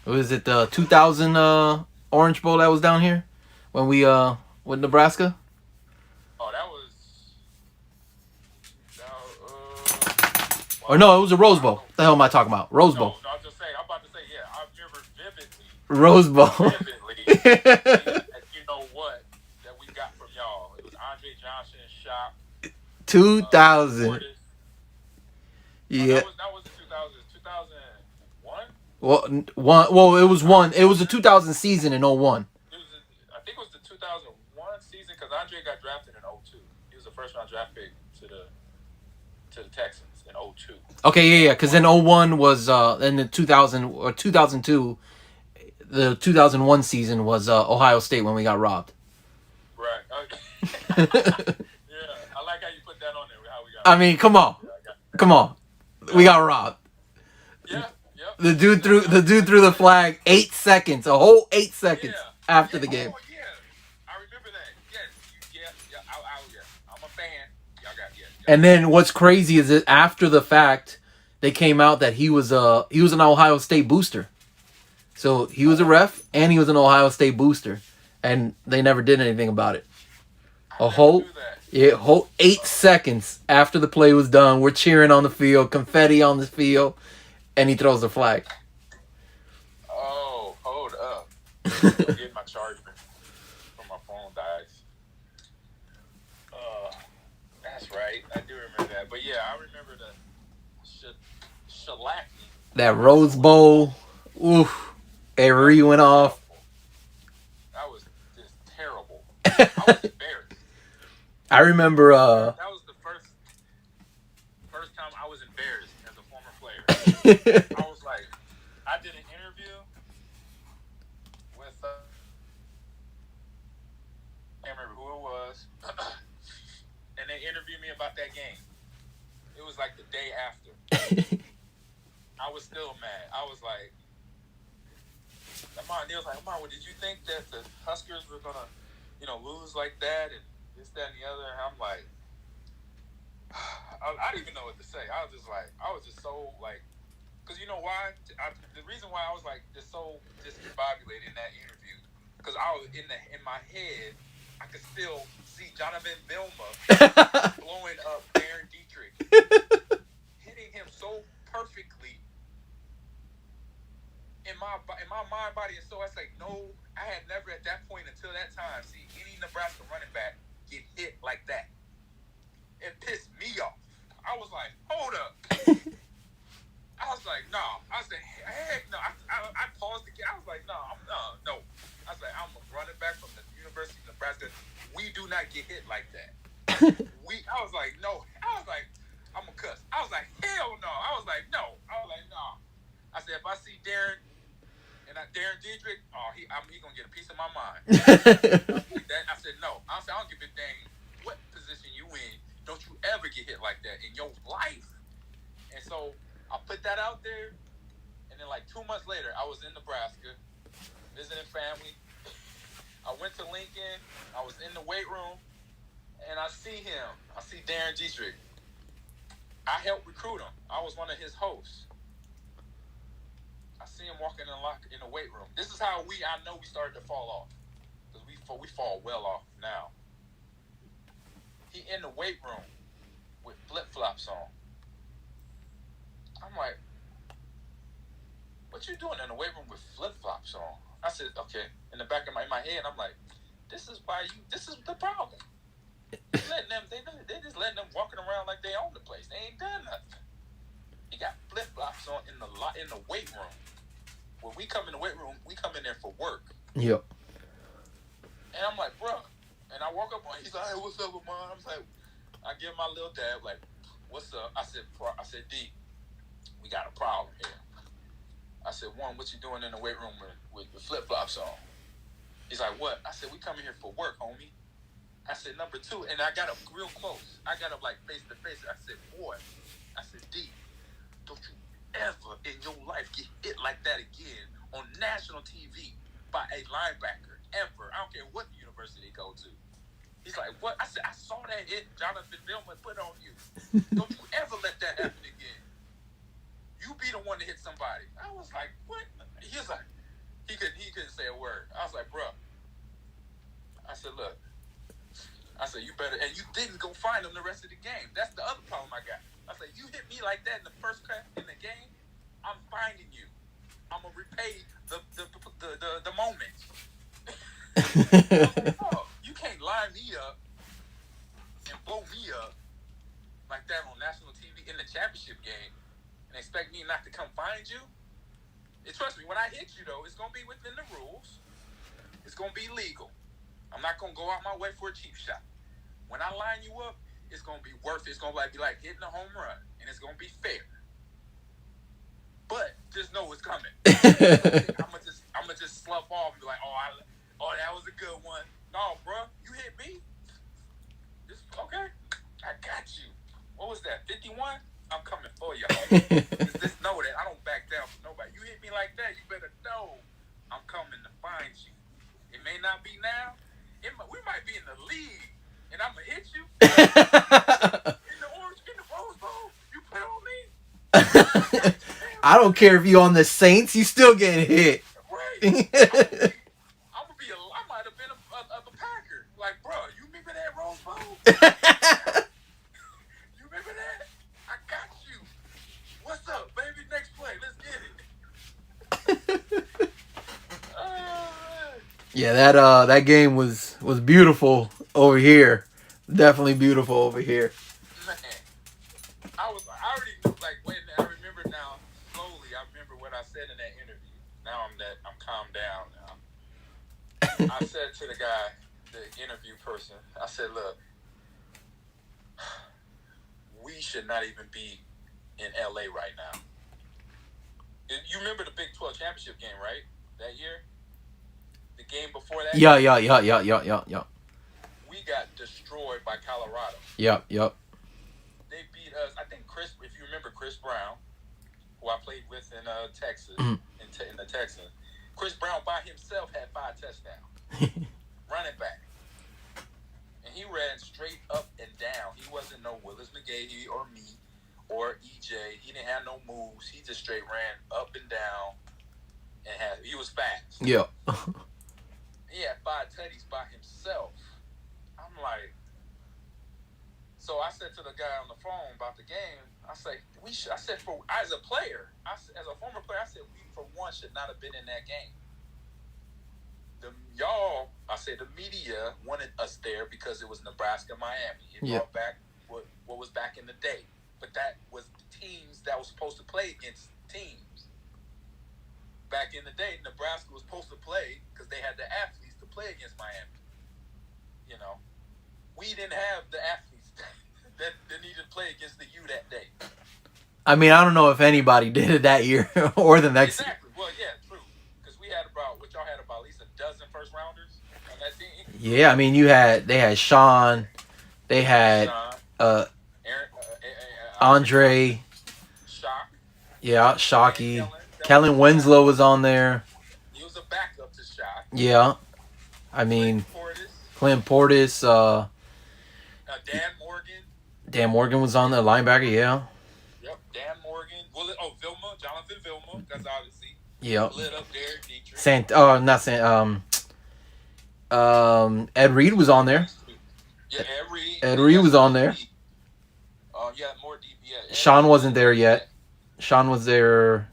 [SPEAKER 1] Was it the 2000 Orange Bowl that was down here when we with Nebraska?
[SPEAKER 2] Oh, that was.
[SPEAKER 1] Or no, it was a Rose Bowl. What the hell am I talking about? Rose Bowl.
[SPEAKER 2] No, I was just saying. I'm about to say, yeah, I remember vividly.
[SPEAKER 1] Rose Bowl.
[SPEAKER 2] You know what? That we got from y'all. It was Andre Johnson shop.
[SPEAKER 1] 2000. Yeah.
[SPEAKER 2] That was the 2001.
[SPEAKER 1] Well, it was one. It was the 2000 season in 01.
[SPEAKER 2] I think it was the 2001 season because Andre got drafted in 02. He was the first round draft pick to the Texans in 02.
[SPEAKER 1] Okay, yeah, because then 01 was in the 2000 or 2002. The 2001 season was Ohio State when we got robbed.
[SPEAKER 2] Right. Okay. Yeah, I like how you put that on there. How we got.
[SPEAKER 1] I mean, come on. We got robbed.
[SPEAKER 2] Yeah. Yep.
[SPEAKER 1] The dude threw the flag 8 seconds, a whole 8 seconds after the game.
[SPEAKER 2] Oh, yeah. I remember that. Yes. Yeah. I'm a fan. Y'all got
[SPEAKER 1] And then what's crazy is that after the fact, they came out that he was an Ohio State booster. So he was a ref and he was an Ohio State booster, and they never did anything about it. A whole 8 seconds after the play was done, we're cheering on the field, confetti on the field, and he throws the flag.
[SPEAKER 2] Oh, hold up. I get my charger from my phone dies. That's right. yeah, I remember the shellacking.
[SPEAKER 1] That Rose Bowl. Oof. Every went off.
[SPEAKER 2] That was just terrible. I was embarrassed.
[SPEAKER 1] I remember.
[SPEAKER 2] That was the first time I was embarrassed as a former player. I was like, I did an interview with. I can't remember who it was, and they interviewed me about that game. It was like the day after. I was still mad. I was like, Ahman, they was like, Ahman, well, did you think that the Huskers were gonna, lose like that and this, that, and the other? And I'm like, I didn't even know what to say. I was just so like, because you know why? The reason why I was like just so discombobulated in that interview, because I was in my head, I could still see Jonathan Vilma blowing up Darren Dietrich, hitting him so perfectly. In my mind, body, and soul, I was like, no, I had never at that point until that time seen any Nebraska running back get hit like that. It pissed me off. I was like, hold up. I was like, no. I said, heck no. I paused again. I was like, no. I was like, I'm a running back from the University of Nebraska. We do not get hit like that. I was like, no. I was like, I'm a cuss. I was like, hell no. I was like, no. I said, if I see Darren Dietrich, he gonna get a piece of my mind. I said, no. I said, I don't give a dang what position you in. Don't you ever get hit like that in your life. And so I put that out there, and then like 2 months later, I was in Nebraska visiting family. I went to Lincoln. I was in the weight room, and I see him. I see Darren Dietrich. I helped recruit him. I was one of his hosts. I see him walking in the weight room. This is how I know we started to fall off, because we fall well off now. He in the weight room with flip-flops on. I'm like, what you doing in the weight room with flip-flops on? I said, okay. In the back of my head, I'm like, this is the problem. They just letting them walking around like they own the place. They ain't done nothing. He got flip-flops on in the weight room. When we come in the weight room, we come in there for work.
[SPEAKER 1] Yep.
[SPEAKER 2] And I'm like, bro. And I walk up on him. He's like, hey, what's up, Ahman? I'm like, I give my little dab, like, what's up? I said, D, we got a problem here. I said, one, what you doing in the weight room with flip-flops on? He's like, what? I said, we coming here for work, homie. I said, number two, and I got up real close. I got up like face to face. I said, boy, I said, D, don't you ever in your life get hit like that again on national TV by a linebacker, ever. I don't care what university they go to. He's like, what? I said, I saw that hit Jonathan Vilma put on you. Don't you ever let that happen again. You be the one to hit somebody. I was like, what? He was like, he couldn't say a word. I was like, bro. I said, look. I said, you better, and you didn't go find him the rest of the game. That's the other problem I got. I said, you hit me like that in the first cut in the game, I'm finding you. I'm gonna repay the moment. Like, oh, you can't line me up and blow me up like that on national TV in the championship game and expect me not to come find you. And trust me, when I hit you though, it's gonna be within the rules. It's gonna be legal. I'm not gonna go out my way for a cheap shot. When I line you up, it's gonna be worth it. It's gonna be like hitting a home run, and it's gonna be fair. But just know it's coming. I'm gonna just slough off and be like, oh, that was a good one. No, bro, you hit me. Okay, I got you. What was that? 51? I'm coming for you. Just know that I don't back down for nobody. You hit me like that, you better know I'm coming to find you. It may not be now. We might be in the league, and I'm gonna hit you in the Rose Bowl. You put on me.
[SPEAKER 1] I don't care if you on the Saints, you still getting hit.
[SPEAKER 2] Right. I might have been a Packer. Like, bro, you remember that Rose Bowl? You remember that? I got you. What's up, baby? Next play. Let's get it.
[SPEAKER 1] Yeah, that game was beautiful over here. Definitely beautiful over here.
[SPEAKER 2] Man. I'm calmed down now. I said to the guy, the interview person, I said, look, we should not even be in LA right now. You remember the Big 12 championship game, right? That year? The game before that?
[SPEAKER 1] Yeah.
[SPEAKER 2] We got destroyed by Colorado.
[SPEAKER 1] Yep.
[SPEAKER 2] They beat us. I think if you remember Chris Brown, who I played with in Texas, in the Texans, Chris Brown by himself had 5 touchdowns. Running back. And he ran straight up and down. He wasn't no Willis McGahee or me or EJ. He didn't have no moves. He just straight ran up and down. And he was fast.
[SPEAKER 1] Yeah.
[SPEAKER 2] He had 5 tutties by himself. I'm like, so I said to the guy on the phone about the game, I said, as a player, as a former player, I said, we for one should not have been in that game. The media wanted us there because it was Nebraska, Miami. It brought back what was back in the day. But that was the teams that was supposed to play against teams. Back in the day, Nebraska was supposed to play because they had the athletes to play against Miami. You know, we didn't have the athletes that needed to play against the U that day.
[SPEAKER 1] I mean, I don't know if anybody did it that year or the next.
[SPEAKER 2] Exactly. Well, yeah, true. Because we had y'all had about at least a dozen first rounders on that team.
[SPEAKER 1] Yeah, I mean, they had Sean, they had
[SPEAKER 2] Aaron,
[SPEAKER 1] Andre,
[SPEAKER 2] Shock.
[SPEAKER 1] Yeah, Shockey. Kellen Winslow was on there.
[SPEAKER 2] He was a backup to Shock.
[SPEAKER 1] Yeah. I mean, Clint Portis.
[SPEAKER 2] Dan Morgan.
[SPEAKER 1] Dan Morgan was on the linebacker, yeah.
[SPEAKER 2] Yep, Dan Morgan. Vilma, Jonathan Vilma. That's obviously.
[SPEAKER 1] Yep.
[SPEAKER 2] Lit up Derek Dietrich.
[SPEAKER 1] Ed Reed was on there.
[SPEAKER 2] Yeah, Ed Reed.
[SPEAKER 1] Ed Reed was on there.
[SPEAKER 2] Yeah, more deep. Yeah.
[SPEAKER 1] Sean wasn't there yet. Sean was there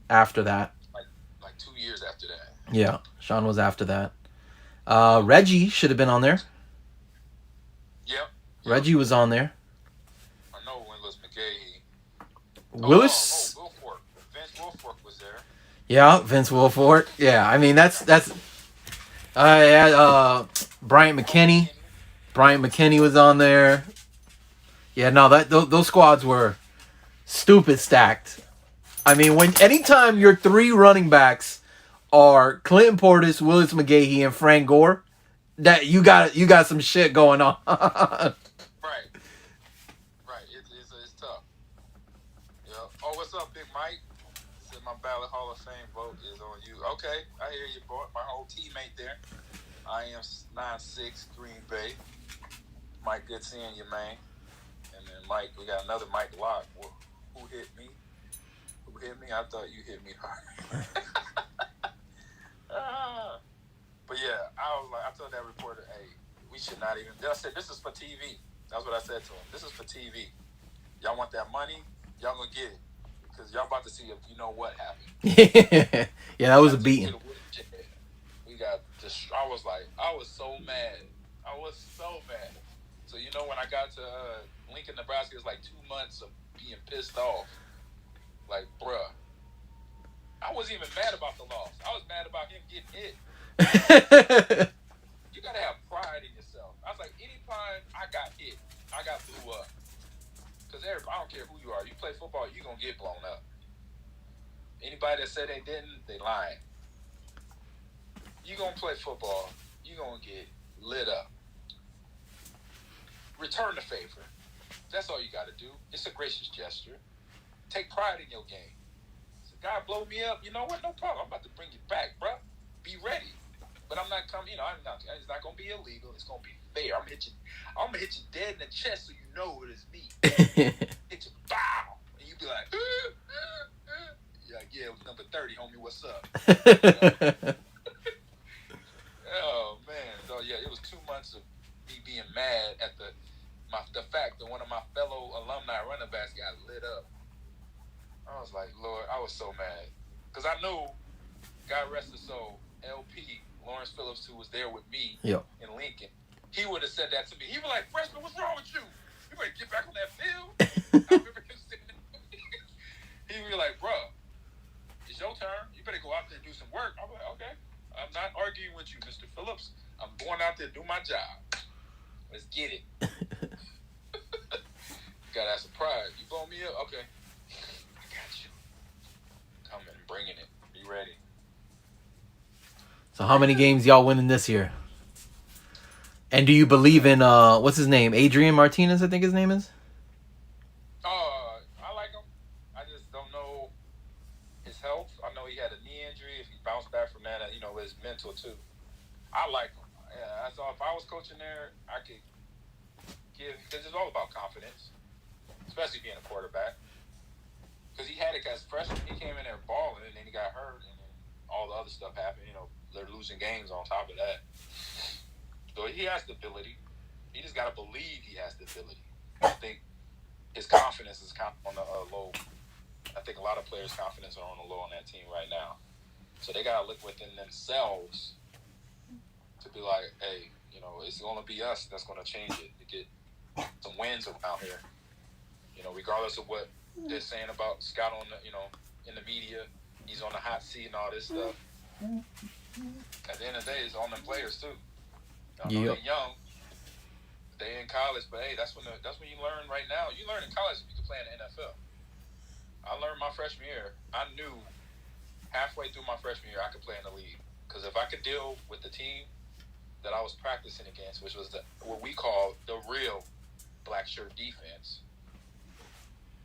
[SPEAKER 1] after that.
[SPEAKER 2] Like 2 years after that.
[SPEAKER 1] Yeah, Sean was after that. Reggie should have been on there.
[SPEAKER 2] Yep.
[SPEAKER 1] Reggie was on there.
[SPEAKER 2] I know Willis McGahee.
[SPEAKER 1] Willis.
[SPEAKER 2] Wilfork. Vince Wilfork was there.
[SPEAKER 1] Yeah, Vince Wilfork. Yeah, I mean that's. Bryant McKinney. Bryant McKinney was on there. Yeah, no, those squads were stupid stacked. I mean, anytime your 3 running backs are Clinton Portis, Willis McGahee, and Frank Gore, that you got some shit going on.
[SPEAKER 2] Right. It's tough. Yeah. Oh, what's up, Big Mike? Said my Ballot Hall of Fame vote is on you. Okay, I hear you, boy. My whole teammate there. I am 9'6", Green Bay. Mike, good seeing you, man. And then Mike, we got another Mike Locke. Who hit me? Who hit me? I thought you hit me hard. But yeah, I told that reporter, hey, we should not even. I said, this is for TV. That's what I said to him. This is for TV. Y'all want that money? Y'all gonna get it. Because y'all about to see if you know what happened.
[SPEAKER 1] Yeah, that was a beating.
[SPEAKER 2] We got just. I was so mad. I was so mad. So you know when I got to Lincoln, Nebraska, it was like 2 months of being pissed off. Like, bruh. I wasn't even mad about the loss. I was mad about him getting hit. You gotta have pride in yourself. I was like, anytime I got hit, I got blew up. Because I don't care who you are. You play football, you're gonna get blown up. Anybody that said they didn't, they lying. You gonna play football, you gonna get lit up. Return the favor. That's all you gotta do. It's a gracious gesture. Take pride in your game. So God blow me up, you know what? No problem. I'm about to bring you back, bro. Be ready. But I'm not coming, it's not gonna be illegal. It's gonna be fair. I'm gonna hit you dead in the chest so you know it is me. Hit you, bow, and you be like, you're like, yeah, it was number 30, homie. What's up? Oh man, so yeah, it was 2 months of me being mad at the fact that one of my fellow alumni running backs got lit up. I was like, Lord, I was so mad because I knew, God rest his soul, LP Lawrence Phillips, who was there with me in Lincoln, he would have said that to me. He was like, freshman, what's wrong with you? You better get back on that field. I remember him saying, he would be like, bro, it's your turn. You better go out there and do some work. I'm like, okay. I'm not arguing with you, Mr. Phillips. I'm going out there to do my job. Let's get it. Gotta have some pride. You blow me up? Okay. I got you. Coming and bringing it. Be ready.
[SPEAKER 1] So how many games y'all winning this year? And do you believe in what's his name? Adrian Martinez, I think his name is.
[SPEAKER 2] I like him. I just don't know his health. I know he had a knee injury. If he bounced back from that, his mental too. I like him. Yeah, I thought if I was coaching there, I could give, because it's all about confidence, especially being a quarterback. Because he had it as freshman. He came in there balling, and then he got hurt, and then all the other stuff happened. They're losing games on top of that. So he has the ability. He just got to believe he has the ability. I think his confidence is kind of on the low. I think a lot of players' confidence are on the low on that team right now. So they got to look within themselves to be like, hey, it's going to be us that's going to change it to get some wins around here. Regardless of what they're saying about Scott on the, in the media, he's on the hot seat and all this stuff. At the end of the day, it's on them players too. They're young, they in college, but hey, that's when you learn. Right now, you learn in college if you can play in the NFL. I learned my freshman year. I knew halfway through my freshman year I could play in the league, because if I could deal with the team that I was practicing against, which was what we call the real black shirt defense.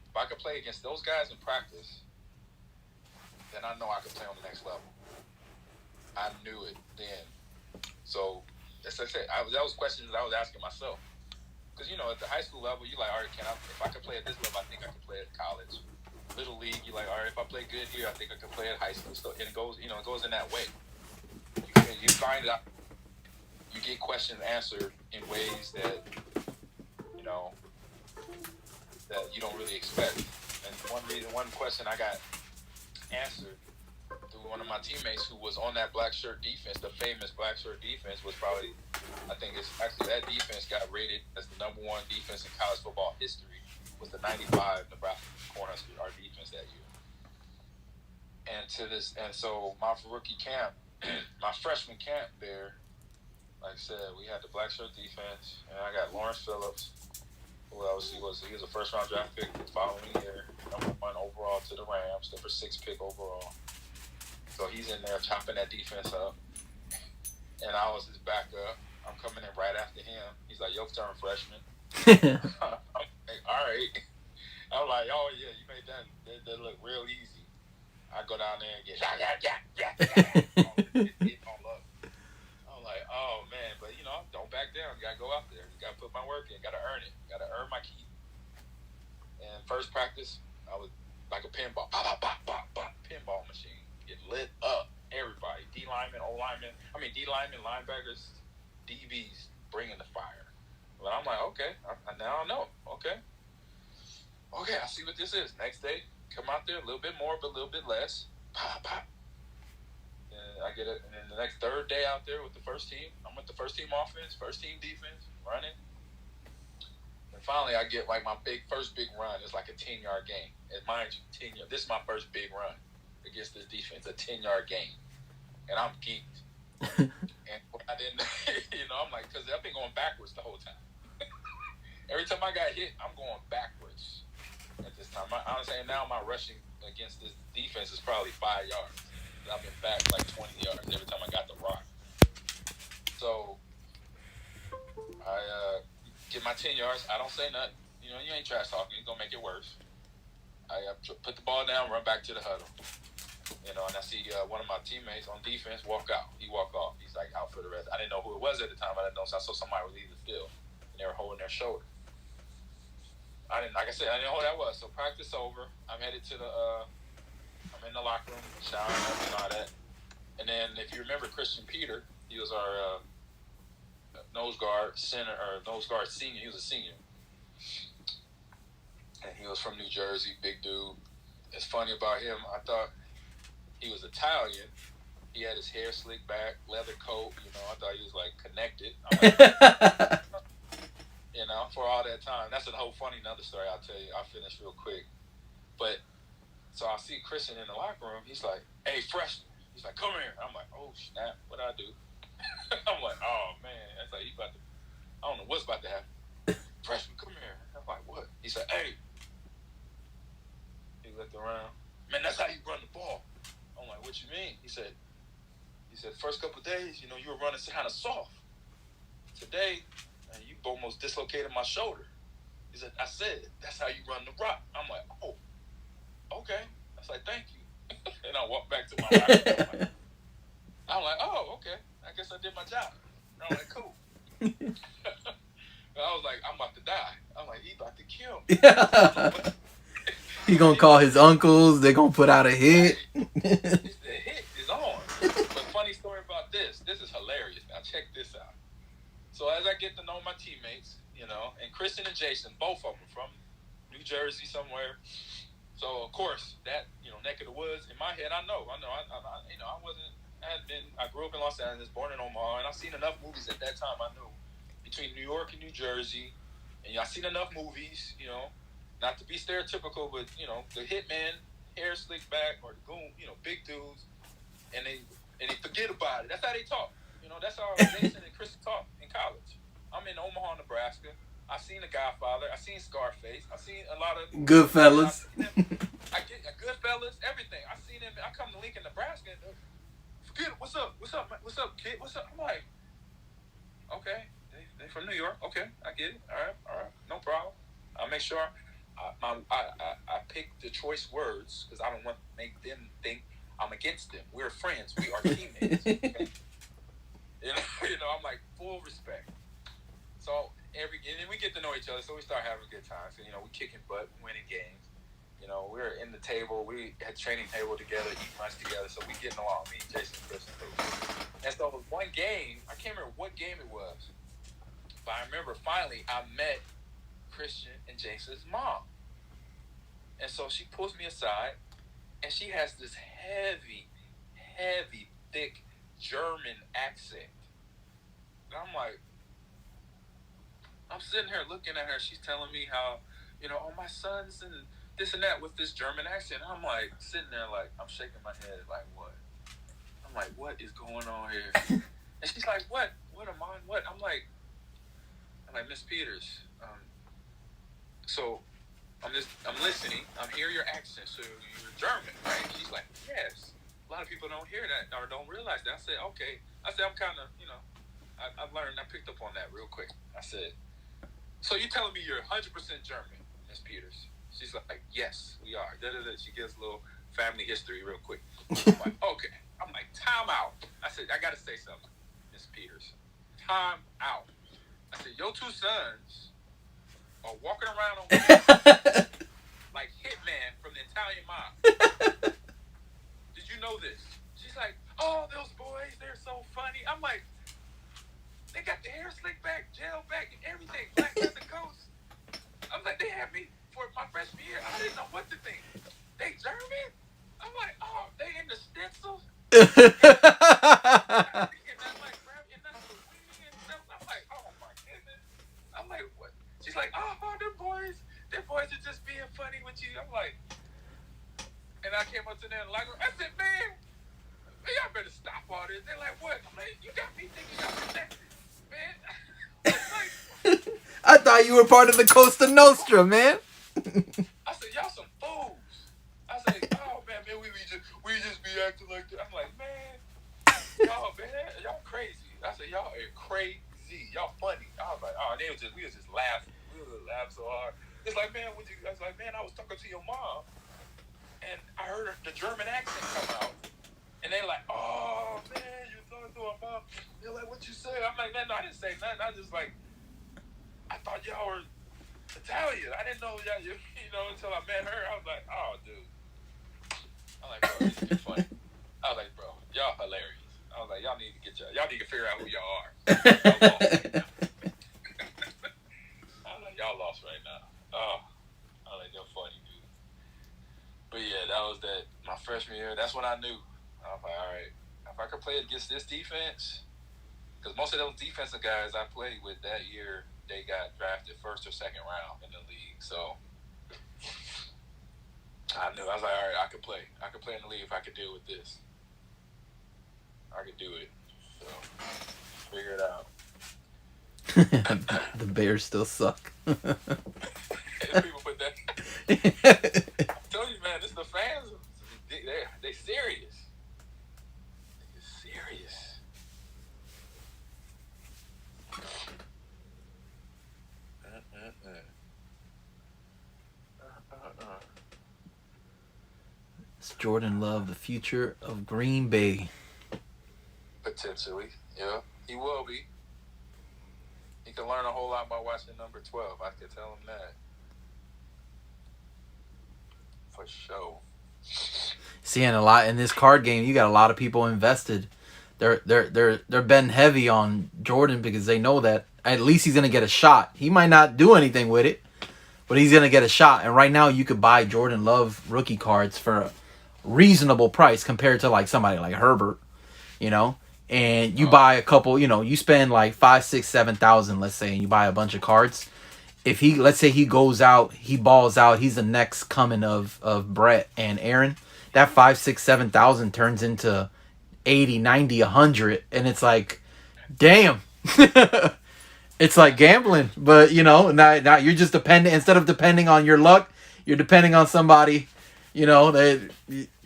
[SPEAKER 2] If I could play against those guys in practice, then I know I could play on the next level. I knew it then. So, as I said, that was questions that I was asking myself. Because, at the high school level, you're like, all right, if I could play at this level, I think I could play at college. Little league, you're like, all right, if I play good here, I think I can play at high school. So, and it goes in that way. You find out, you get questions answered in ways that, that you don't really expect. And one question I got answered through one of my teammates who was on that black shirt defense, the famous black shirt defense, was probably, I think it's actually that defense got rated as the #1 defense in college football history, was the 95 Nebraska Cornhuskers, our defense that year. And so my rookie camp, my freshman camp there, like I said, we had the black shirt defense, and I got Lawrence Phillips, who else he was a first round draft pick the following year, #1 overall to the Rams, #6 pick overall. So he's in there chopping that defense up, and I was his backup. I'm coming in right after him. He's like, "Your turn, freshman." I'm like, all right. I'm like, "Oh yeah, you made that look real easy." I go down there and get all up. I'm like, oh man, but don't back down. You gotta go out there. You gotta put my work in. Gotta earn it. Gotta earn my keep. And first practice, I was like a pinball, pinball machine. Get lit up. Everybody, D linemen, linebackers, DBs, bringing the fire. But I'm like, okay, now I know. Okay, I see what this is. Next day, come out there a little bit more, but a little bit less. Pop. And I get it. And then the next third day out there with the first team, I'm with the first team offense, first team defense, running. And finally, I get like my first big run. It's like a 10-yard game. And mind you, 10 yards. This is my first big run against this defense, a 10-yard game. And I'm geeked. And I didn't, I'm like, because I've been going backwards the whole time. Every time I got hit, I'm going backwards at this time. I'm saying now my rushing against this defense is probably 5 yards. I've been back like 20 yards every time I got the rock. So I get my 10 yards. I don't say nothing. You ain't trash talking. You're going to make it worse. I put the ball down, run back to the huddle. And I see one of my teammates on defense walk out. He walked off. He's like out for the rest. I didn't know who it was at the time. I didn't know. So I saw somebody was leaving the field, and they were holding their shoulder. Like I said, I didn't know who that was. So practice over. I'm headed to I'm in the locker room, showering up and all that. And then if you remember Christian Peter, he was our nose guard senior. He was a senior. And he was from New Jersey, big dude. It's funny about him, I thought he was Italian. He had his hair slicked back, leather coat. I thought he was like connected. I'm like, for all that time. That's a whole funny another story I'll tell you. I'll finish real quick. But So I see Christian in the locker room. He's like, "Hey, freshman." He's like, "Come here." I'm like, "Oh snap! What I do?" I'm like, "Oh man!" That's like he about to. I don't know what's about to happen. Freshman, come here. I'm like, "What?" He said, "Hey." He looked around. Man, that's how you run the ball. I'm like, "What you mean?" He said, "First couple of days, you were running kind of soft. Today, you almost dislocated my shoulder." He said, "I said that's how you run the rock." I'm like, "Oh, okay." I was like, "Thank you." And I walked back to my locker. I'm like, "Oh, okay. I guess I did my job." I'm like, "Cool." I was like, "I'm about to die." I'm like, "He about to kill me."
[SPEAKER 1] He gonna call his uncles. They gonna put out a hit.
[SPEAKER 2] The hit is on. But funny story about this. This is hilarious. Now check this out. So as I get to know my teammates, and Kristen and Jason, both of them from New Jersey somewhere. So of course that neck of the woods. In my head, I grew up in Los Angeles, born in Omaha, and I've seen enough movies at that time. I knew between New York and New Jersey, and I've seen enough movies, not to be stereotypical, but the hitman, hair slicked back, or the goon, big dudes, and they forget about it. That's how they talk. That's how Jason and Chris talk in college. I'm in Omaha, Nebraska. I've seen The Godfather. I've seen Scarface. I've seen a lot of
[SPEAKER 1] Goodfellas.
[SPEAKER 2] I get Goodfellas, everything. I've seen him. I come to Lincoln, Nebraska, and forget it. What's up, kid? What's up? I'm like, okay, they from New York. Okay, I get it. All right, no problem. I'll make sure I pick the choice words because I don't want to make them think I'm against them. We're friends. We are teammates. Okay? I'm like full respect. So and then we get to know each other, so we start having good times. And, we kicking butt, winning games. We were in the table. We had training table together, eat lunch together. So we getting along. Me, Jason, Chris, and Bruce. And so one game, I can't remember what game it was, but I remember finally I met Christian and Jason's mom. And so she pulls me aside, and she has this heavy, thick German accent. And I'm sitting here looking at her. She's telling me how, my sons and this and that with this German accent. I'm like sitting there like I'm shaking my head like what? I'm like, what is going on here? And she's like, what? What, Ahman? What? I'm like, Miss Peters. So I'm listening. I'm hearing your accent. So you're German, right? She's like, yes. A lot of people don't hear that or don't realize that. I said, okay. I said, I'm kind of, I've learned. I picked up on that real quick. I said, so you're telling me you're 100% German, Miss Peters? She's like, yes, we are. She gives a little family history real quick. I'm like, okay. I'm like, time out. I said, I got to say something, Miss Peters. Time out. I said, your two sons are walking around on like Hitman from the Italian mob. Did you know this? She's like, oh, those boys, they're so funny. I'm like, they got the hair slicked back, gel back, and everything. Black leather coats. I'm like, they had me for my freshman year. I didn't know what to think. They German? I'm like, oh, they in the stencils? And I'm like, grabbing the weenie and stuff. I'm like, oh my goodness. I'm like, what? She's like, oh, them boys are just being funny with you. I'm like, and I came up to them like, I said, man, y'all better stop all this. They're like, what? I'm like, you got me thinking y'all protected, man.
[SPEAKER 1] I thought you were part of the Costa Nostra, man.
[SPEAKER 2] I said, y'all some fools. I said, oh man, we just be acting like that. I'm like, man, y'all crazy. I said, y'all are crazy. Y'all funny. I was like, oh, we was just laughing. We was laughing so hard. It's like, man, I was like, man, I was talking to your mom, and I heard the German accent come out, and they like, oh man, you talking to our mom? They're like, what you say? I'm like, man, no, I didn't say nothing. I just like, I thought y'all were Italian. I didn't know y'all, until I met her. I was like, oh, dude. I'm like, bro, this is funny. I was like, bro, y'all hilarious. I was like, y'all need to figure out who y'all are. Y'all lost right now. I was like, y'all lost right now. Oh, I was like, you're funny, dude. But yeah, that was my freshman year. That's when I knew. I was like, all right, if I could play against this defense, because most of those defensive guys I played with that year, they got drafted first or second round in the league. So I knew. I was like, all right, I could play. I could play in the league if I could deal with this. I could do it. So, figure it out.
[SPEAKER 1] The Bears still suck.
[SPEAKER 2] People put that. I told you, man, this the fans. They serious. They serious.
[SPEAKER 1] It's Jordan Love, the future of Green Bay.
[SPEAKER 2] Potentially, yeah, he will be. He can learn a whole lot by watching number 12. I can tell him that. For sure.
[SPEAKER 1] Seeing a lot in this card game, you got a lot of people invested. They're betting heavy on Jordan because they know that at least he's gonna get a shot. He might not do anything with it, but he's gonna get a shot. And right now, you could buy Jordan Love rookie cards for a reasonable price compared to like somebody like Herbert, you know. And you buy a couple, you know, you spend like 5, 6, 7,000, let's say, and you buy a bunch of cards. If he, let's say he goes out, he balls out, he's the next coming of Brett and Aaron. That 5, 6, 7,000 turns into 80, 90, 100, and it's like, damn. It's like gambling, but you know, now you're just dependent. Instead of depending on your luck, you're depending on somebody, you know,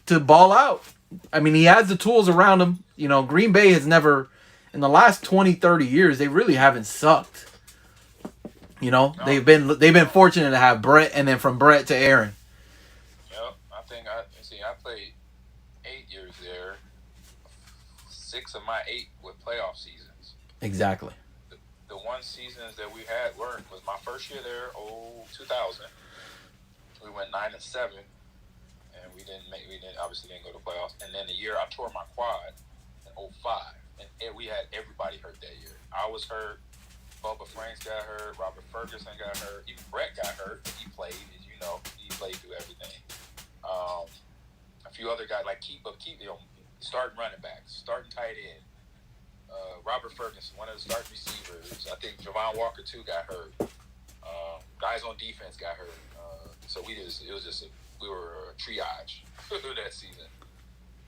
[SPEAKER 1] to ball out. I mean, he has the tools around him. You know, Green Bay has never, in the last 20, 30 years, they really haven't sucked. You know, no. They've been fortunate to have Brett, and then from Brett to Aaron.
[SPEAKER 2] Yep, I played 8 years there. 6 of my 8 were playoff seasons.
[SPEAKER 1] Exactly.
[SPEAKER 2] The one seasons that we had was my first year there, 2000. We went 9-7, and we obviously didn't go to playoffs. And then the year I tore my quad in 2005, and we had everybody hurt that year. I was hurt. Bubba Franks got hurt. Robert Ferguson got hurt. Even Brett got hurt. He played, as you know. He played through everything. A few other guys like starting running backs, starting tight end. Robert Ferguson, one of the starting receivers. I think Javon Walker too got hurt. Guys on defense got hurt. So we were a triage that season.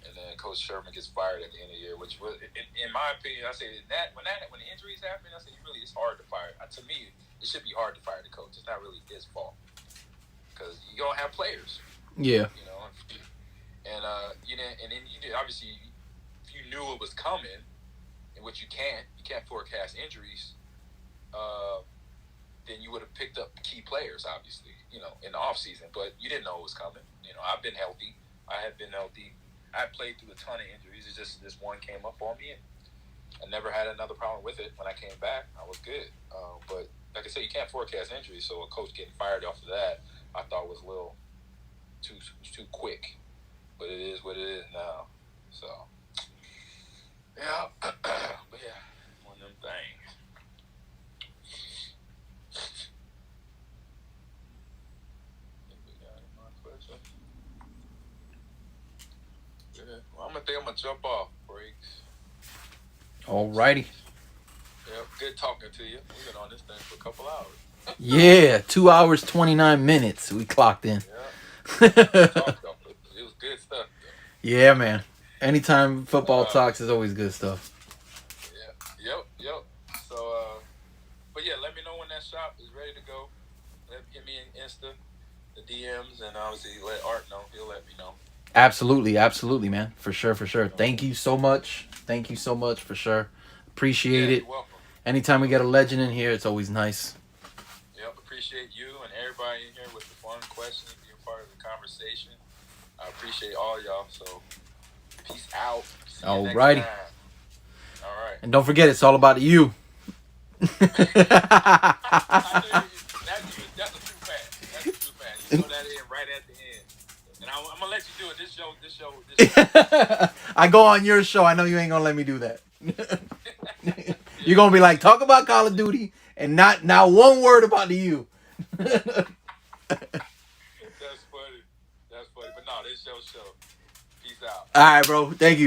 [SPEAKER 2] And then Coach Sherman gets fired at the end of the year, which was, in my opinion, I say that when the injuries happen, I say it's hard to fire. To me, it should be hard to fire the coach. It's not really his fault because you don't have players.
[SPEAKER 1] Yeah.
[SPEAKER 2] You know, and then you did, obviously, if you knew it was coming, in which you can't forecast injuries, then you would have picked up key players, obviously, you know, in the offseason. But you didn't know it was coming. You know, I've been healthy. I have been healthy. I played through a ton of injuries. It's just this one came up on me, and I never had another problem with it. When I came back, I was good. But like I said, you can't forecast injuries, so a coach getting fired off of that, I thought was a little too quick. But it is what it is now. So, yeah. But yeah, one of them things. Well, I'm gonna jump off, Breaks.
[SPEAKER 1] Alrighty.
[SPEAKER 2] Yeah, good talking to you. We've been on this thing for a couple hours.
[SPEAKER 1] Yeah, 2 hours, 29 minutes. We clocked in.
[SPEAKER 2] Yeah. It was good stuff, though.
[SPEAKER 1] Yeah, man. Anytime football talks is always good stuff.
[SPEAKER 2] Yeah. Yep. So, but yeah, let me know when that shop is ready to go. Give me an Insta, the DMs, and obviously let Art know. He'll let me know.
[SPEAKER 1] Absolutely, man. For sure. Thank you so much. For sure. Appreciate it.
[SPEAKER 2] You're welcome.
[SPEAKER 1] Anytime we get a legend in here, it's always nice.
[SPEAKER 2] Yep, appreciate you and everybody in here with the fun questions, being part of the conversation. I appreciate all y'all. So, peace out.
[SPEAKER 1] Alrighty.
[SPEAKER 2] All right.
[SPEAKER 1] And don't forget, it's all about you.
[SPEAKER 2] That's a true fact. You throw that in right at the end. And I'm gonna let you do it. This show.
[SPEAKER 1] I go on your show. I know you ain't gonna let me do that. You're gonna be like, talk about Call of Duty and not one word about the U.
[SPEAKER 2] That's funny. But no, this show. Peace out.
[SPEAKER 1] All right, bro. Thank you.